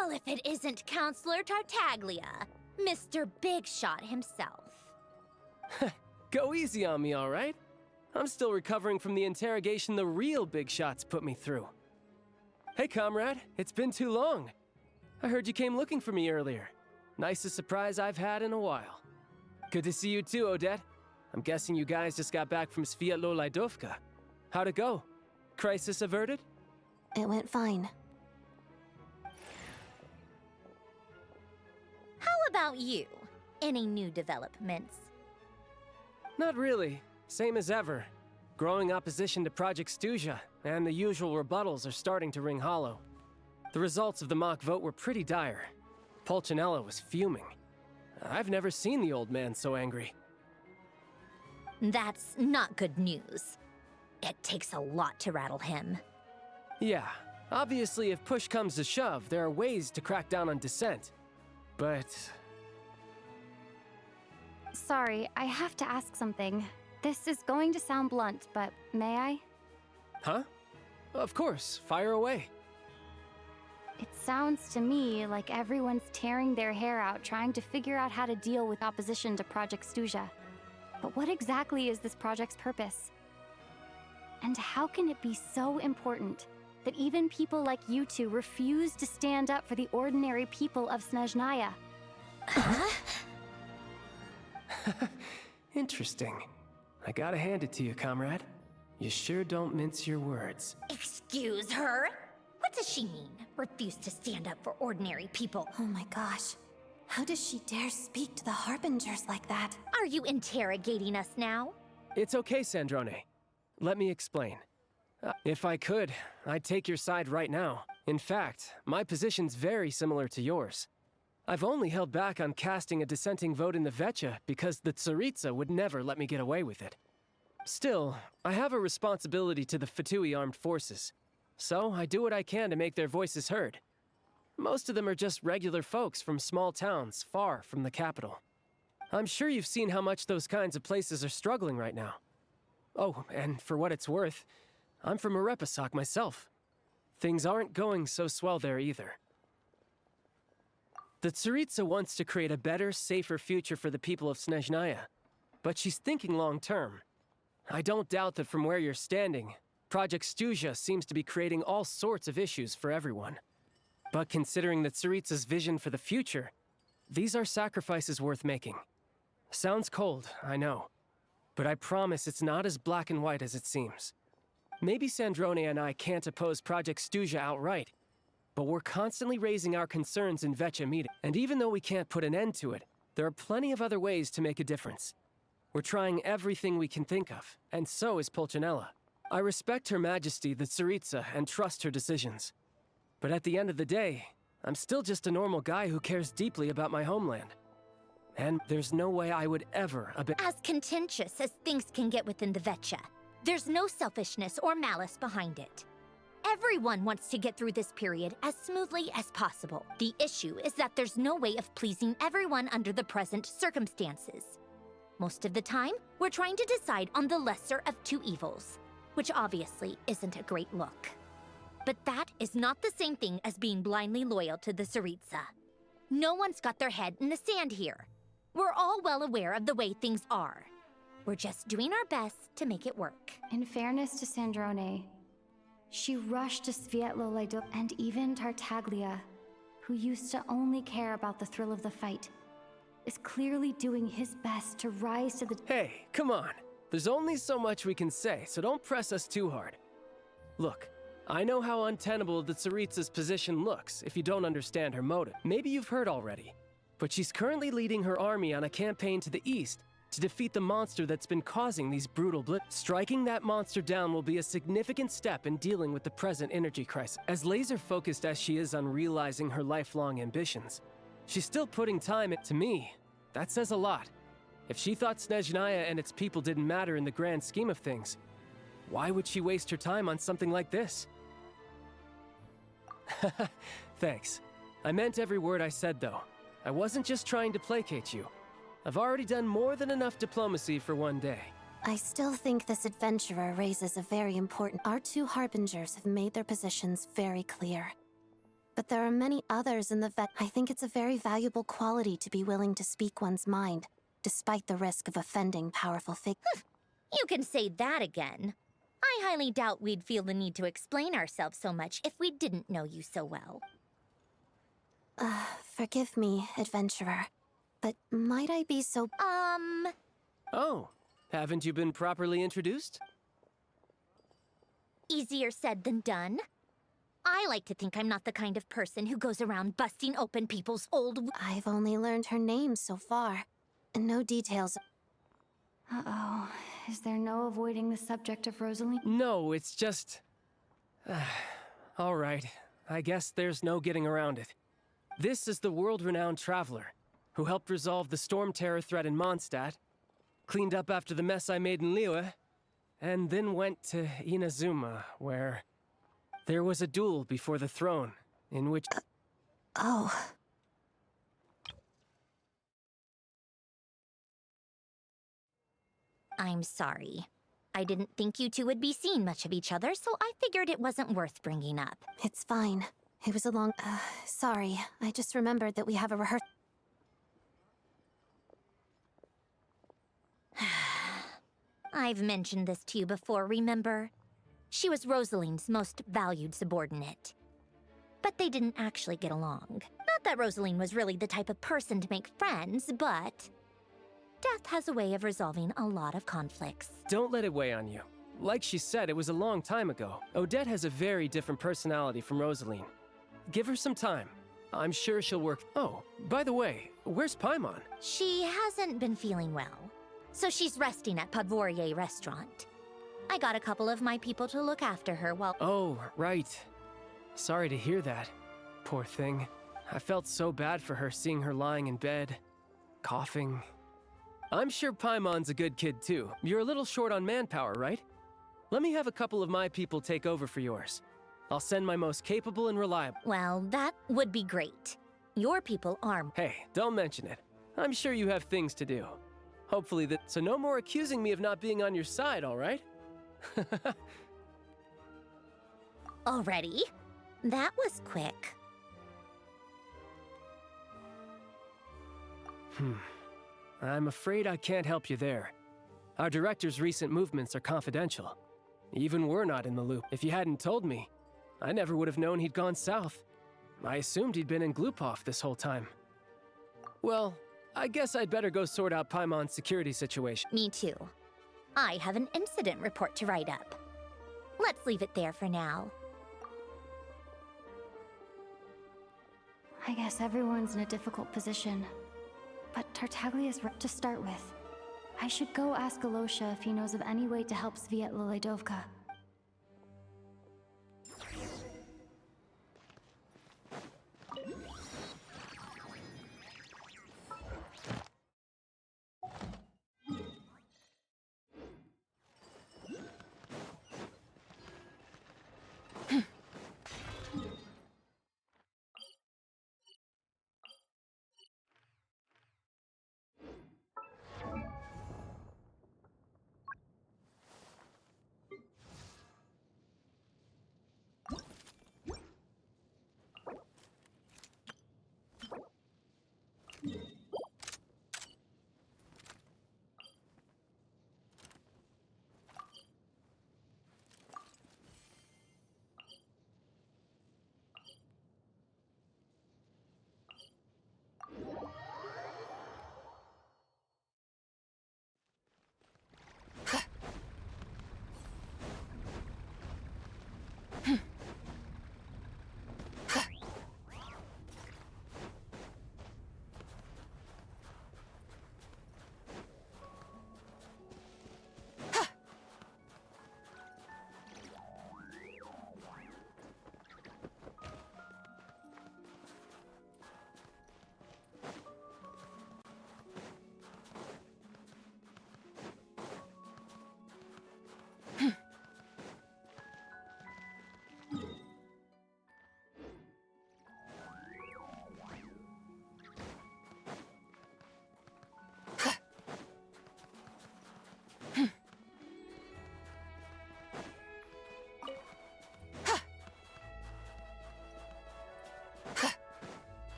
Well, if it isn't Counselor Tartaglia, Mr. Big Shot himself. Go easy on me, all right? I'm still recovering from the interrogation the real Big Shots put me through. Hey, comrade, it's been too long. I heard you came looking for me earlier. Nicest surprise I've had in a while. Good to see you too, Odette. I'm guessing you guys just got back from Sviatlo-Lajdovka. How'd it go? Crisis averted? It went fine. How about you? Any new developments? Not really. Same as ever. Growing opposition to Project Stuzha, and the usual rebuttals are starting to ring hollow. The results of the mock vote were pretty dire. Pulcinella was fuming. I've never seen the old man so angry. That's not good news. It takes a lot to rattle him. Yeah, obviously if push comes to shove, there are ways to crack down on dissent. But... Sorry, I have to ask something. This is going to sound blunt, but may I? Huh? Of course, fire away. It sounds to me like everyone's tearing their hair out trying to figure out how to deal with opposition to Project Stuzha. But what exactly is this project's purpose? And how can it be so important that even people like you two refuse to stand up for the ordinary people of Snezhnaya? Interesting. I gotta hand it to you, comrade. You sure don't mince your words. Excuse her? What does she mean? Refuse to stand up for ordinary people? Oh my gosh. How does she dare speak to the Harbingers like that? Are you interrogating us now? It's okay, Sandrone. Let me explain. If I could, I'd take your side right now. In fact, my position's very similar to yours. I've only held back on casting a dissenting vote in the Vecha because the Tsaritsa would never let me get away with it. Still, I have a responsibility to the Fatui armed forces, so I do what I can to make their voices heard. Most of them are just regular folks from small towns far from the capital. I'm sure you've seen how much those kinds of places are struggling right now. Oh, and for what it's worth, I'm from Arepasak myself. Things aren't going so swell there either. The Tsaritsa wants to create a better, safer future for the people of Snezhnaya, but she's thinking long-term. I don't doubt that from where you're standing, Project Stuzha seems to be creating all sorts of issues for everyone. But considering the Tsaritsa's vision for the future, these are sacrifices worth making. Sounds cold, I know, but I promise it's not as black and white as it seems. Maybe Snezhnaya and I can't oppose Project Stuzha outright, but we're constantly raising our concerns in Vetcha meeting. And even though we can't put an end to it, there are plenty of other ways to make a difference. We're trying everything we can think of, and so is Pulcinella. I respect Her Majesty, the Tsaritsa, and trust her decisions. But at the end of the day, I'm still just a normal guy who cares deeply about my homeland. And there's no way I would ever As contentious as things can get within the Vetcha, there's no selfishness or malice behind it. Everyone wants to get through this period as smoothly as possible. The issue is that there's no way of pleasing everyone under the present circumstances. Most of the time, we're trying to decide on the lesser of two evils, which obviously isn't a great look. But that is not the same thing as being blindly loyal to the Tsaritsa. No one's got their head in the sand here. We're all well aware of the way things are. We're just doing our best to make it work. In fairness to Sandrone, she rushed to Svietlolaido and even Tartaglia, who used to only care about the thrill of the fight, is clearly doing his best to rise to the— Hey, come on. There's only so much we can say, so don't press us too hard. Look, I know how untenable the Tsaritsa's position looks if you don't understand her motive. Maybe you've heard already, but she's currently leading her army on a campaign to the east to defeat the monster that's been causing these brutal blips. Striking that monster down will be a significant step in dealing with the present energy crisis. As laser-focused as she is on realizing her lifelong ambitions, she's still putting time into me. That says a lot. If she thought Snezhnaya and its people didn't matter in the grand scheme of things, why would she waste her time on something like this? Thanks. I meant every word I said, though. I wasn't just trying to placate you. I've already done more than enough diplomacy for one day. I still think this adventurer raises a very important— Our two harbingers have made their positions very clear. But there are many others in the vet— I think it's a very valuable quality to be willing to speak one's mind, despite the risk of offending powerful figures. You can say that again. I highly doubt we'd feel the need to explain ourselves so much if we didn't know you so well. Forgive me, adventurer, but might I be so— Oh, haven't you been properly introduced? Easier said than done. I like to think I'm not the kind of person who goes around busting open people's old— I've only learned her name so far, and no details. Uh-oh. Is there no avoiding the subject of Rosaline? No, it's just— all right, I guess there's no getting around it. This is the world-renowned traveler, who helped resolve the storm terror threat in Mondstadt, cleaned up after the mess I made in Liyue, and then went to Inazuma, where there was a duel before the throne, in which— Oh. I'm sorry. I didn't think you two would be seeing much of each other, so I figured it wasn't worth bringing up. It's fine. It was a long— sorry. I just remembered that we have a rehearsal. I've mentioned this to you before, remember? She was Rosaline's most valued subordinate. But they didn't actually get along. Not that Rosaline was really the type of person to make friends, but death has a way of resolving a lot of conflicts. Don't let it weigh on you. Like she said, it was a long time ago. Odette has a very different personality from Rosaline. Give her some time. I'm sure she'll work— Oh, by the way, where's Paimon? She hasn't been feeling well, so she's resting at Podvorier Restaurant. I got a couple of my people to look after her while— Oh, right. Sorry to hear that. Poor thing. I felt so bad for her seeing her lying in bed, coughing. I'm sure Paimon's a good kid too. You're a little short on manpower, right? Let me have a couple of my people take over for yours. I'll send my most capable and reliable— Well, that would be great. Your people are— Hey, don't mention it. I'm sure you have things to do. Hopefully that— So no more accusing me of not being on your side, all right? Already? That was quick. I'm afraid I can't help you there. Our director's recent movements are confidential. Even we're not in the loop. If you hadn't told me, I never would have known he'd gone south. I assumed he'd been in Glupov this whole time. Well, I guess I'd better go sort out Paimon's security situation. Me too. I have an incident report to write up. Let's leave it there for now. I guess everyone's in a difficult position. But Tartaglia's right to start with. I should go ask Alosha if he knows of any way to help Sviatla Ledovka.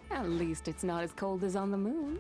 At least it's not as cold as on the moon.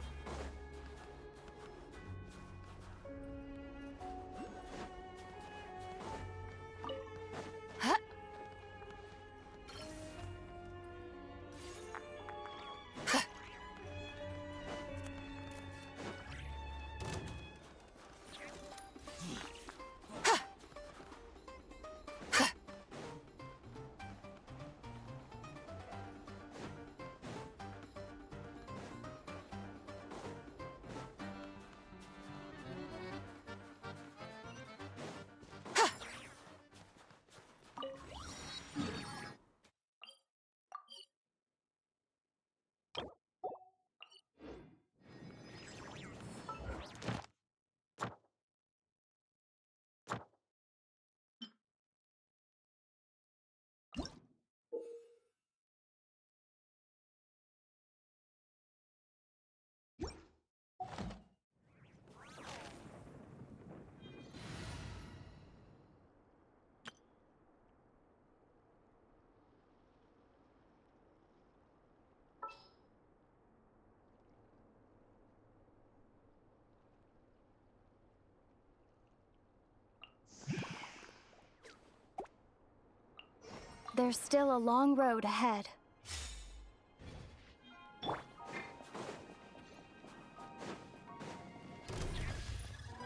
There's still a long road ahead.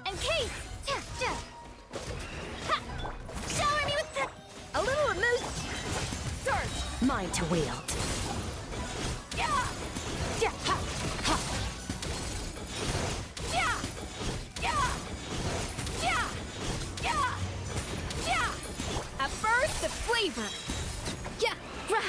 In case! Shower me with the... A little remove... Surge! Mine to wield. Yeah! Yeah! Ha! Ha! Yeah! Yeah! Yeah! Yeah! Yeah! A burst of flavor! Yeah! Rah!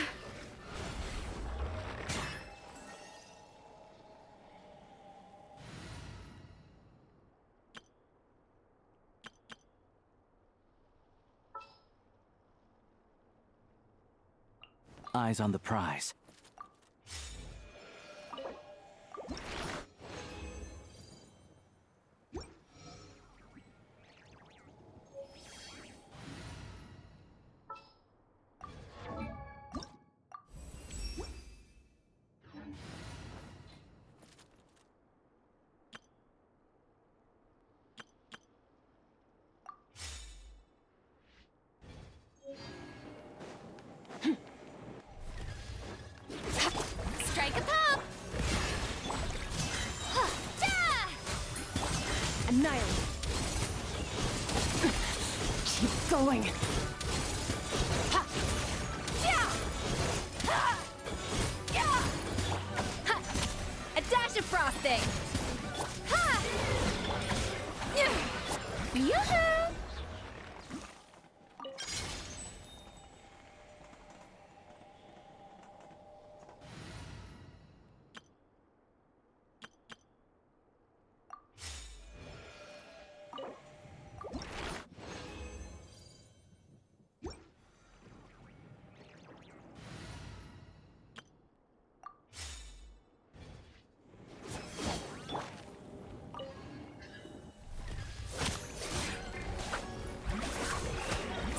Eyes on the prize. Strike a pop! Annihilate! Keep going! A dash of frosting! Yoo-hoo!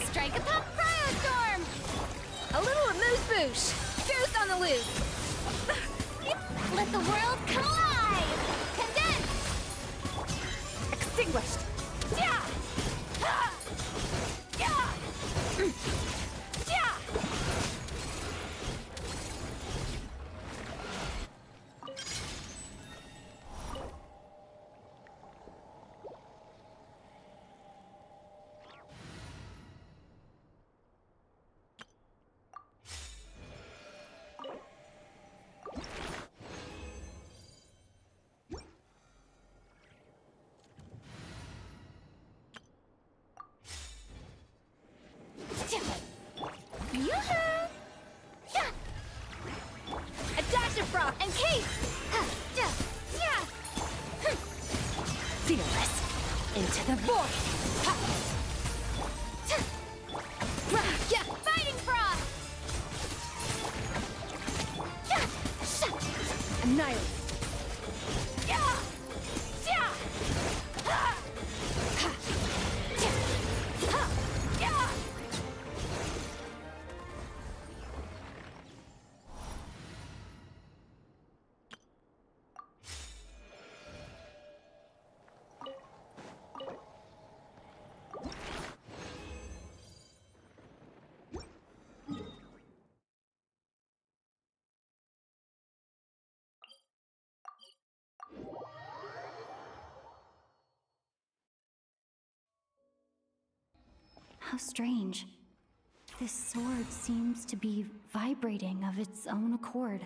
Strike a pop cryostorm! A little amuse-bouche! Goose on the loose! Let the world collide! Condense! Extinguished! Yeah! Yeah! Yeah! Yoo-hoo! Yeah! A dash of froth and case! Yeah! Fearless! Into the void! Yeah! Fighting froth! Annihilate! Yeah! Yeah! Yeah! How strange. This sword seems to be vibrating of its own accord.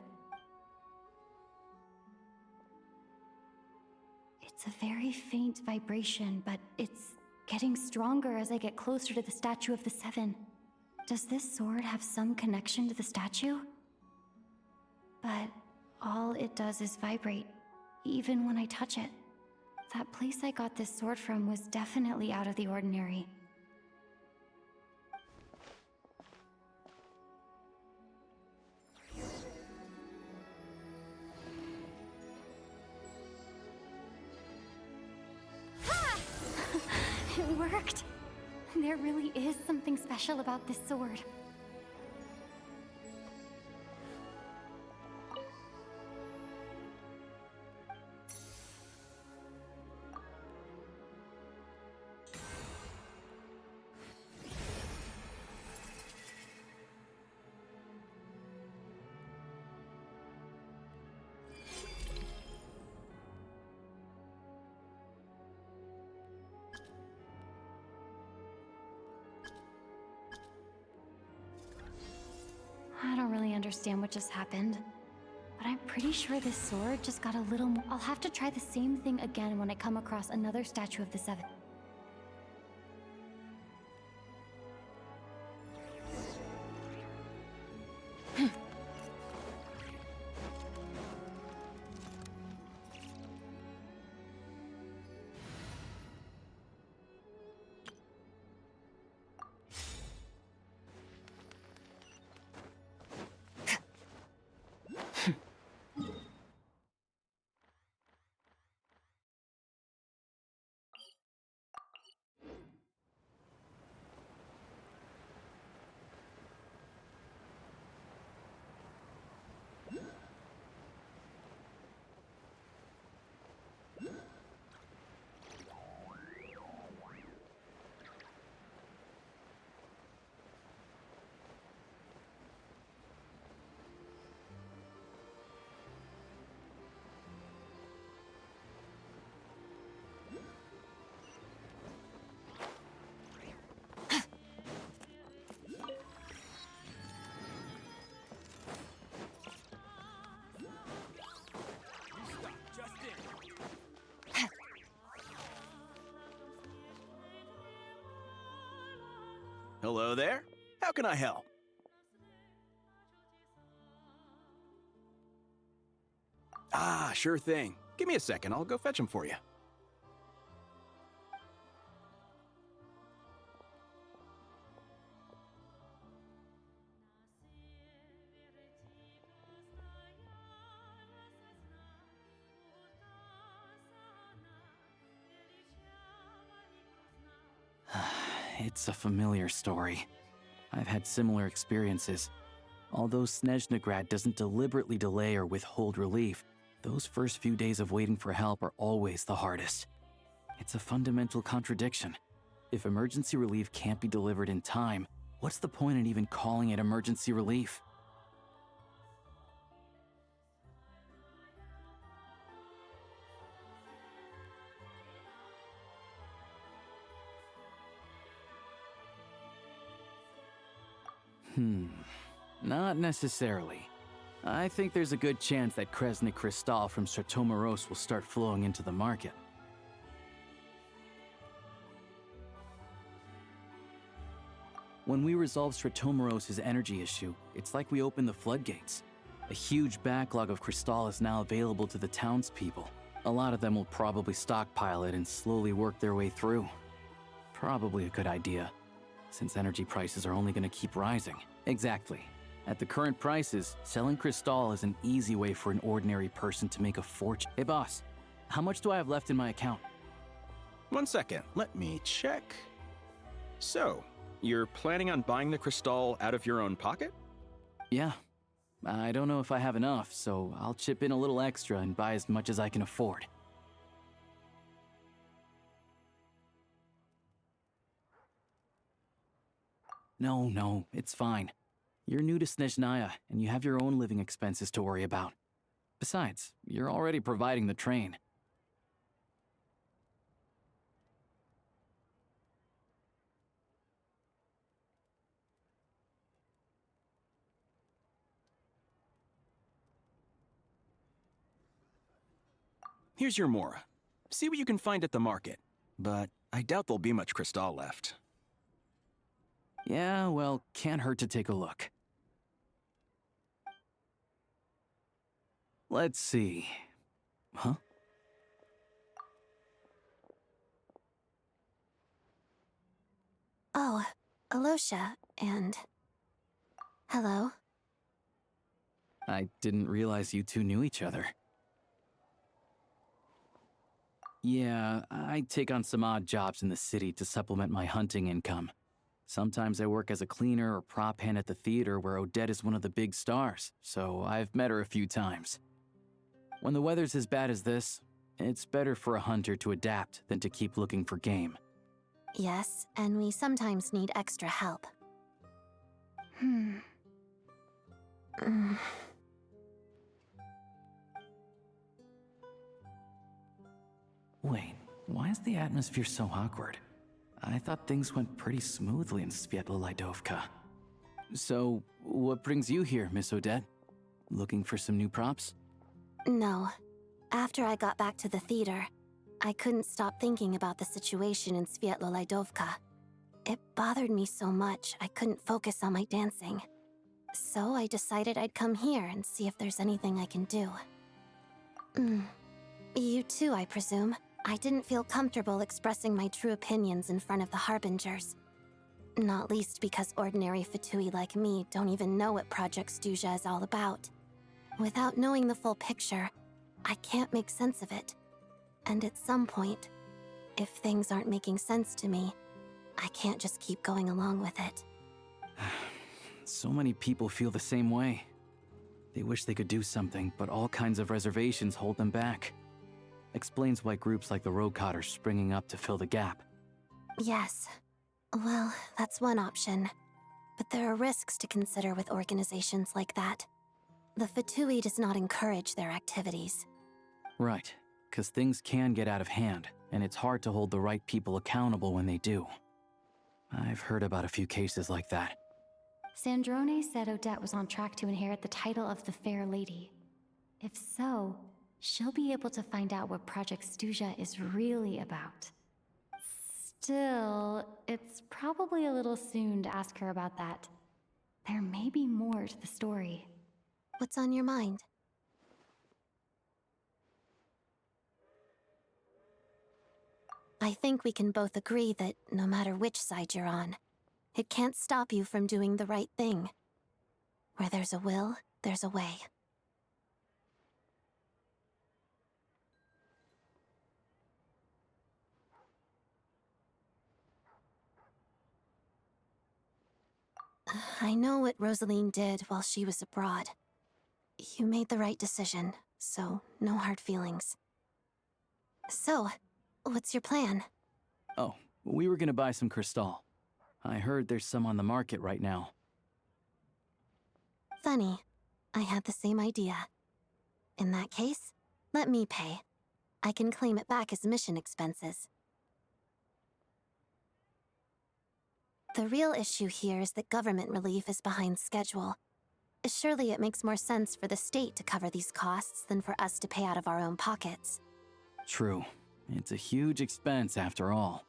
It's a very faint vibration, but it's getting stronger as I get closer to the Statue of the Seven. Does this sword have some connection to the statue? But all it does is vibrate, even when I touch it. That place I got this sword from was definitely out of the ordinary. It worked! There really is something special about this sword. I don't really understand what just happened, but I'm pretty sure this sword just got a little more. I'll have to try the same thing again when I come across another Statue of the Seven. Hello there. How can I help? Ah, sure thing. Give me a second, I'll go fetch them for you. It's a familiar story. I've had similar experiences. Although Snezhnaya doesn't deliberately delay or withhold relief, those first few days of waiting for help are always the hardest. It's a fundamental contradiction. If emergency relief can't be delivered in time, what's the point in even calling it emergency relief? Not necessarily. I think there's a good chance that Kresnik Crystal from Stratomoros will start flowing into the market. When we resolve Stratomoros' energy issue, it's like we open the floodgates. A huge backlog of Crystal is now available to the townspeople. A lot of them will probably stockpile it and slowly work their way through. Probably a good idea, since energy prices are only going to keep rising. Exactly. At the current prices, selling Crystal is an easy way for an ordinary person to make a fortune. Hey boss, how much do I have left in my account? 1 second, let me check. So, you're planning on buying the Crystal out of your own pocket? Yeah. I don't know if I have enough, so I'll chip in a little extra and buy as much as I can afford. No, it's fine. You're new to Snezhnaya, and you have your own living expenses to worry about. Besides, you're already providing the train. Here's your Mora. See what you can find at the market. But I doubt there'll be much Crystal left. Yeah, well, can't hurt to take a look. Let's see. Huh? Oh, Alosha, and... Hello. I didn't realize you two knew each other. Yeah, I take on some odd jobs in the city to supplement my hunting income. Sometimes I work as a cleaner or prop hand at the theater where Odette is one of the big stars, so I've met her a few times. When the weather's as bad as this, it's better for a hunter to adapt than to keep looking for game. Yes, and we sometimes need extra help. Wait, why is the atmosphere so awkward? I thought things went pretty smoothly in Svietlolaidovka. So, what brings you here, Miss Odette? Looking for some new props? No. After I got back to the theater, I couldn't stop thinking about the situation in Svietlolaidovka. It bothered me so much I couldn't focus on my dancing. So I decided I'd come here and see if there's anything I can do. You too, I presume. I didn't feel comfortable expressing my true opinions in front of the Harbingers. Not least because ordinary Fatui like me don't even know what Project Stuzha is all about. Without knowing the full picture, I can't make sense of it. And at some point, if things aren't making sense to me, I can't just keep going along with it. So many people feel the same way. They wish they could do something, but all kinds of reservations hold them back. Explains why groups like the Rokot are springing up to fill the gap. Yes. Well, that's one option. But there are risks to consider with organizations like that. The Fatui does not encourage their activities. Right, because things can get out of hand, and it's hard to hold the right people accountable when they do. I've heard about a few cases like that. Sandrone said Odette was on track to inherit the title of the Fair Lady. If so, she'll be able to find out what Project Stuzha is really about. Still, it's probably a little soon to ask her about that. There may be more to the story. What's on your mind? I think we can both agree that no matter which side you're on, it can't stop you from doing the right thing. Where there's a will, there's a way. I know what Rosaline did while she was abroad. You made the right decision, so no hard feelings. So, what's your plan? Oh, we were gonna buy some crystal. I heard there's some on the market right now. Funny. I had the same idea. In that case, let me pay. I can claim it back as mission expenses. The real issue here is that government relief is behind schedule. Surely it makes more sense for the state to cover these costs than for us to pay out of our own pockets. True. It's a huge expense after all.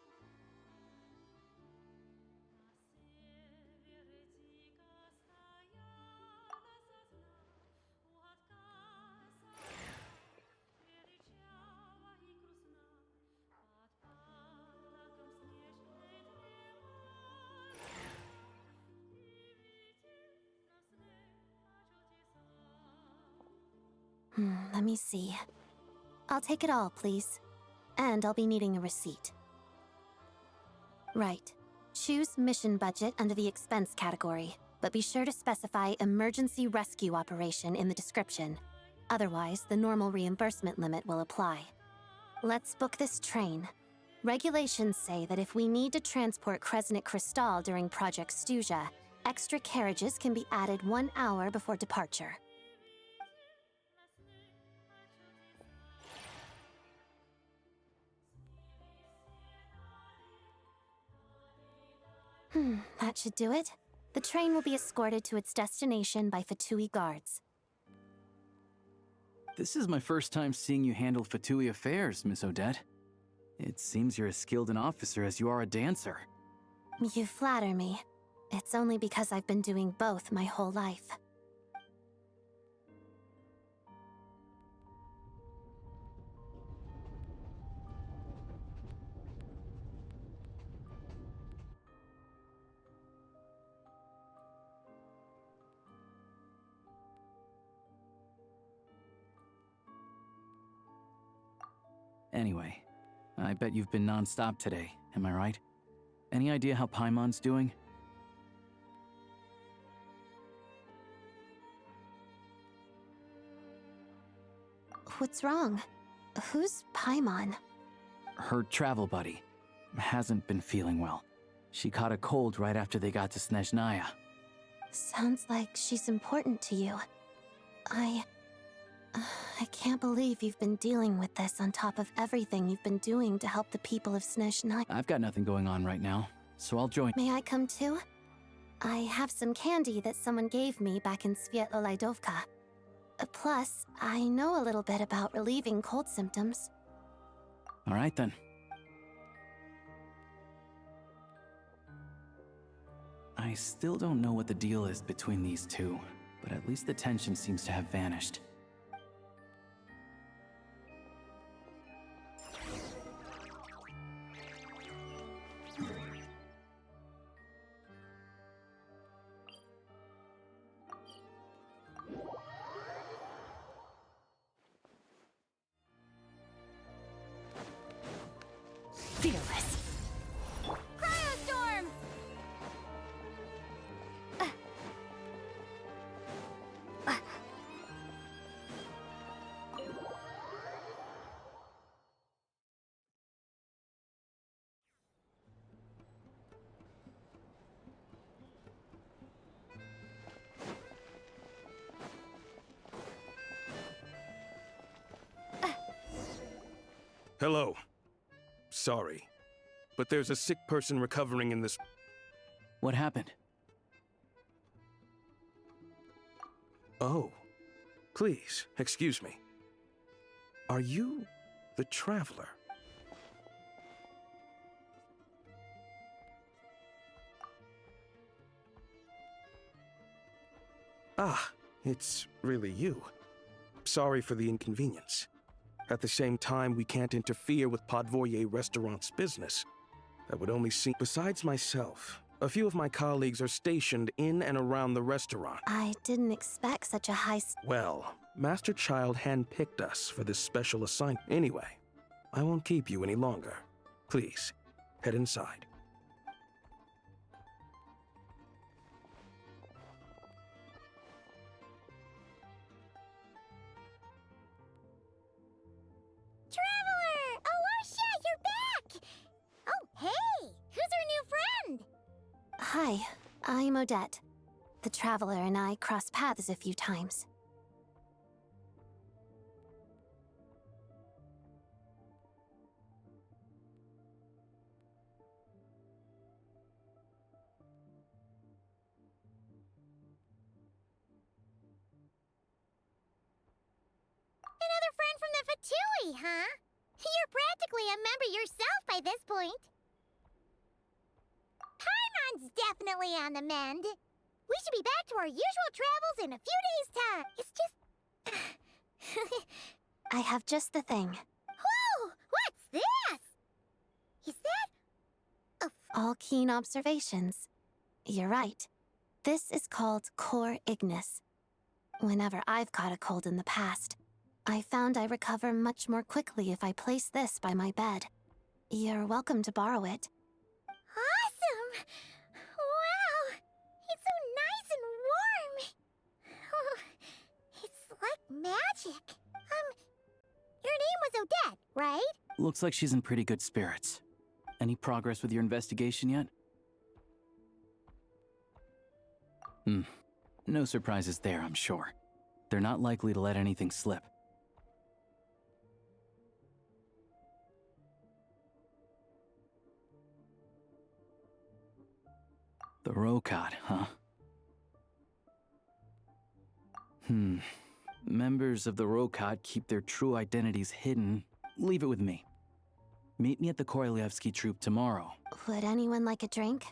Let me see. I'll take it all, please. And I'll be needing a receipt. Right. Choose mission budget under the expense category, but be sure to specify emergency rescue operation in the description. Otherwise, the normal reimbursement limit will apply. Let's book this train. Regulations say that if we need to transport Kresnik Crystal during Project Stuja, extra carriages can be added 1 hour before departure. That should do it. The train will be escorted to its destination by Fatui guards. This is my first time seeing you handle Fatui affairs, Miss Odette. It seems you're as skilled an officer as you are a dancer. You flatter me. It's only because I've been doing both my whole life. Anyway, I bet you've been non-stop today, am I right? Any idea how Paimon's doing? What's wrong? Who's Paimon? Her travel buddy. Hasn't been feeling well. She caught a cold right after they got to Snezhnaya. Sounds like she's important to you. I can't believe you've been dealing with this on top of everything you've been doing to help the people of Snezhnaya. I've got nothing going on right now, so I'll join. May I come too? I have some candy that someone gave me back in Svietlo-Lidovka. Plus, I know a little bit about relieving cold symptoms. All right then. I still don't know what the deal is between these two, but at least the tension seems to have vanished. Fearless. Cryostorm! Hello. Sorry, but there's a sick person recovering in this... What happened? Oh. Please, excuse me. Are you the Traveler? Ah, it's really you. Sorry for the inconvenience. At the same time, we can't interfere with Podvoye Restaurant's business. That would only seem... Besides myself, a few of my colleagues are stationed in and around the restaurant. I didn't expect such a high... Well, Master Child handpicked us for this special assignment. Anyway, I won't keep you any longer. Please, head inside. Traveler! Alosha, you're back! Oh, hey! Who's our new friend? Hi, I'm Odette. The Traveler and I crossed paths a few times. Another friend from the Fatui, huh? You're practically a member yourself by this point. Paimon's definitely on the mend. We should be back to our usual travels in a few days' time. It's just... I have just the thing. Whoa! What's this? Is that... All keen observations. You're right. This is called Core Ignis. Whenever I've caught a cold in the past, I found I recover much more quickly if I place this by my bed. You're welcome to borrow it. Awesome! Wow! It's so nice and warm! Oh, it's like magic. Your name was Odette, right? Looks like she's in pretty good spirits. Any progress with your investigation yet? No surprises there, I'm sure. They're not likely to let anything slip. The Rokad, huh? Members of the Rokad keep their true identities hidden. Leave it with me. Meet me at the Korolyevsky Troop tomorrow. Would anyone like a drink?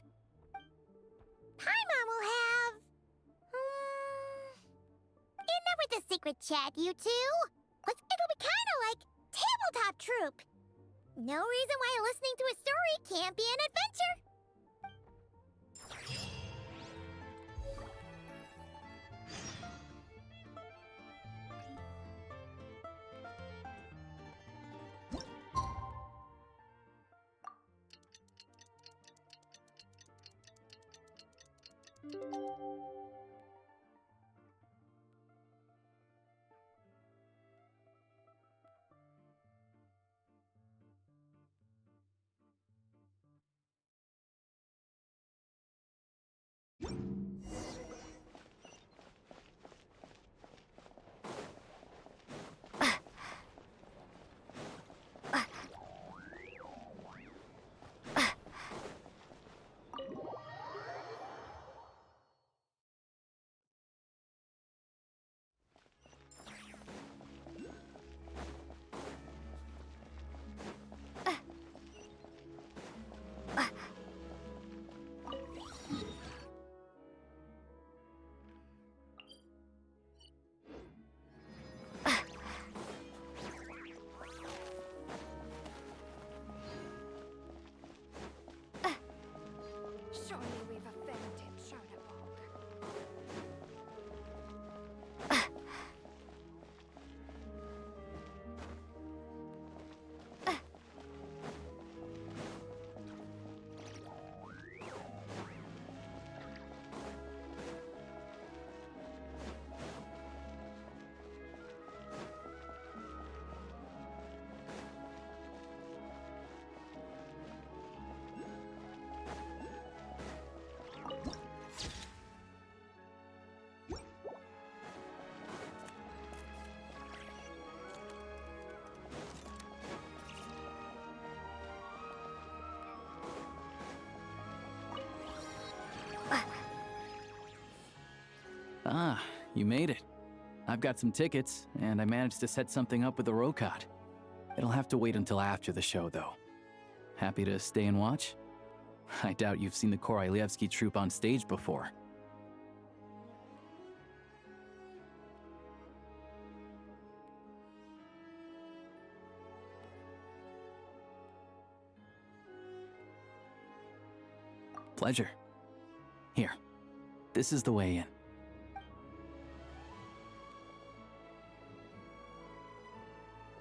Paimon will have... enough with the secret chat, you two. It'll be kind of like tabletop troop. No reason why listening to a story can't be an adventure. Surely we've offended him, Chernabog. Ah, you made it. I've got some tickets, and I managed to set something up with the Rokad. It'll have to wait until after the show, though. Happy to stay and watch? I doubt you've seen the Korolyevsky troupe on stage before. Pleasure. Here, this is the way in.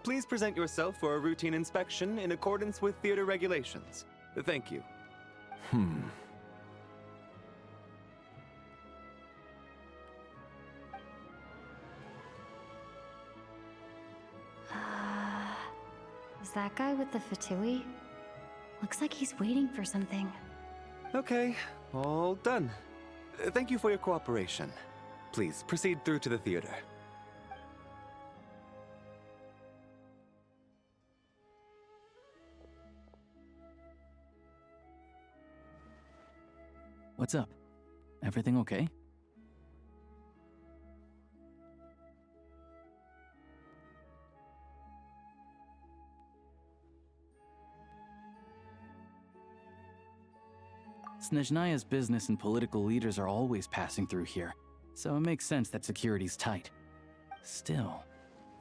Please present yourself for a routine inspection in accordance with theater regulations. Thank you. Is that guy with the fatui? Looks like he's waiting for something. Okay, all done. Thank you for your cooperation. Please proceed through to the theater. What's up? Everything okay? Snezhnaya's business and political leaders are always passing through here, so it makes sense that security's tight. Still,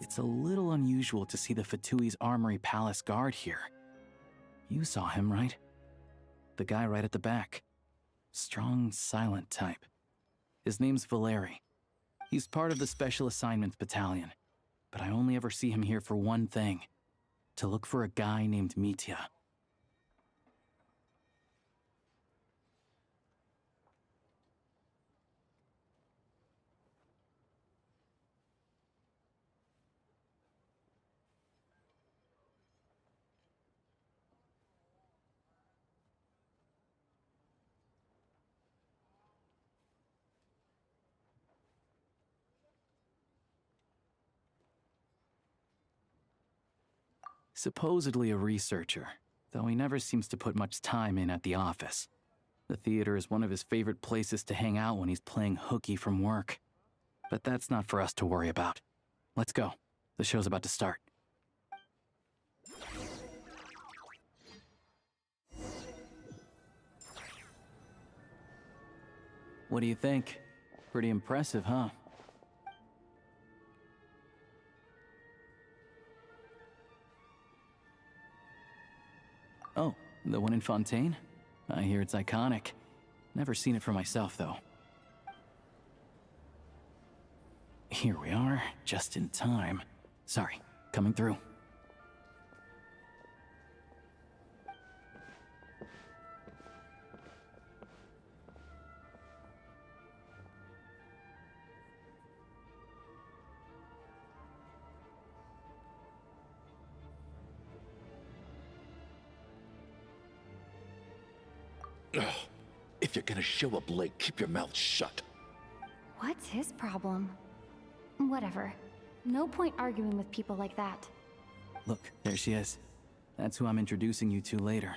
it's a little unusual to see the Fatui's Armory Palace guard here. You saw him, right? The guy right at the back. Strong, silent type. His name's Valeri. He's part of the Special Assignments Battalion, but I only ever see him here for one thing: to look for a guy named Mitya. Supposedly a researcher, though he never seems to put much time in at the office. The theater is one of his favorite places to hang out when he's playing hooky from work. But that's not for us to worry about. Let's go. The show's about to start. What do you think? Pretty impressive, huh? Oh, the one in Fontaine? I hear it's iconic. Never seen it for myself, though. Here we are, just in time. Sorry, coming through. If you're gonna show up late, keep your mouth shut. What's his problem? Whatever. No point arguing with people like that. Look, there she is. That's who I'm introducing you to later.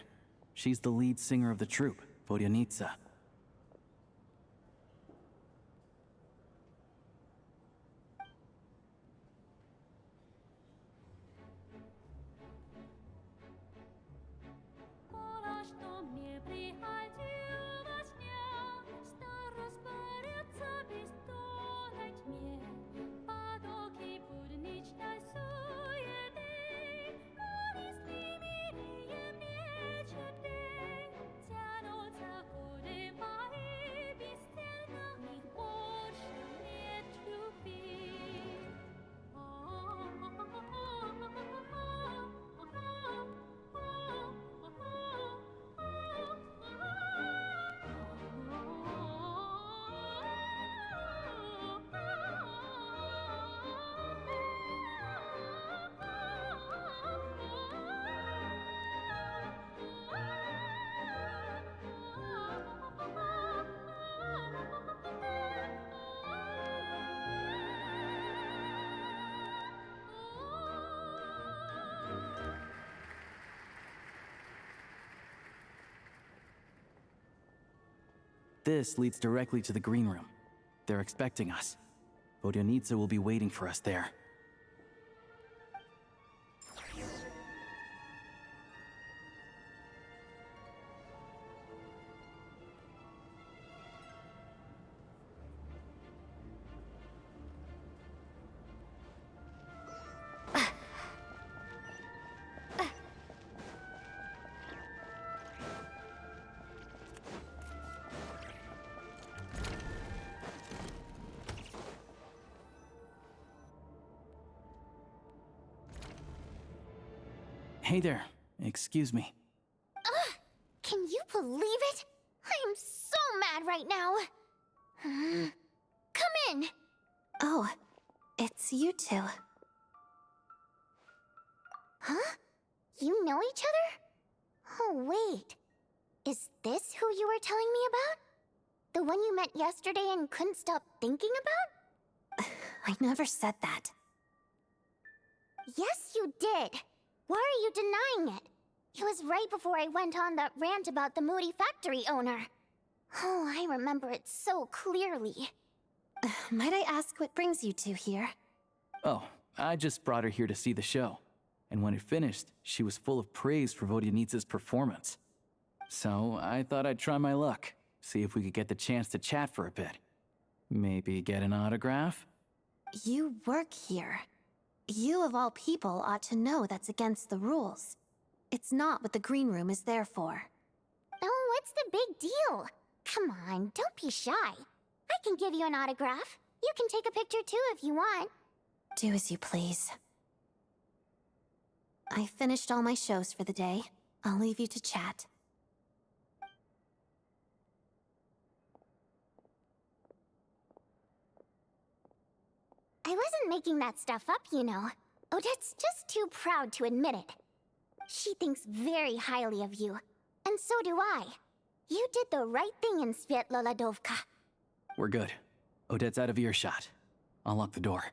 She's the lead singer of the troupe, Vodyanitsa. This leads directly to the green room. They're expecting us. Vodyanitsa will be waiting for us there. Hey there. Excuse me. Ugh! Can you believe it? I am so mad right now. Come in. Oh, it's you two. Huh? You know each other? Oh, wait. Is this who you were telling me about? The one you met yesterday and couldn't stop thinking about? I never said that. Yes, you did. Why are you denying it? It was right before I went on that rant about the moody factory owner. Oh, I remember it so clearly. Might I ask what brings you two here? Oh, I just brought her here to see the show. And when it finished, she was full of praise for Vodyanitsa's performance. So I thought I'd try my luck, see if we could get the chance to chat for a bit. Maybe get an autograph? You work here. You of all people ought to know that's against the rules. It's not what the green room is there for. Oh, what's the big deal? Come on, don't be shy. I can give you an autograph. You can take a picture too if you want. Do as you please. I finished all my shows for the day. I'll leave you to chat. I wasn't making that stuff up, you know. Odette's just too proud to admit it. She thinks very highly of you. And so do I. You did the right thing in Svietloladovka. We're good. Odette's out of earshot. I'll lock the door.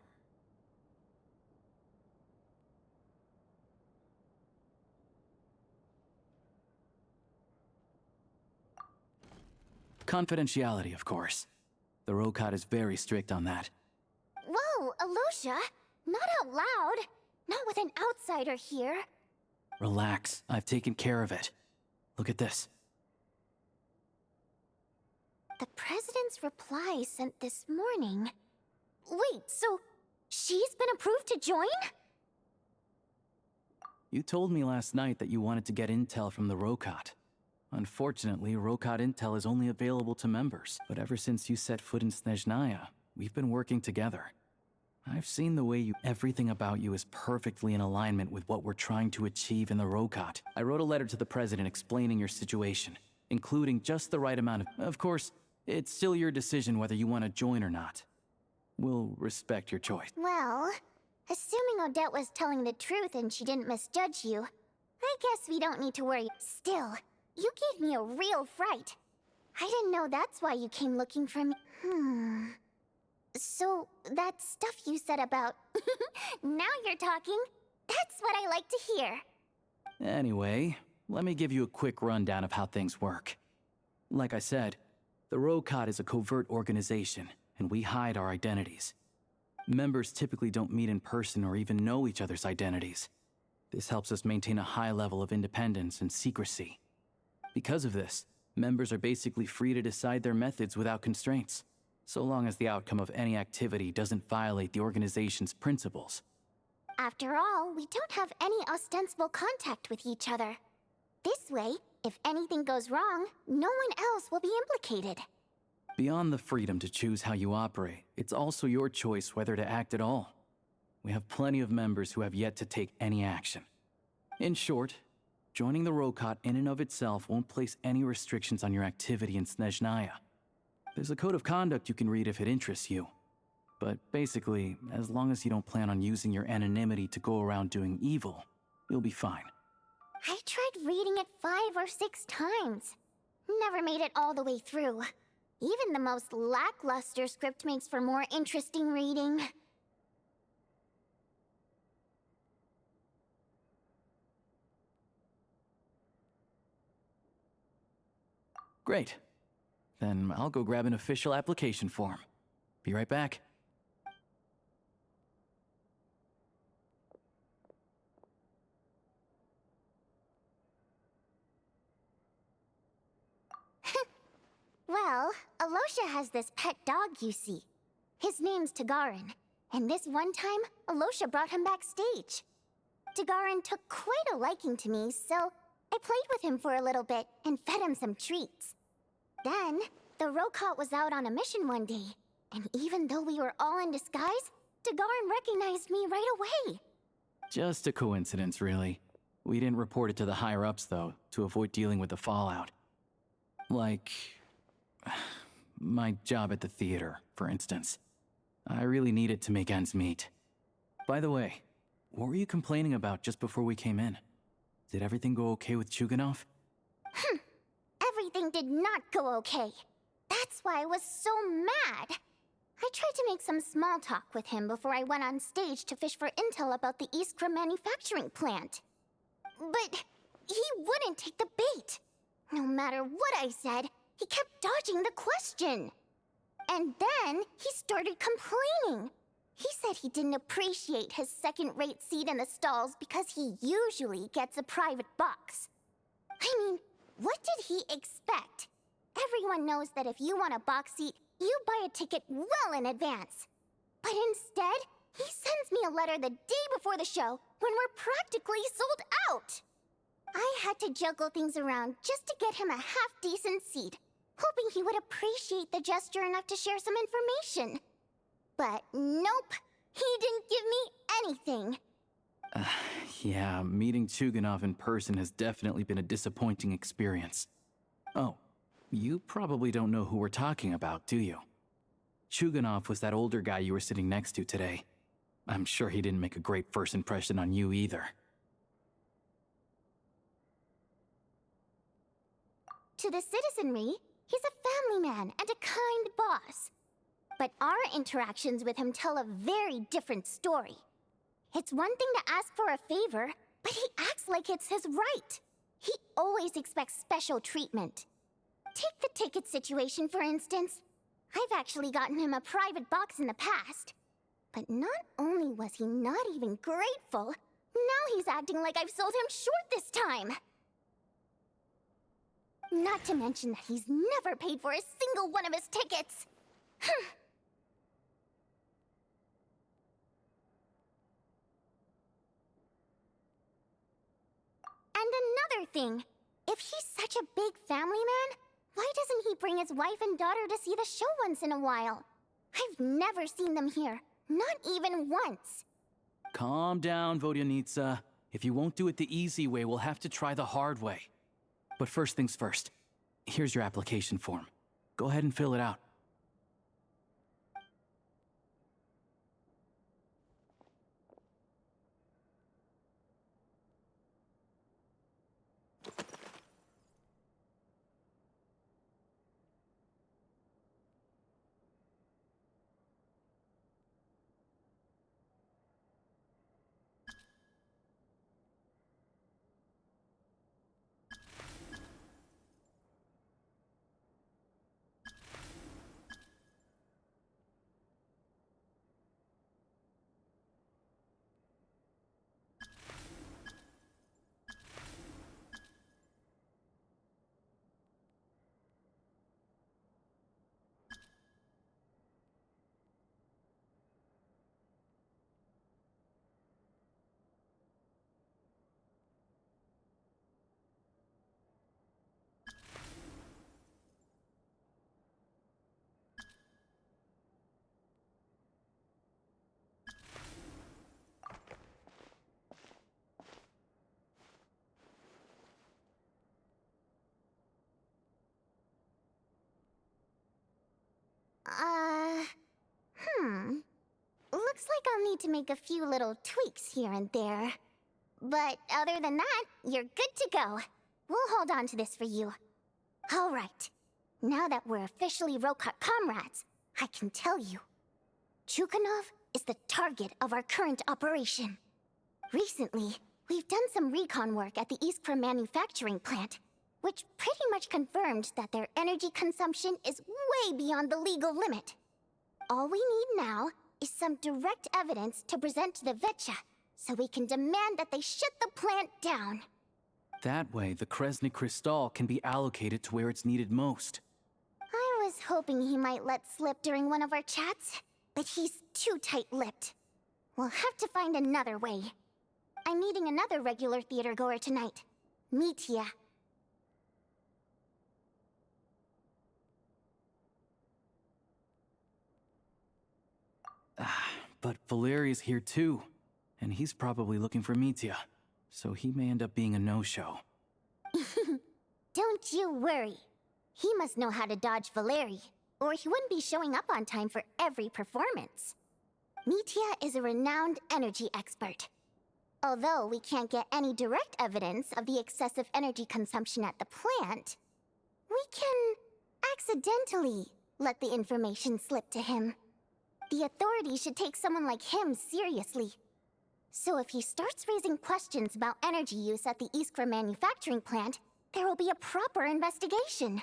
Confidentiality, of course. The Rokot is very strict on that. Whoa, Alosha! Not out loud! Not with an outsider here. Relax, I've taken care of it. Look at this. The President's reply sent this morning. Wait, so she's been approved to join? You told me last night that you wanted to get intel from the Rokot. Unfortunately, Rokot intel is only available to members, but ever since you set foot in Snezhnaya, we've been working together. I've seen the way everything about you is perfectly in alignment with what we're trying to achieve in the Rokot. I wrote a letter to the President explaining your situation, including just the right amount of course, it's still your decision whether you want to join or not. We'll respect your choice. Well, assuming Odette was telling the truth and she didn't misjudge you, I guess we don't need to worry. Still, you gave me a real fright. I didn't know that's why you came looking for me. So, that stuff you said about... Now you're talking. That's what I like to hear. Anyway, let me give you a quick rundown of how things work. Like I said, the Rokot is a covert organization, and we hide our identities. Members typically don't meet in person or even know each other's identities. This helps us maintain a high level of independence and secrecy. Because of this, members are basically free to decide their methods without constraints, so long as the outcome of any activity doesn't violate the organization's principles. After all, we don't have any ostensible contact with each other. This way, if anything goes wrong, no one else will be implicated. Beyond the freedom to choose how you operate, it's also your choice whether to act at all. We have plenty of members who have yet to take any action. In short, joining the Rokot in and of itself won't place any restrictions on your activity in Snezhnaya. There's a code of conduct you can read if it interests you. But basically, as long as you don't plan on using your anonymity to go around doing evil, you'll be fine. I tried reading it 5 or 6 times. Never made it all the way through. Even the most lackluster script makes for more interesting reading. Great. Then I'll go grab an official application form. Be right back. Well, Alosha has this pet dog, you see. His name's Tagarin, and this one time, Alosha brought him backstage. Tagarin took quite a liking to me, so I played with him for a little bit and fed him some treats. Then, the Rokot was out on a mission one day, and even though we were all in disguise, Tagarin recognized me right away. Just a coincidence, really. We didn't report it to the higher-ups, though, to avoid dealing with the fallout. Like, my job at the theater, for instance. I really needed to make ends meet. By the way, what were you complaining about just before we came in? Did everything go okay with Chuganov? Everything did not go okay. That's why I was so mad. I tried to make some small talk with him before I went on stage to fish for intel about the Iskra manufacturing plant. But he wouldn't take the bait. No matter what I said, he kept dodging the question. And then he started complaining. He said he didn't appreciate his second-rate seat in the stalls because he usually gets a private box. I mean, what did he expect? Everyone knows that if you want a box seat, you buy a ticket well in advance. But instead, he sends me a letter the day before the show when we're practically sold out. I had to juggle things around just to get him a half-decent seat, hoping he would appreciate the gesture enough to share some information. But nope, he didn't give me anything. Yeah, meeting Chuganov in person has definitely been a disappointing experience. Oh, you probably don't know who we're talking about, do you? Chuganov was that older guy you were sitting next to today. I'm sure he didn't make a great first impression on you either. To the citizenry, he's a family man and a kind boss. But our interactions with him tell a very different story. It's one thing to ask for a favor, but he acts like it's his right. He always expects special treatment. Take the ticket situation, for instance. I've actually gotten him a private box in the past. But not only was he not even grateful, now he's acting like I've sold him short this time. Not to mention that he's never paid for a single one of his tickets. And another thing, if he's such a big family man, why doesn't he bring his wife and daughter to see the show once in a while? I've never seen them here, not even once. Calm down, Vodyanitsa. If you won't do it the easy way, we'll have to try the hard way. But first things first. Here's your application form. Go ahead and fill it out. Looks like I'll need to make a few little tweaks here and there. But other than that, you're good to go. We'll hold on to this for you. All right. Now that we're officially Rokat comrades, I can tell you. Chuganov is the target of our current operation. Recently, we've done some recon work at the Iskra manufacturing plant, which pretty much confirmed that their energy consumption is way beyond the legal limit. All we need now is some direct evidence to present to the Vetcha, so we can demand that they shut the plant down. That way, the Kresnik Crystal can be allocated to where it's needed most. I was hoping he might let slip during one of our chats, but he's too tight-lipped. We'll have to find another way. I'm meeting another regular theater-goer tonight, Mitya. But Valeria's here too, and he's probably looking for Mitya. so he may end up being a no-show. Don't you worry. He must know how to dodge Valeri, or he wouldn't be showing up on time for every performance. Mitya is a renowned energy expert. Although we can't get any direct evidence of the excessive energy consumption at the plant, we can accidentally let the information slip to him. The authorities should take someone like him seriously. So if he starts raising questions about energy use at the Iskra manufacturing plant, there will be a proper investigation.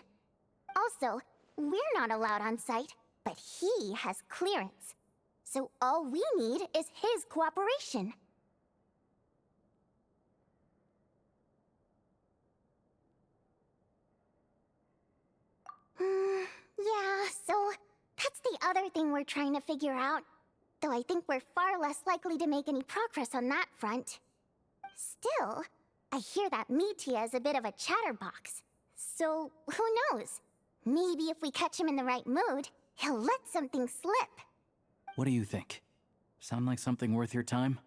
Also, we're not allowed on site, but he has clearance. So all we need is his cooperation. Yeah, so that's the other thing we're trying to figure out. Though I think we're far less likely to make any progress on that front. Still, I hear that Mitya is a bit of a chatterbox. So, who knows? Maybe if we catch him in the right mood, he'll let something slip. What do you think? Sound like something worth your time?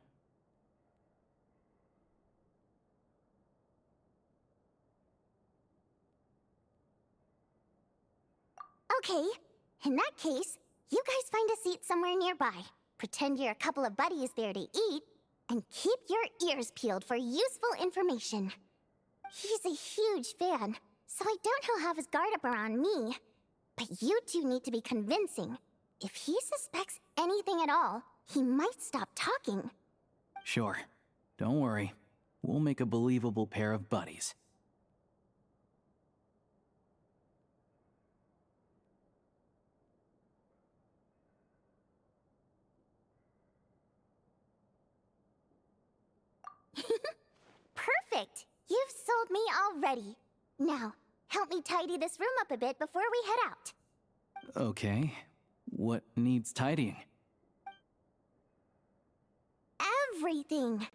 Okay, in that case, you guys find a seat somewhere nearby. Pretend you're a couple of buddies there to eat, and keep your ears peeled for useful information. He's a huge fan, so I doubt he'll have his guard up around me. But you two need to be convincing. If he suspects anything at all, he might stop talking. Sure. Don't worry. We'll make a believable pair of buddies. Perfect! You've sold me already. Now, help me tidy this room up a bit before we head out. Okay. What needs tidying? Everything!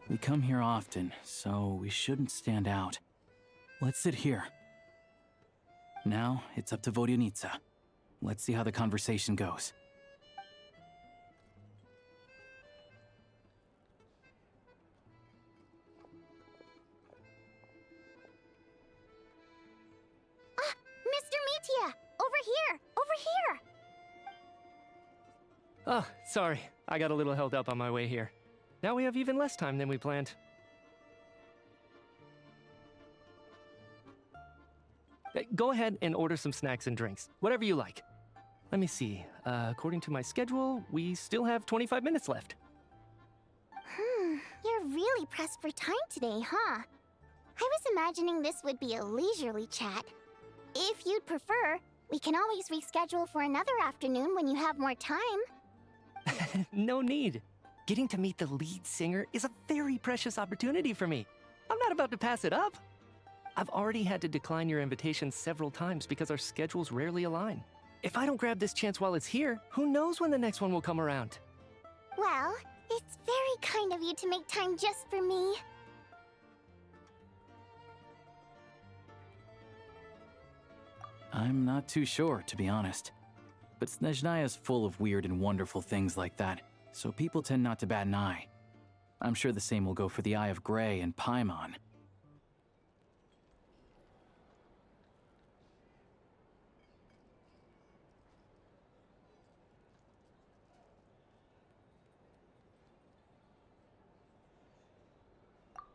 We come here often, so we shouldn't stand out. Let's sit here. Now, it's up to Vodyanitsa. Let's see how the conversation goes. Mr. Mitya! Over here! Over here! Oh, sorry. I got a little held up on my way here. Now we have even less time than we planned. Go ahead and order some snacks and drinks. Whatever you like. Let me see. According to my schedule, we still have 25 minutes left. You're really pressed for time today, huh? I was imagining this would be a leisurely chat. If you'd prefer, we can always reschedule for another afternoon when you have more time. No need. Getting to meet the lead singer is a very precious opportunity for me. I'm not about to pass it up. I've already had to decline your invitation several times because our schedules rarely align. If I don't grab this chance while it's here, who knows when the next one will come around? Well, it's very kind of you to make time just for me. I'm not too sure, to be honest. But Snezhnaya is full of weird and wonderful things like that, so people tend not to bat an eye. I'm sure the same will go for the Eye of Grey and Paimon.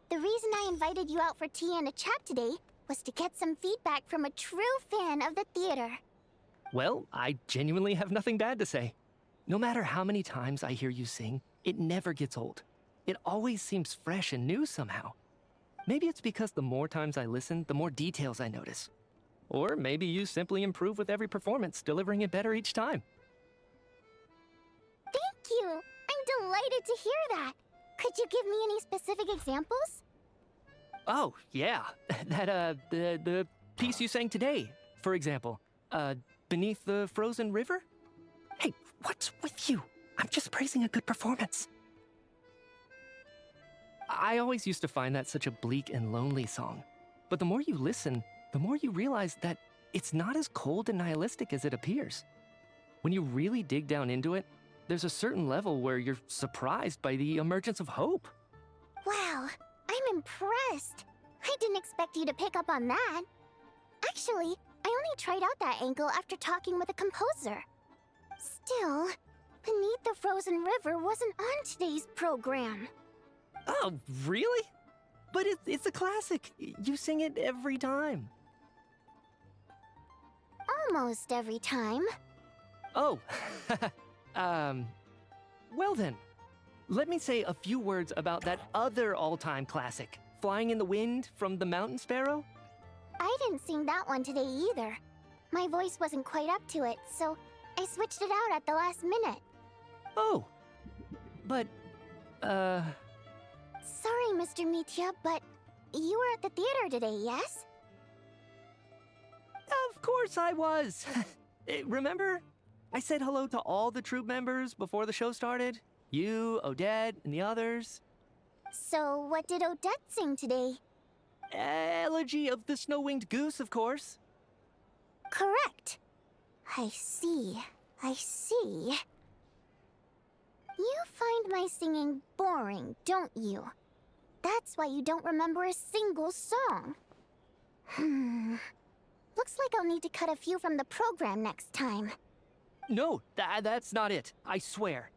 The reason I invited you out for tea and a chat today was to get some feedback from a true fan of the theater. Well, I genuinely have nothing bad to say. No matter how many times I hear you sing, it never gets old. It always seems fresh and new somehow. Maybe it's because the more times I listen, the more details I notice. Or maybe you simply improve with every performance, delivering it better each time. Thank you! I'm delighted to hear that. Could you give me any specific examples? Oh, yeah. The piece you sang today, for example. Beneath the Frozen River? Hey, what's with you? I'm just praising a good performance. I always used to find that such a bleak and lonely song. But the more you listen, the more you realize that it's not as cold and nihilistic as it appears. When you really dig down into it, there's a certain level where you're surprised by the emergence of hope. Wow, I'm impressed. I didn't expect you to pick up on that. Actually, I only tried out that angle after talking with a composer. Still, Beneath the Frozen River wasn't on today's program. Oh, really? But it's a classic. You sing it every time. Almost every time. Oh, well then. Let me say a few words about that other all-time classic, Flying in the Wind from the Mountain Sparrow. I didn't sing that one today either. My voice wasn't quite up to it, so I switched it out at the last minute. Oh, but, Sorry, Mr. Mitya, but you were at the theater today, yes? Of course I was. Remember? I said hello to all the troupe members before the show started. You, Odette, and the others. So what did Odette sing today? Elegy of the Snow-Winged Goose, of course. Correct. I see. I see. You find my singing boring, don't you? That's why you don't remember a single song. Looks like I'll need to cut a few from the program next time. No, that's not it. I swear.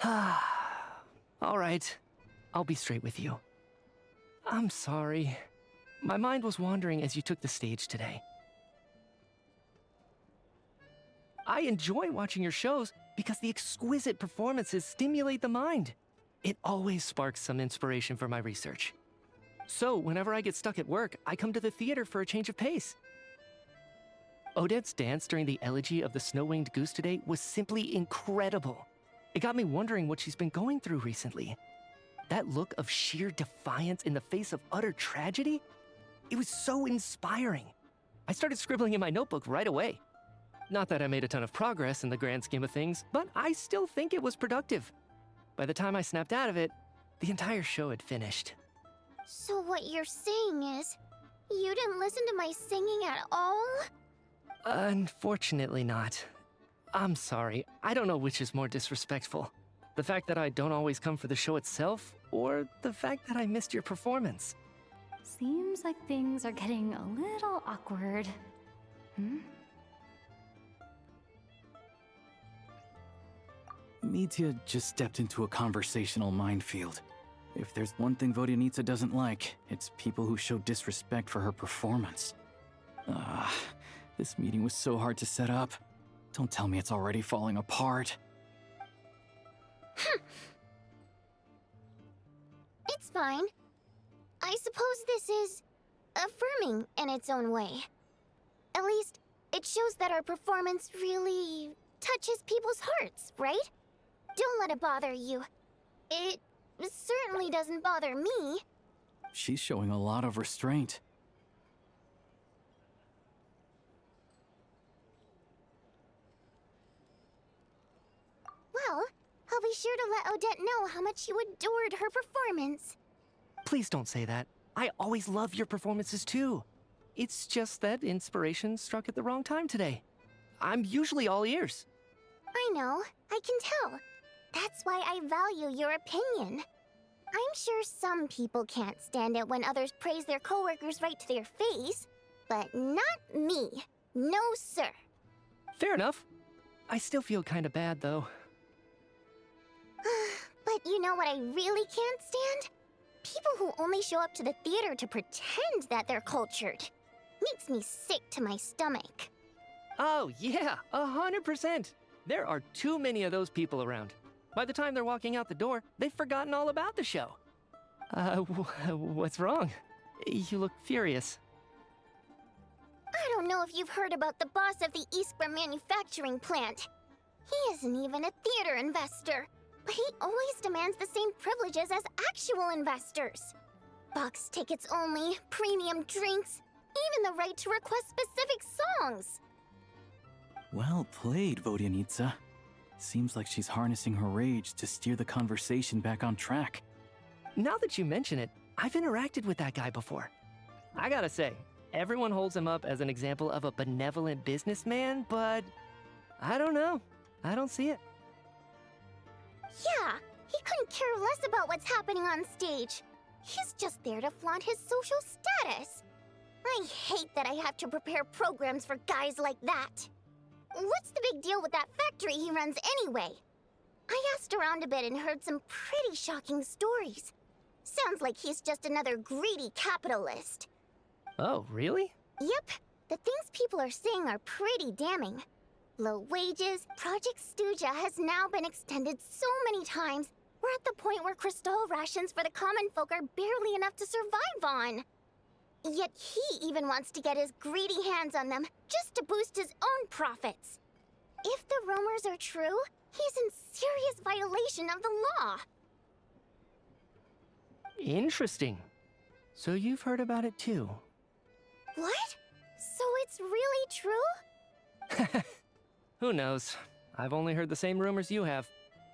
All right. I'll be straight with you. I'm sorry. My mind was wandering as you took the stage today. I enjoy watching your shows because the exquisite performances stimulate the mind. It always sparks some inspiration for my research. So, whenever I get stuck at work, I come to the theater for a change of pace. Odette's dance during the Elegy of the Snow-Winged Goose today was simply incredible. It got me wondering what she's been going through recently. That look of sheer defiance in the face of utter tragedy? It was so inspiring. I started scribbling in my notebook right away. Not that I made a ton of progress in the grand scheme of things, but I still think it was productive. By the time I snapped out of it, the entire show had finished. So what you're saying is, you didn't listen to my singing at all? Unfortunately not. I'm sorry. I don't know which is more disrespectful. The fact that I don't always come for the show itself, or the fact that I missed your performance. Seems like things are getting a little awkward. Mitya just stepped into a conversational minefield. If there's one thing Vodyanitsa doesn't like, it's people who show disrespect for her performance. This meeting was so hard to set up. Don't tell me it's already falling apart. It's fine. I suppose this is affirming in its own way. At least, it shows that our performance really touches people's hearts, right? Don't let it bother you. It certainly doesn't bother me. She's showing a lot of restraint. Well, I'll be sure to let Odette know how much you adored her performance. Please don't say that. I always love your performances too. It's just that inspiration struck at the wrong time today. I'm usually all ears. I know, I can tell. That's why I value your opinion. I'm sure some people can't stand it when others praise their coworkers right to their face, but not me. No, sir. Fair enough. I still feel kinda bad though. But you know what I really can't stand? People who only show up to the theater to pretend that they're cultured. Makes me sick to my stomach. Oh, yeah, 100%. There are too many of those people around. By the time they're walking out the door, they've forgotten all about the show. What's wrong? You look furious. I don't know if you've heard about the boss of the Iskra manufacturing plant. He isn't even a theater investor, but he always demands the same privileges as actual investors. Box tickets only, premium drinks, even the right to request specific songs. Well played, Vodyanitsa. Seems like she's harnessing her rage to steer the conversation back on track. Now that you mention it, I've interacted with that guy before. I gotta say, everyone holds him up as an example of a benevolent businessman, but I don't know. I don't see it. Yeah, he couldn't care less about what's happening on stage. He's just there to flaunt his social status. I hate that I have to prepare programs for guys like that. What's the big deal with that factory he runs anyway? I asked around a bit and heard some pretty shocking stories. Sounds like he's just another greedy capitalist. Oh, really? Yep, the things people are saying are pretty damning. Low wages, Project Stuja has now been extended so many times, we're at the point where crystal rations for the common folk are barely enough to survive on. Yet he even wants to get his greedy hands on them just to boost his own profits. If the rumors are true, he's in serious violation of the law. Interesting. So you've heard about it too? What? So it's really true? Who knows? I've only heard the same rumors you have.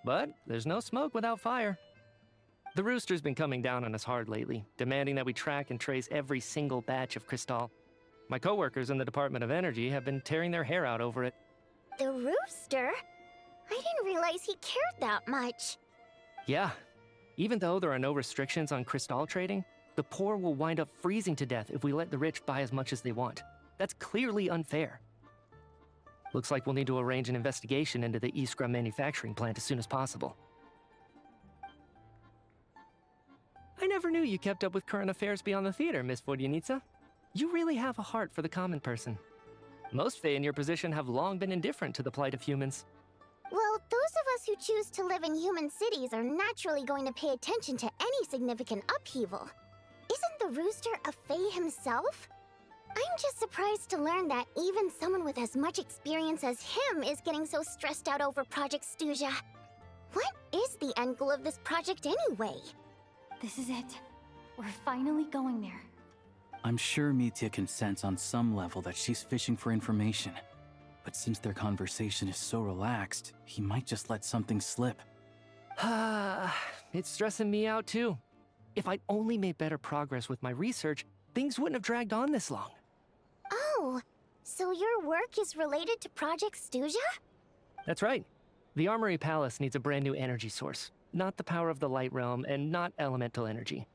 But there's no smoke without fire. The Rooster's been coming down on us hard lately, demanding that we track and trace every single batch of Crystal. My coworkers in the Department of Energy have been tearing their hair out over it. The Rooster? I didn't realize he cared that much. Yeah. Even though there are no restrictions on Crystal trading, the poor will wind up freezing to death if we let the rich buy as much as they want. That's clearly unfair. Looks like we'll need to arrange an investigation into the Iskra manufacturing plant as soon as possible. I never knew you kept up with current affairs beyond the theater, Miss Vodyanitsa. You really have a heart for the common person. Most Fae in your position have long been indifferent to the plight of humans. Well, those of us who choose to live in human cities are naturally going to pay attention to any significant upheaval. Isn't the Rooster a Fae himself? I'm just surprised to learn that even someone with as much experience as him is getting so stressed out over Project Stuja. What is the end goal of this project anyway? This is it. We're finally going there. I'm sure Mitya can sense on some level that she's fishing for information. But since their conversation is so relaxed, he might just let something slip. It's stressing me out too. If I'd only made better progress with my research, things wouldn't have dragged on this long. Oh, so your work is related to Project Stuja? That's right. The Armory Palace needs a brand new energy source. Not the power of the Light Realm, and not elemental energy.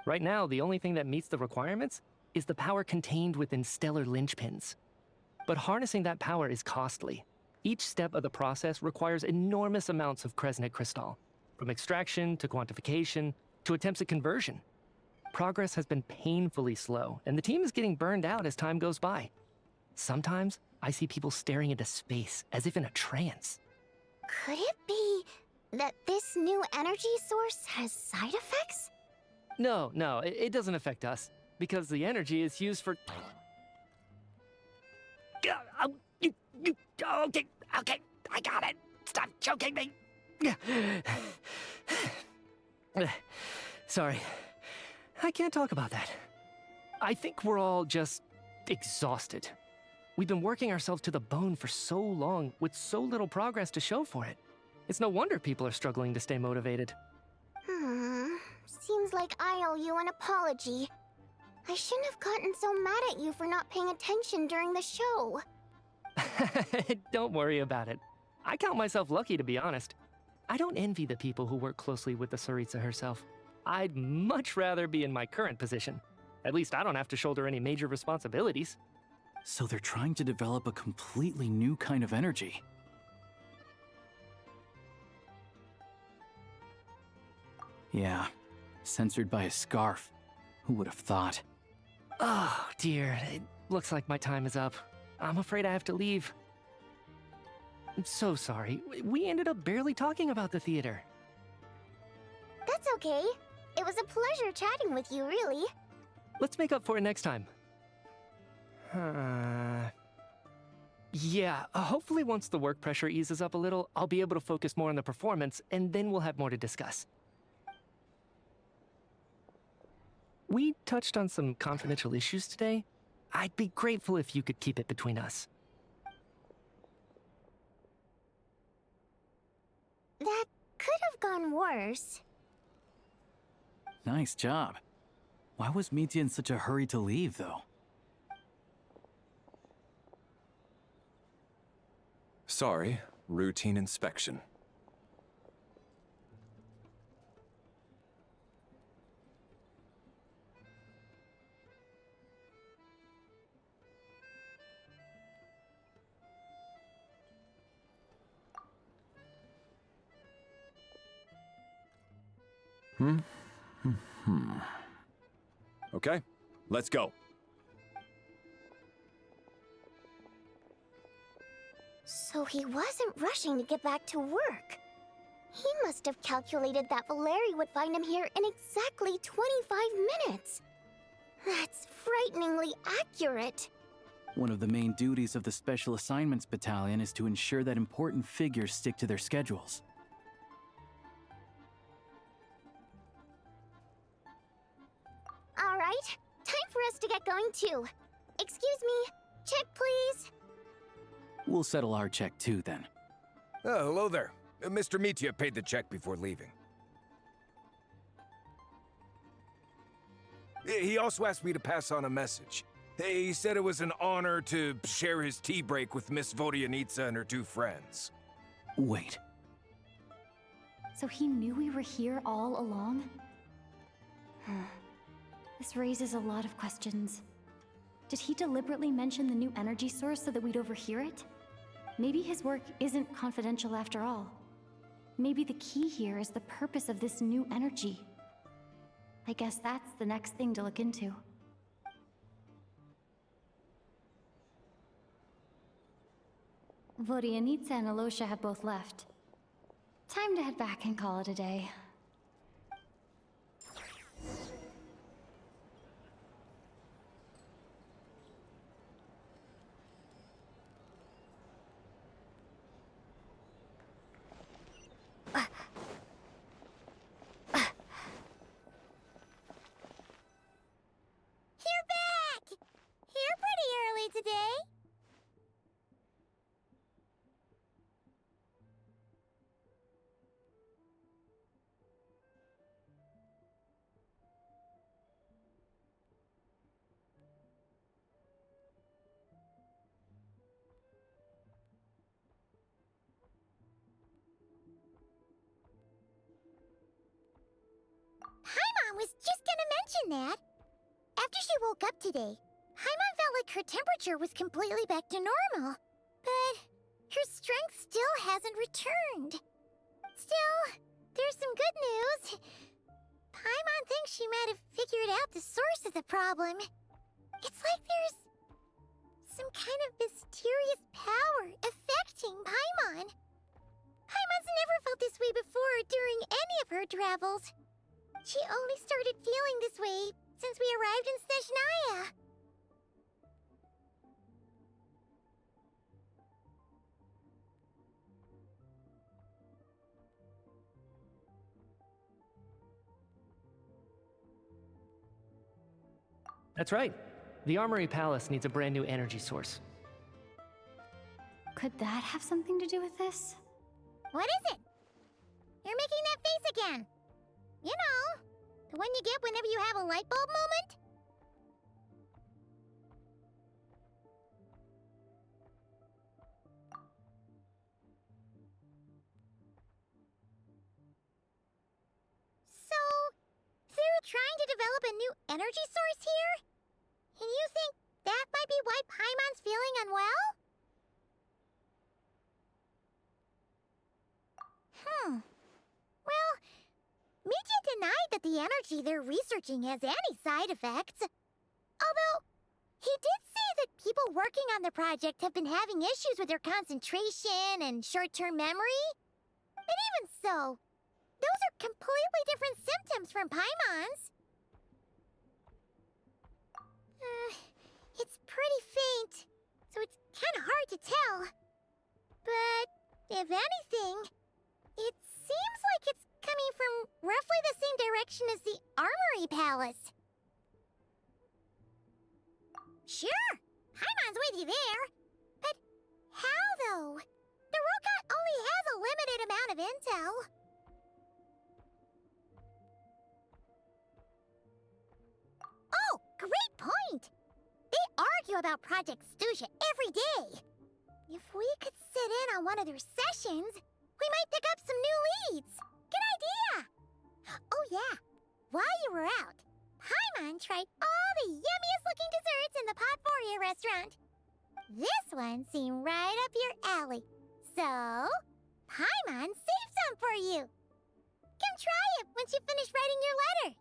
Right now, the only thing that meets the requirements is the power contained within stellar linchpins. But harnessing that power is costly. Each step of the process requires enormous amounts of Kresnik crystal, from extraction to quantification to attempts at conversion. Progress has been painfully slow, and the team is getting burned out as time goes by. Sometimes, I see people staring into space as if in a trance. Could it be that this new energy source has side effects? No, it doesn't affect us, because the energy is used for... Okay, I got it. Stop choking me. Sorry, I can't talk about that. I think we're all just exhausted. We've been working ourselves to the bone for so long with so little progress to show for it. It's no wonder people are struggling to stay motivated. Seems like I owe you an apology. I shouldn't have gotten so mad at you for not paying attention during the show. Don't worry about it. I count myself lucky, to be honest. I don't envy the people who work closely with the Tsaritsa herself. I'd much rather be in my current position. At least I don't have to shoulder any major responsibilities. So they're trying to develop a completely new kind of energy. Yeah, Censored by a scarf. Who would have thought? Oh, dear. It looks like my time is up. I'm afraid I have to leave. I'm so sorry. We ended up barely talking about the theater. That's okay. It was a pleasure chatting with you, really. Let's make up for it next time. Yeah, hopefully once the work pressure eases up a little, I'll be able to focus more on the performance, and then we'll have more to discuss. We touched on some confidential issues today. I'd be grateful if you could keep it between us. That could have gone worse. Nice job. Why was Mitya in such a hurry to leave, though? Sorry, routine inspection. Okay, let's go. So he wasn't rushing to get back to work. He must have calculated that Valeri would find him here in exactly 25 minutes. That's frighteningly accurate. One of the main duties of the Special Assignments Battalion is to ensure that important figures stick to their schedules. All right, time for us to get going too. Excuse me, check please. We'll settle our check too, then. Oh, hello there. Mr. Mitya paid the check before leaving. He also asked me to pass on a message. He said it was an honor to share his tea break with Miss Vodyanitsa and her two friends. Wait. So he knew we were here all along? This raises a lot of questions. Did he deliberately mention the new energy source so that we'd overhear it? Maybe his work isn't confidential after all. Maybe the key here is the purpose of this new energy. I guess that's the next thing to look into. Vodyanitsa and Alosha have both left. Time to head back and call it a day. You're back! Here pretty early today. Paimon was just gonna mention that. After she woke up today, Paimon felt like her temperature was completely back to normal. But her strength still hasn't returned. Still, there's some good news. Paimon thinks she might have figured out the source of the problem. It's like there's some kind of mysterious power affecting Paimon. Paimon's never felt this way before during any of her travels. She only started feeling this way since we arrived in Snezhnaya. That's right. The Armory Palace needs a brand new energy source. Could that have something to do with this? What is it? You're making that face again. You know, the one you get whenever you have a light bulb moment? So, they're trying to develop a new energy source here? And you think that might be why Paimon's feeling unwell? Well, Mitya denied that the energy they're researching has any side effects. Although, he did say that people working on the project have been having issues with their concentration and short-term memory. And even so, those are completely different symptoms from Paimon's. It's pretty faint, so it's kind of hard to tell. But, if anything, it seems like it's coming from roughly the same direction as the Armory Palace. Sure, Paimon's with you there. But how, though? The Rokot only has a limited amount of intel. Oh, great point! They argue about Project Stusha every day. If we could sit in on one of their sessions, we might pick up some new leads. Good idea! Oh yeah, while you were out, Paimon tried all the yummiest looking desserts in the Potforia restaurant. This one seemed right up your alley. So, Paimon saved some for you. Come try it once you finish writing your letter.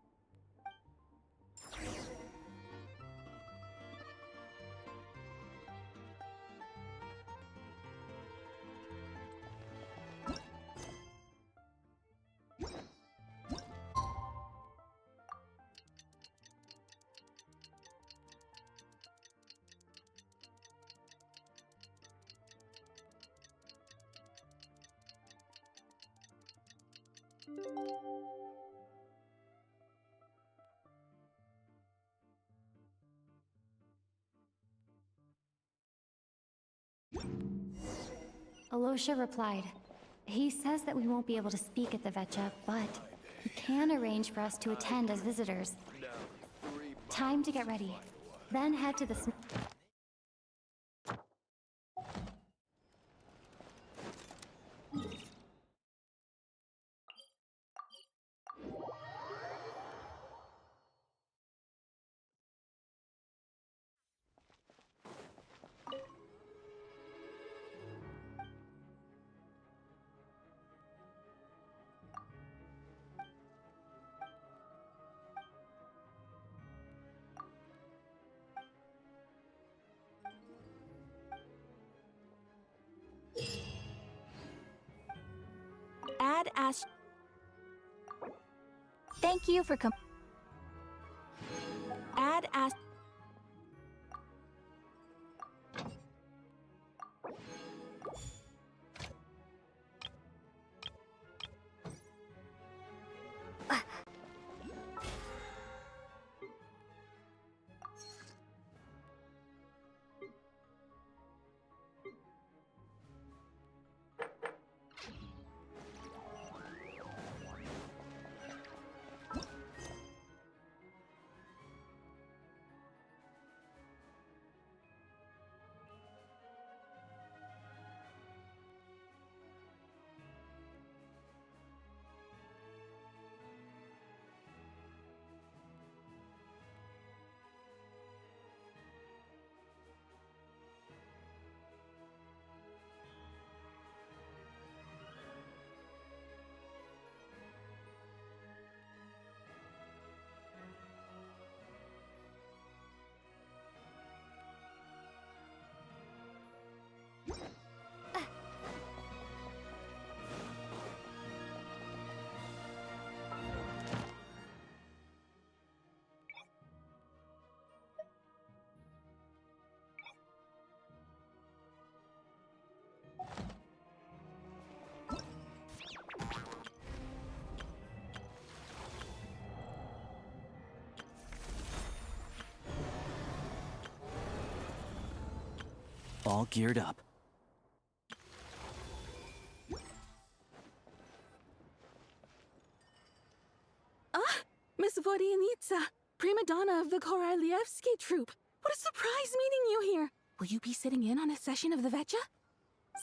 Alosha replied. He says that we won't be able to speak at the Vetcha, but he can arrange for us to attend as visitors. Time to get ready. Then head to the... Add Ash. Thank you for Add Ash. All geared up. Miss Vodianitsa, prima donna of the Korolievsky troupe. What a surprise meeting you here. Will you be sitting in on a session of the Vetcha?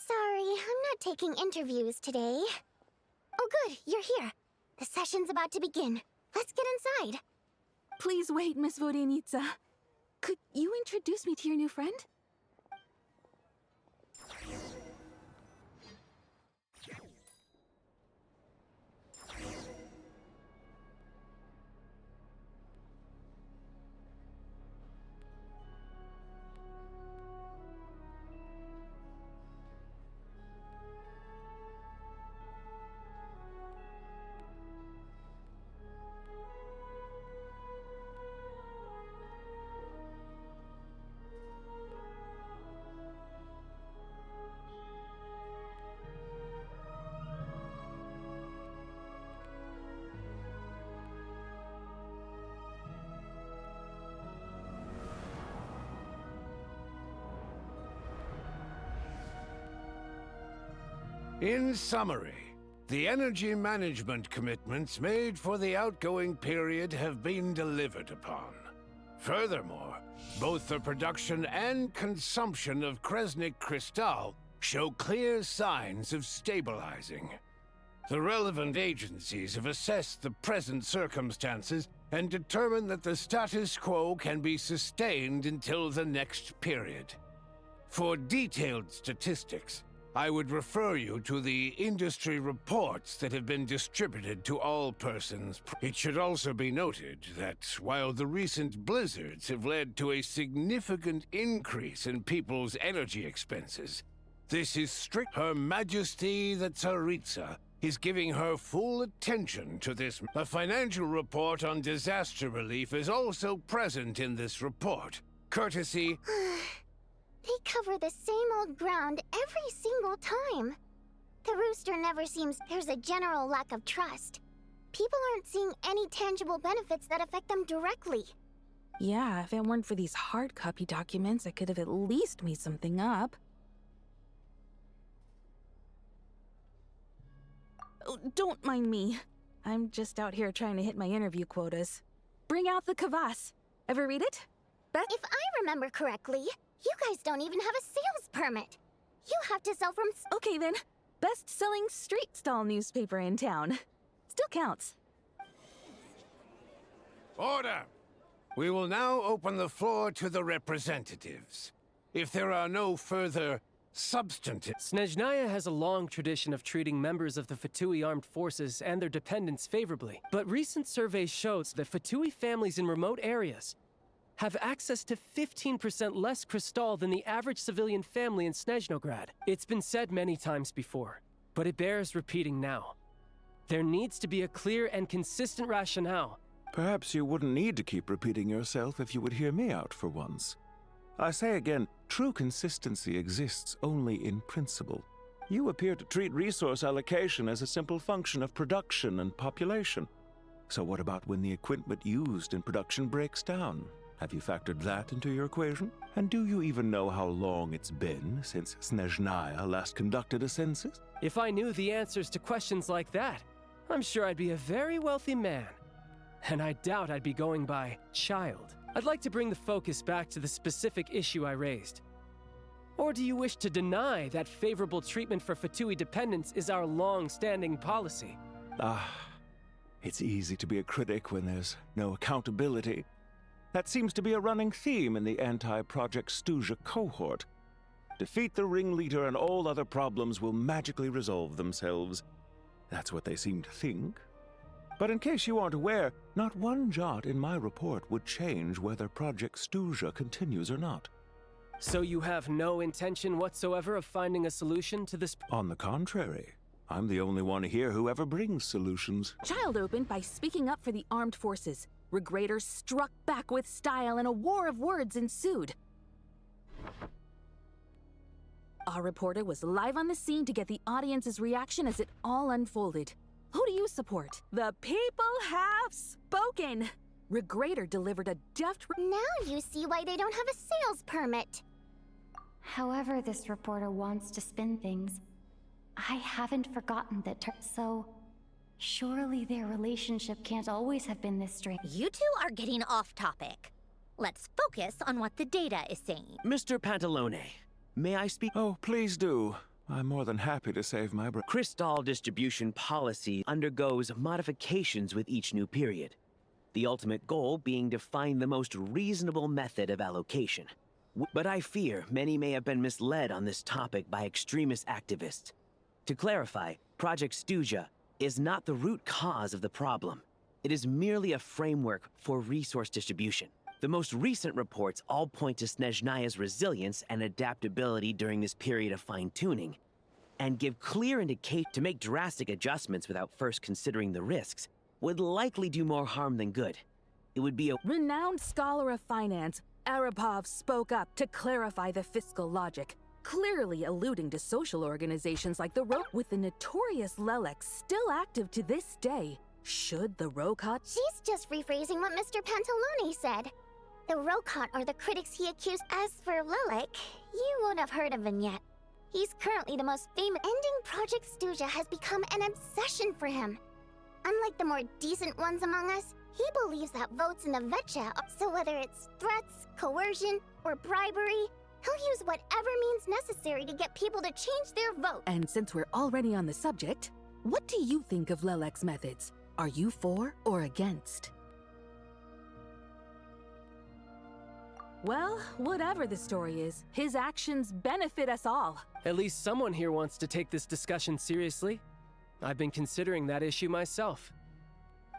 Sorry, I'm not taking interviews today. Oh good, you're here. The session's about to begin. Let's get inside. Please wait, Miss Vodianitsa. Could you introduce me to your new friend? In summary, the energy management commitments made for the outgoing period have been delivered upon. Furthermore, both the production and consumption of Kresnik Crystal show clear signs of stabilizing. The relevant agencies have assessed the present circumstances and determined that the status quo can be sustained until the next period. For detailed statistics, I would refer you to the industry reports that have been distributed to all persons. It should also be noted that while the recent blizzards have led to a significant increase in people's energy expenses, this is strict. Her Majesty the Tsaritsa is giving her full attention to this. A financial report on disaster relief is also present in this report, courtesy... They cover the same old ground every single time. The rooster never seems... There's a general lack of trust. People aren't seeing any tangible benefits that affect them directly. Yeah, if it weren't for these hard copy documents, I could have at least made something up. Oh, don't mind me. I'm just out here trying to hit my interview quotas. Bring out the kvass. Ever read it? Beth? If I remember correctly, you guys don't even have a sales permit. You have to sell from... Okay then. Best-selling street stall newspaper in town. Still counts. Order! We will now open the floor to the representatives. If there are no further substantive... Snezhnaya has a long tradition of treating members of the Fatui armed forces and their dependents favorably, but recent surveys show that Fatui families in remote areas have access to 15% less crystal than the average civilian family in Snezhnograd. It's been said many times before, but it bears repeating now. There needs to be a clear and consistent rationale. Perhaps you wouldn't need to keep repeating yourself if you would hear me out for once. I say again, true consistency exists only in principle. You appear to treat resource allocation as a simple function of production and population. So what about when the equipment used in production breaks down? Have you factored that into your equation? And do you even know how long it's been since Snezhnaya last conducted a census? If I knew the answers to questions like that, I'm sure I'd be a very wealthy man. And I doubt I'd be going by child. I'd like to bring the focus back to the specific issue I raised. Or do you wish to deny that favorable treatment for Fatui dependents is our long-standing policy? It's easy to be a critic when there's no accountability. That seems to be a running theme in the anti-Project Stuzha cohort. Defeat the ringleader and all other problems will magically resolve themselves. That's what they seem to think. But in case you aren't aware, not one jot in my report would change whether Project Stuzha continues or not. So you have no intention whatsoever of finding a solution to this? On the contrary, I'm the only one here who ever brings solutions. Child opened by speaking up for the armed forces. Regrator struck back with style and a war of words ensued. Our reporter was live on the scene to get the audience's reaction as it all unfolded. Who do you support? The people have spoken! Regrator delivered a deft... Now you see why they don't have a sales permit. However this reporter wants to spin things, I haven't forgotten that so... Surely their relationship can't always have been this strained. You two are getting off topic. Let's focus on what the data is saying. Mr. Pantalone, may I speak? Oh, please do. I'm more than happy to save my breath. Crystal distribution policy undergoes modifications with each new period. The ultimate goal being to find the most reasonable method of allocation. But I fear many may have been misled on this topic by extremist activists. To clarify, Project Stuzha is not the root cause of the problem. It is merely a framework for resource distribution. The most recent reports all point to Snezhnaya's resilience and adaptability during this period of fine-tuning, and give clear indication to make drastic adjustments without first considering the risks would likely do more harm than good. It would be a... Renowned scholar of finance, Arapov spoke up to clarify the fiscal logic, clearly alluding to social organizations like the with the notorious Lelek still active to this day. Should the Rokot... She's just rephrasing what Mr. Pantalone said. The Rokot are the critics he accused. As for Lelek, you won't have heard of him yet. He's currently the most famous. Ending Project Stuja has become an obsession for him. Unlike the more decent ones among us, he believes that votes in the Vetcha, so whether it's threats, coercion, or bribery, he'll use whatever means necessary to get people to change their vote. And since we're already on the subject, what do you think of Lelek's methods? Are you for or against? Well, whatever the story is, his actions benefit us all. At least someone here wants to take this discussion seriously. I've been considering that issue myself.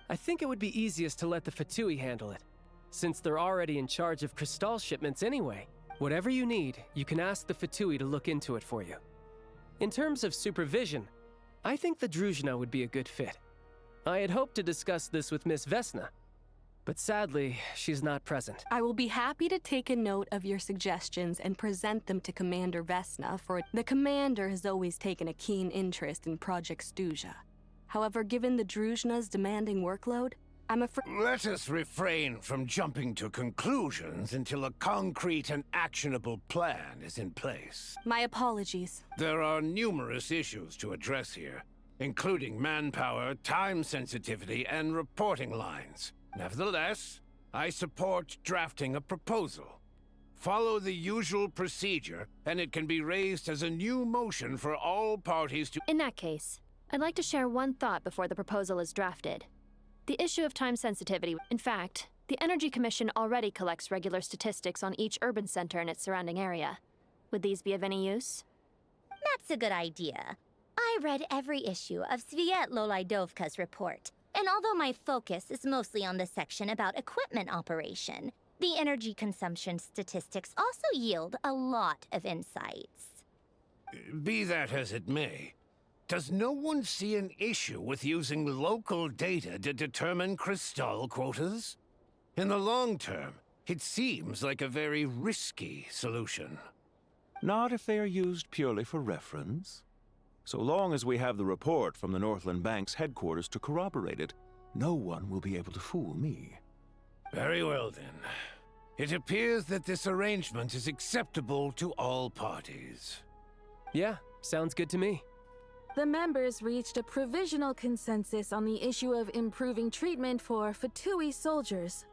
I think it would be easiest to let the Fatui handle it, since they're already in charge of Crystal shipments anyway. Whatever you need, you can ask the Fatui to look into it for you. In terms of supervision, I think the Druzhna would be a good fit. I had hoped to discuss this with Miss Vesna, but sadly, she's not present. I will be happy to take a note of your suggestions and present them to Commander Vesna, for the Commander has always taken a keen interest in Project Stuja. However, given the Druzhna's demanding workload, I'm afraid— Let us refrain from jumping to conclusions until a concrete and actionable plan is in place. My apologies. There are numerous issues to address here, including manpower, time sensitivity, and reporting lines. Nevertheless, I support drafting a proposal. Follow the usual procedure, and it can be raised as a new motion for all parties to— In that case, I'd like to share one thought before the proposal is drafted. The issue of time sensitivity. In fact, the Energy Commission already collects regular statistics on each urban center and its surrounding area. Would these be of any use? That's a good idea. I read every issue of Sviet Lolaidovka's report, and although my focus is mostly on the section about equipment operation, the energy consumption statistics also yield a lot of insights. Be that as it may, does no one see an issue with using local data to determine Crystal quotas? In the long term, it seems like a very risky solution. Not if they are used purely for reference. So long as we have the report from the Northland Bank's headquarters to corroborate it, no one will be able to fool me. Very well, then. It appears that this arrangement is acceptable to all parties. Yeah, sounds good to me. The members reached a provisional consensus on the issue of improving treatment for Fatui soldiers.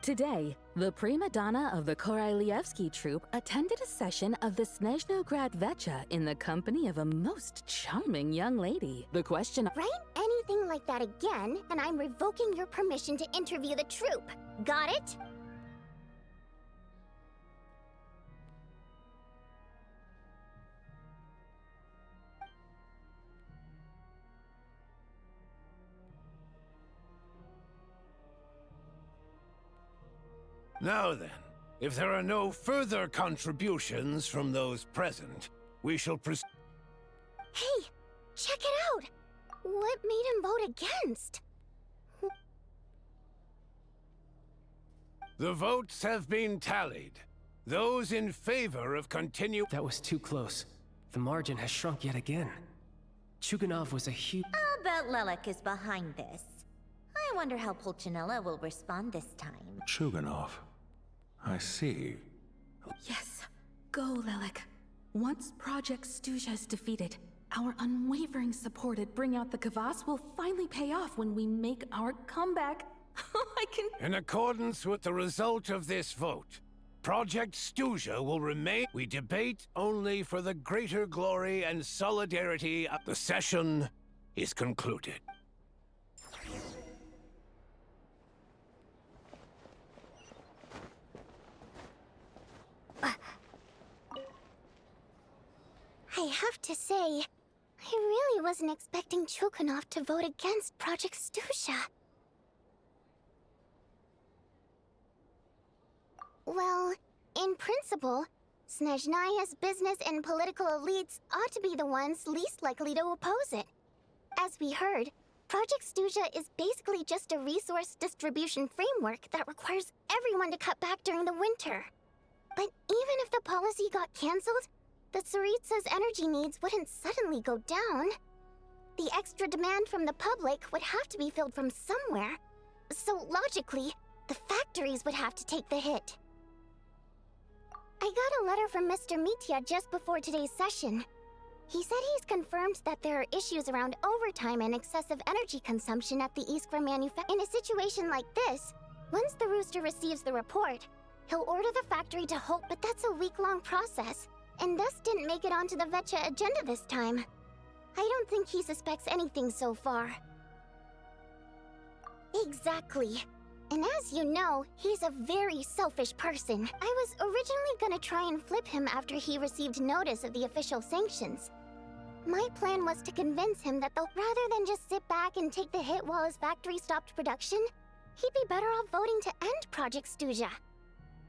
Today, the prima donna of the Korailievsky troupe attended a session of the Snezhnograd Vetcha in the company of a most charming young lady. The question— Write anything like that again, and I'm revoking your permission to interview the troupe. Got it? Now then, if there are no further contributions from those present, we shall proceed. Hey, check it out! What made him vote against? The votes have been tallied. Those in favor of That was too close. The margin has shrunk yet again. Chuganov was a huge— I'll bet Lelek is behind this. I wonder how Pulcinella will respond this time. Chuganov. I see. Yes, go, Lelek. Once Project Stuja is defeated, our unwavering support at Bring Out the Kvass will finally pay off when we make our comeback. I can— In accordance with the result of this vote, Project Stuja will remain— We debate only for the greater glory and solidarity of— The session is concluded. I have to say, I really wasn't expecting Chukanov to vote against Project Stuja. Well, in principle, Snezhnaya's business and political elites ought to be the ones least likely to oppose it. As we heard, Project Stuja is basically just a resource distribution framework that requires everyone to cut back during the winter. But even if the policy got cancelled, the Tsaritsa's energy needs wouldn't suddenly go down. The extra demand from the public would have to be filled from somewhere. So logically, the factories would have to take the hit. I got a letter from Mr. Mitya just before today's session. He said he's confirmed that there are issues around overtime and excessive energy consumption at the Iskra manufacturer. In a situation like this, once the Rooster receives the report, he'll order the factory to halt, but that's a week-long process, and thus didn't make it onto the Vetcha agenda this time. I don't think he suspects anything so far. Exactly. And as you know, he's a very selfish person. I was originally gonna try and flip him after he received notice of the official sanctions. My plan was to convince him that rather than just sit back and take the hit while his factory stopped production, he'd be better off voting to end Project Stuja.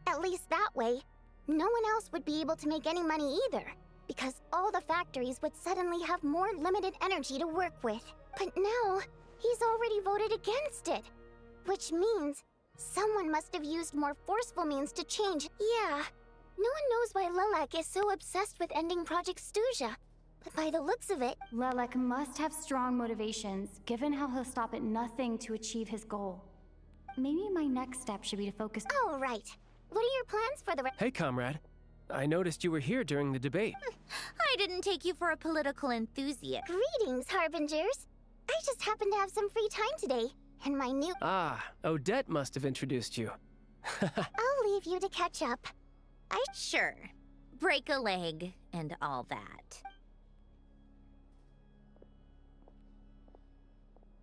At least that way, no one else would be able to make any money either, because all the factories would suddenly have more limited energy to work with. But now, he's already voted against it, which means someone must have used more forceful means to change. Yeah, no one knows why Lilac is so obsessed with ending Project Stuja, but by the looks of it, Lilac must have strong motivations, given how he'll stop at nothing to achieve his goal. Maybe my next step should be to focus. Oh, right. What are your plans for the Hey, comrade. I noticed you were here during the debate. I didn't take you for a political enthusiast. Greetings, Harbingers. I just happened to have some free time today, and my new... Ah, Odette must have introduced you. I'll leave you to catch up. Sure. Break a leg and all that.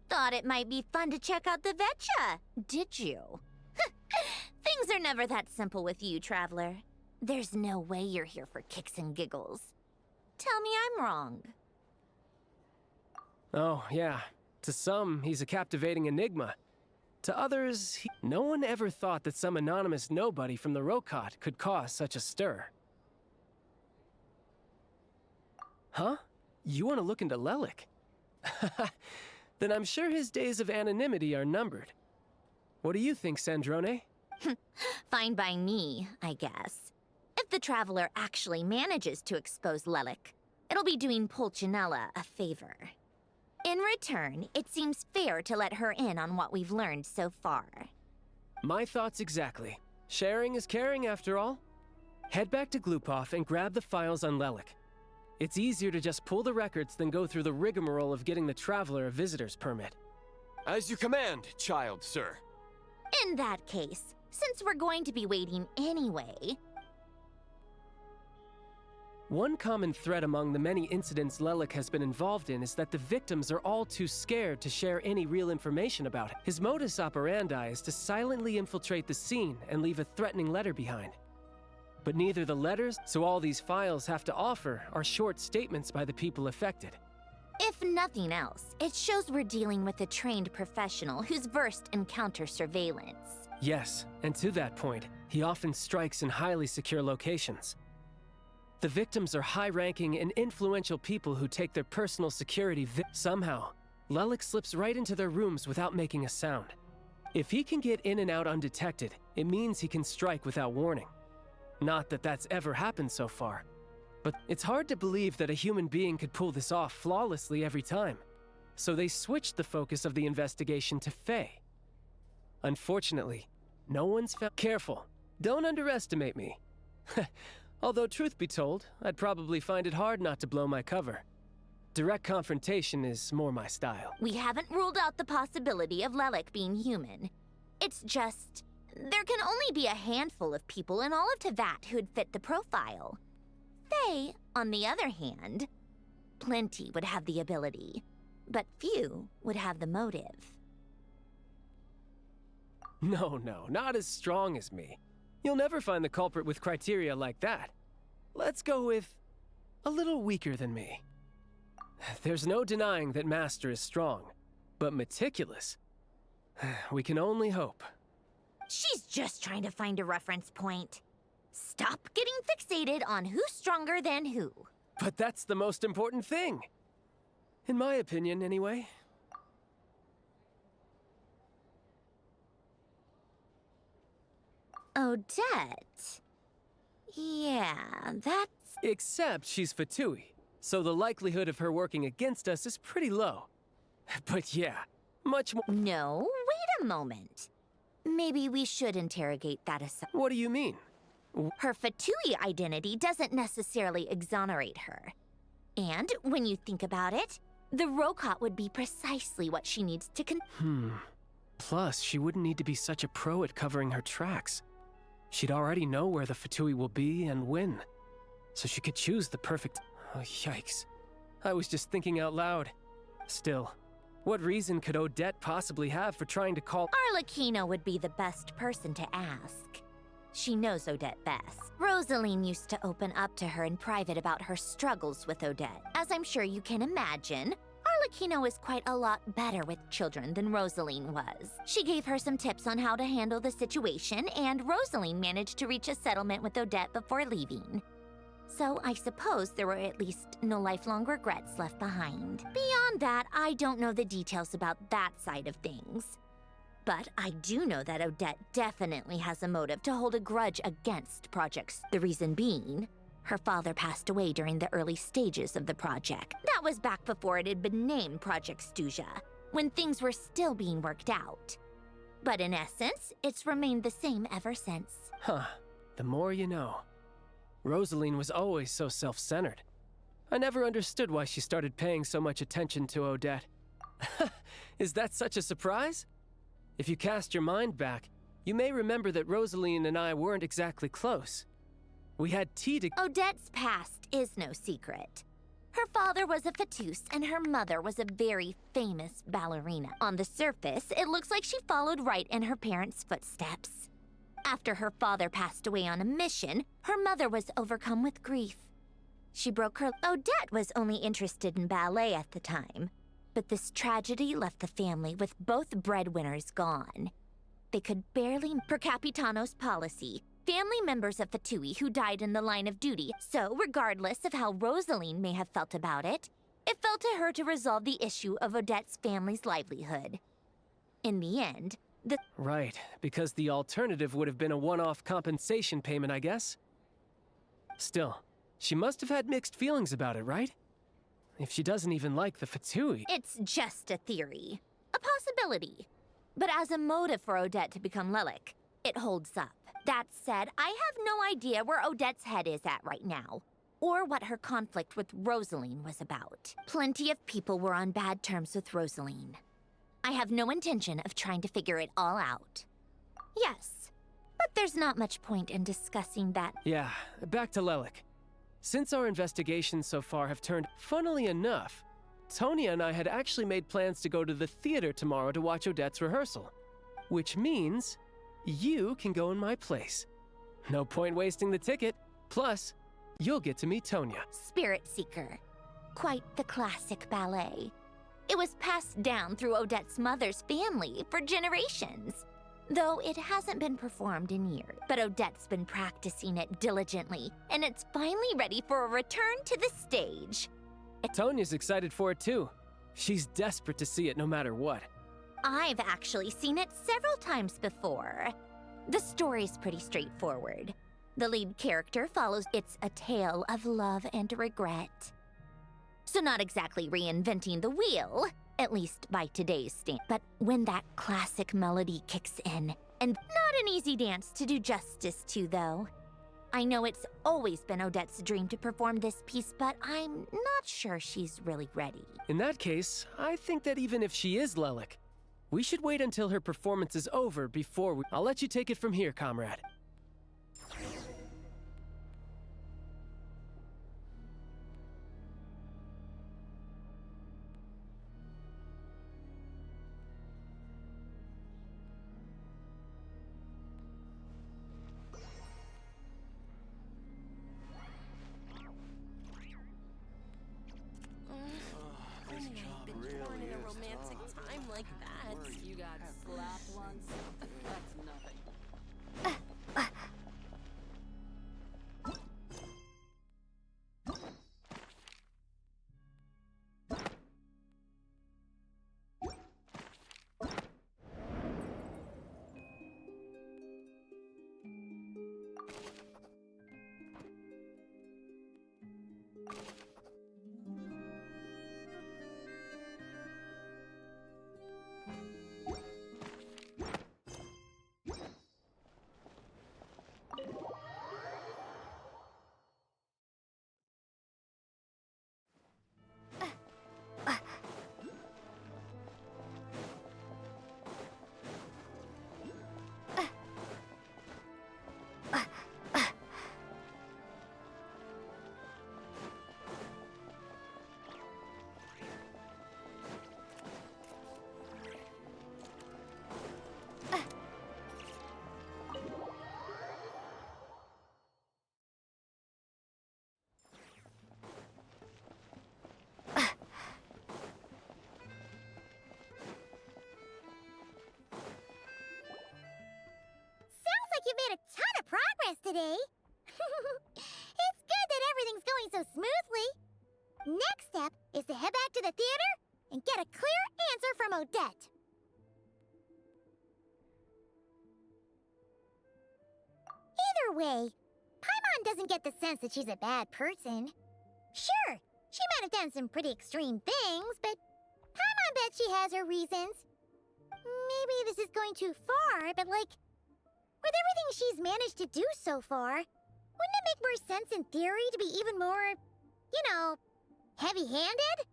Thought it might be fun to check out the Vetcha, did you? Things are never that simple with you, Traveler. There's no way you're here for kicks and giggles. Tell me I'm wrong. Oh, yeah. To some, he's a captivating enigma. To others, no one ever thought that some anonymous nobody from the Rokot could cause such a stir. Huh? You want to look into Lelik? Then I'm sure his days of anonymity are numbered. What do you think, Sandrone? Fine by me, I guess. If the Traveler actually manages to expose Lelik, it'll be doing Pulcinella a favor. In return, it seems fair to let her in on what we've learned so far. My thoughts exactly. Sharing is caring, after all. Head back to Glupov and grab the files on Lelik. It's easier to just pull the records than go through the rigmarole of getting the Traveler a visitor's permit. As you command, child, sir. In that case, since we're going to be waiting anyway... One common thread among the many incidents Lelik has been involved in is that the victims are all too scared to share any real information about him. His modus operandi is to silently infiltrate the scene and leave a threatening letter behind. But neither the letters, so all these files have to offer, are short statements by the people affected. If nothing else, it shows we're dealing with a trained professional who's versed in counter-surveillance. Yes, and to that point, he often strikes in highly secure locations. The victims are high-ranking and influential people who take their personal security somehow. Lelik slips right into their rooms without making a sound. If he can get in and out undetected, it means he can strike without warning. Not that that's ever happened so far, but it's hard to believe that a human being could pull this off flawlessly every time. So they switched the focus of the investigation to Faye. Unfortunately, no one's found... Careful, don't underestimate me. Although truth be told, I'd probably find it hard not to blow my cover. Direct confrontation is more my style. We haven't ruled out the possibility of Lelik being human. It's just... there can only be a handful of people in all of Teyvat who'd fit the profile. Faye, on the other hand, plenty would have the ability, but few would have the motive. No, not as strong as me. You'll never find the culprit with criteria like that. Let's go with a little weaker than me. There's no denying that Master is strong, but meticulous. We can only hope. She's just trying to find a reference point. Stop getting fixated on who's stronger than who. But that's the most important thing. In my opinion, anyway. Odette? Yeah, that's... Except she's Fatui. So the likelihood of her working against us is pretty low. But yeah, much more. No, wait a moment. Maybe we should interrogate that assumption. What do you mean? Her Fatui identity doesn't necessarily exonerate her. And when you think about it, the Rokot would be precisely what she needs to Plus, she wouldn't need to be such a pro at covering her tracks. She'd already know where the Fatui will be and when. So she could choose the perfect... Oh, yikes. I was just thinking out loud. Still, what reason could Odette possibly have for trying to call... Arlecchino would be the best person to ask. She knows Odette best. Rosaline used to open up to her in private about her struggles with Odette. As I'm sure you can imagine, Arlecchino is quite a lot better with children than Rosaline was. She gave her some tips on how to handle the situation, and Rosaline managed to reach a settlement with Odette before leaving. So I suppose there were at least no lifelong regrets left behind. Beyond that, I don't know the details about that side of things. But I do know that Odette definitely has a motive to hold a grudge against projects. The reason being, her father passed away during the early stages of the project. That was back before it had been named Project Stuja, when things were still being worked out. But in essence, it's remained the same ever since. Huh. The more you know. Rosaline was always so self-centered. I never understood why she started paying so much attention to Odette. Is that such a surprise? If you cast your mind back, you may remember that Rosaline and I weren't exactly close. We had tea to— Odette's past is no secret. Her father was a fatus and her mother was a very famous ballerina. On the surface, it looks like she followed right in her parents' footsteps. After her father passed away on a mission, her mother was overcome with grief. She broke her— Odette was only interested in ballet at the time, but this tragedy left the family with both breadwinners gone. They could barely— Per Capitano's policy, family members of Fatui who died in the line of duty, so regardless of how Rosaline may have felt about it, it fell to her to resolve the issue of Odette's family's livelihood. In the end, Right, because the alternative would have been a one-off compensation payment, I guess. Still, she must have had mixed feelings about it, right? If she doesn't even like the Fatui... It's just a theory. A possibility. But as a motive for Odette to become Lelik, it holds up. That said, I have no idea where Odette's head is at right now, or what her conflict with Rosaline was about. Plenty of people were on bad terms with Rosaline. I have no intention of trying to figure it all out. Yes, but there's not much point in discussing that. Yeah, back to Lelik. Since our investigations so far have turned, funnily enough, Tonya and I had actually made plans to go to the theater tomorrow to watch Odette's rehearsal. Which means you can go in my place. No point wasting the ticket. Plus, you'll get to meet Tonya. Spirit Seeker. Quite the classic ballet. It was passed down through Odette's mother's family for generations, though it hasn't been performed in years. But Odette's been practicing it diligently, and it's finally ready for a return to the stage. Tonya's excited for it too. She's desperate to see it no matter what. I've actually seen it several times before. The story's pretty straightforward. The lead character follows it's a tale of love and regret. So not exactly reinventing the wheel, at least by today's standards. But when that classic melody kicks in, and not an easy dance to do justice to, though. I know it's always been Odette's dream to perform this piece, but I'm not sure she's really ready. In that case, I think that even if she is Lelik, we should wait until her performance is over before we— I'll let you take it from here, comrade. You got slapped once? That's nothing. we've made a ton of progress today. It's good that everything's going so smoothly. Next step is to head back to the theater and get a clear answer from Odette. Either way, Paimon doesn't get the sense that she's a bad person. Sure, she might have done some pretty extreme things, but Paimon bets she has her reasons. Maybe this is going too far, but like, with everything she's managed to do so far, wouldn't it make more sense in theory to be even more, you know, heavy-handed?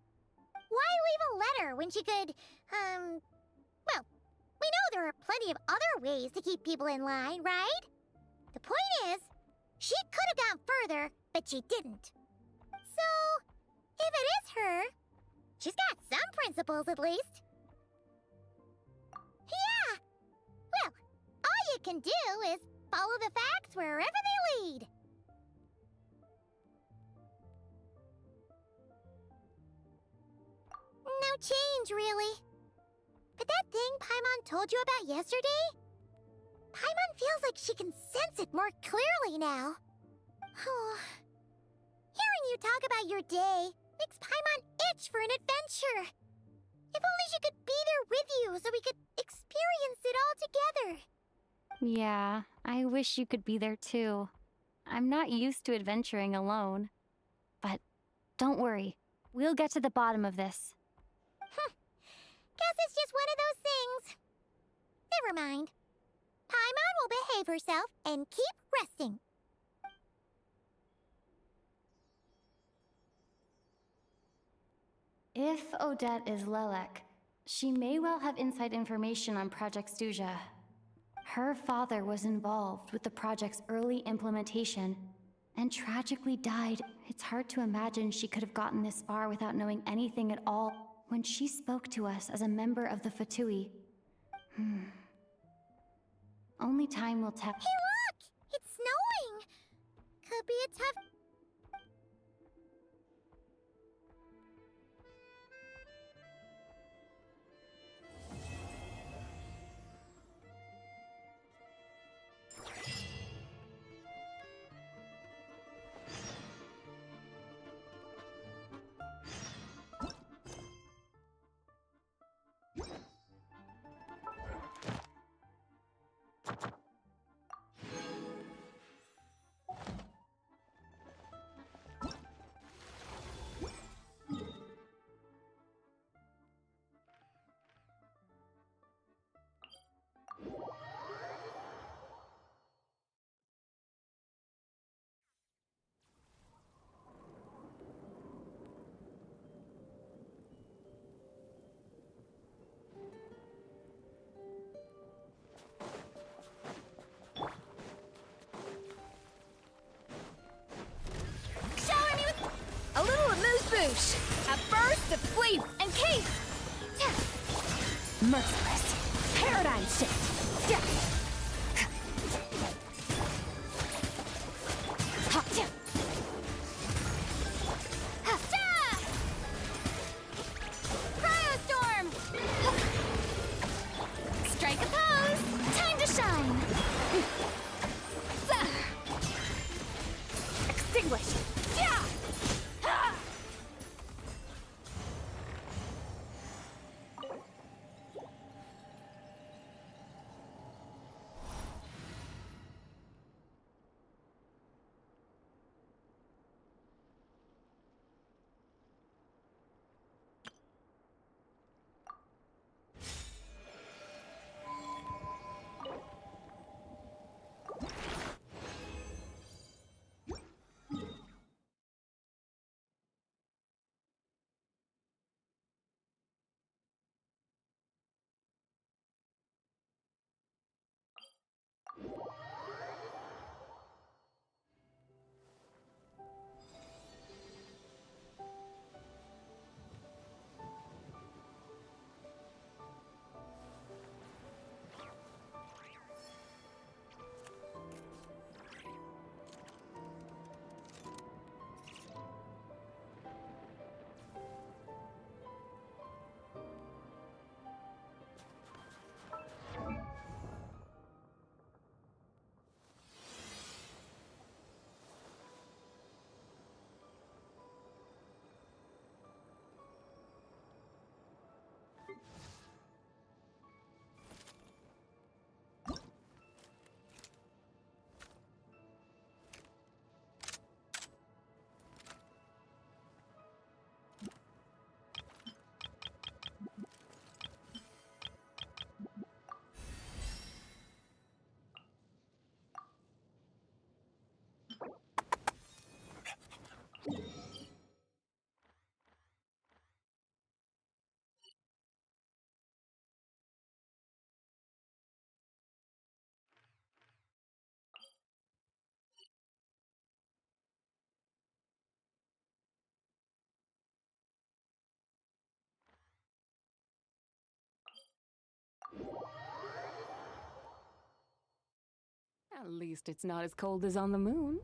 Why leave a letter when she could, well, we know there are plenty of other ways to keep people in line, right? The point is, she could have gone further, but she didn't. So, if it is her, she's got some principles at least. Yeah! Well, all you can do is follow the facts wherever they lead. No change, really. But that thing Paimon told you about yesterday? Paimon feels like she can sense it more clearly now. Hearing you talk about your day makes Paimon itch for an adventure. If only she could be there with you so we could experience it all together. Yeah, I wish you could be there too. I'm not used to adventuring alone. But don't worry, we'll get to the bottom of this. Guess it's just one of those things. Never mind. Paimon will behave herself and keep resting. If Odette is Lelek, she may well have inside information on Project Stuja. Her father was involved with the project's early implementation and tragically died. It's hard to imagine she could have gotten this far without knowing anything at all when she spoke to us as a member of the Fatui. Only time will tell. Hey, look! It's snowing! Could be a tough... Boosh! A burst of sleep and case! Merciless. Paradigm shift! Cryostorm! Strike a pose! Time to shine! Extinguish! At least it's not as cold as on the moon.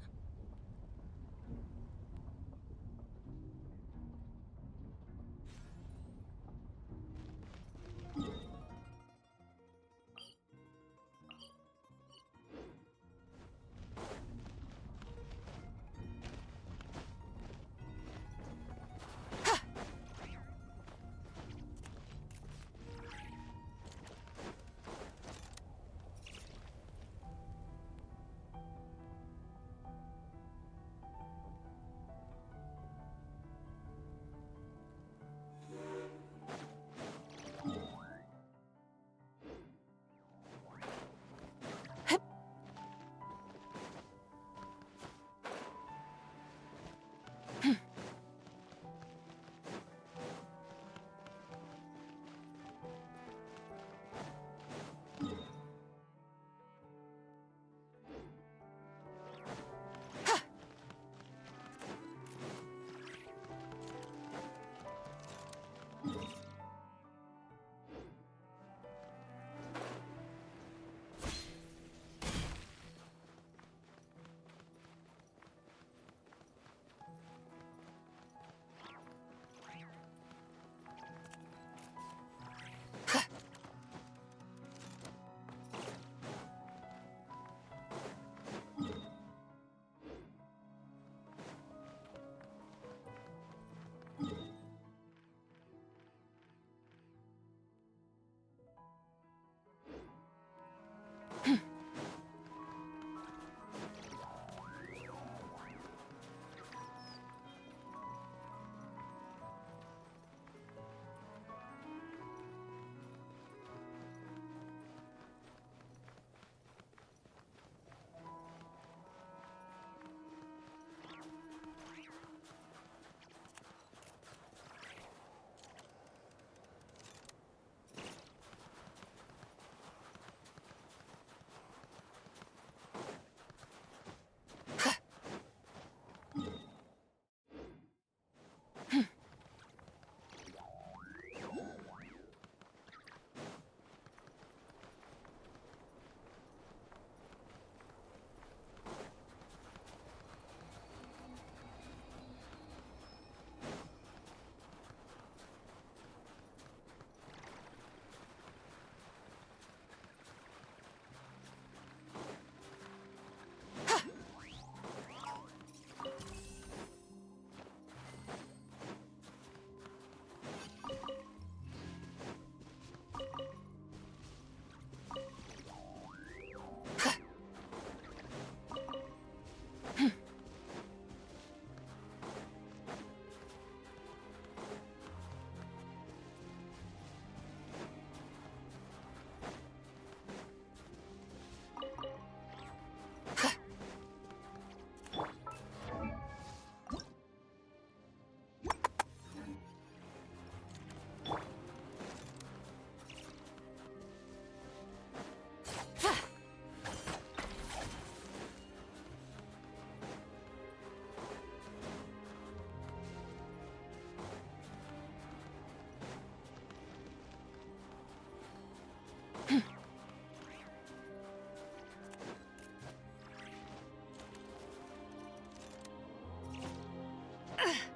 Ugh.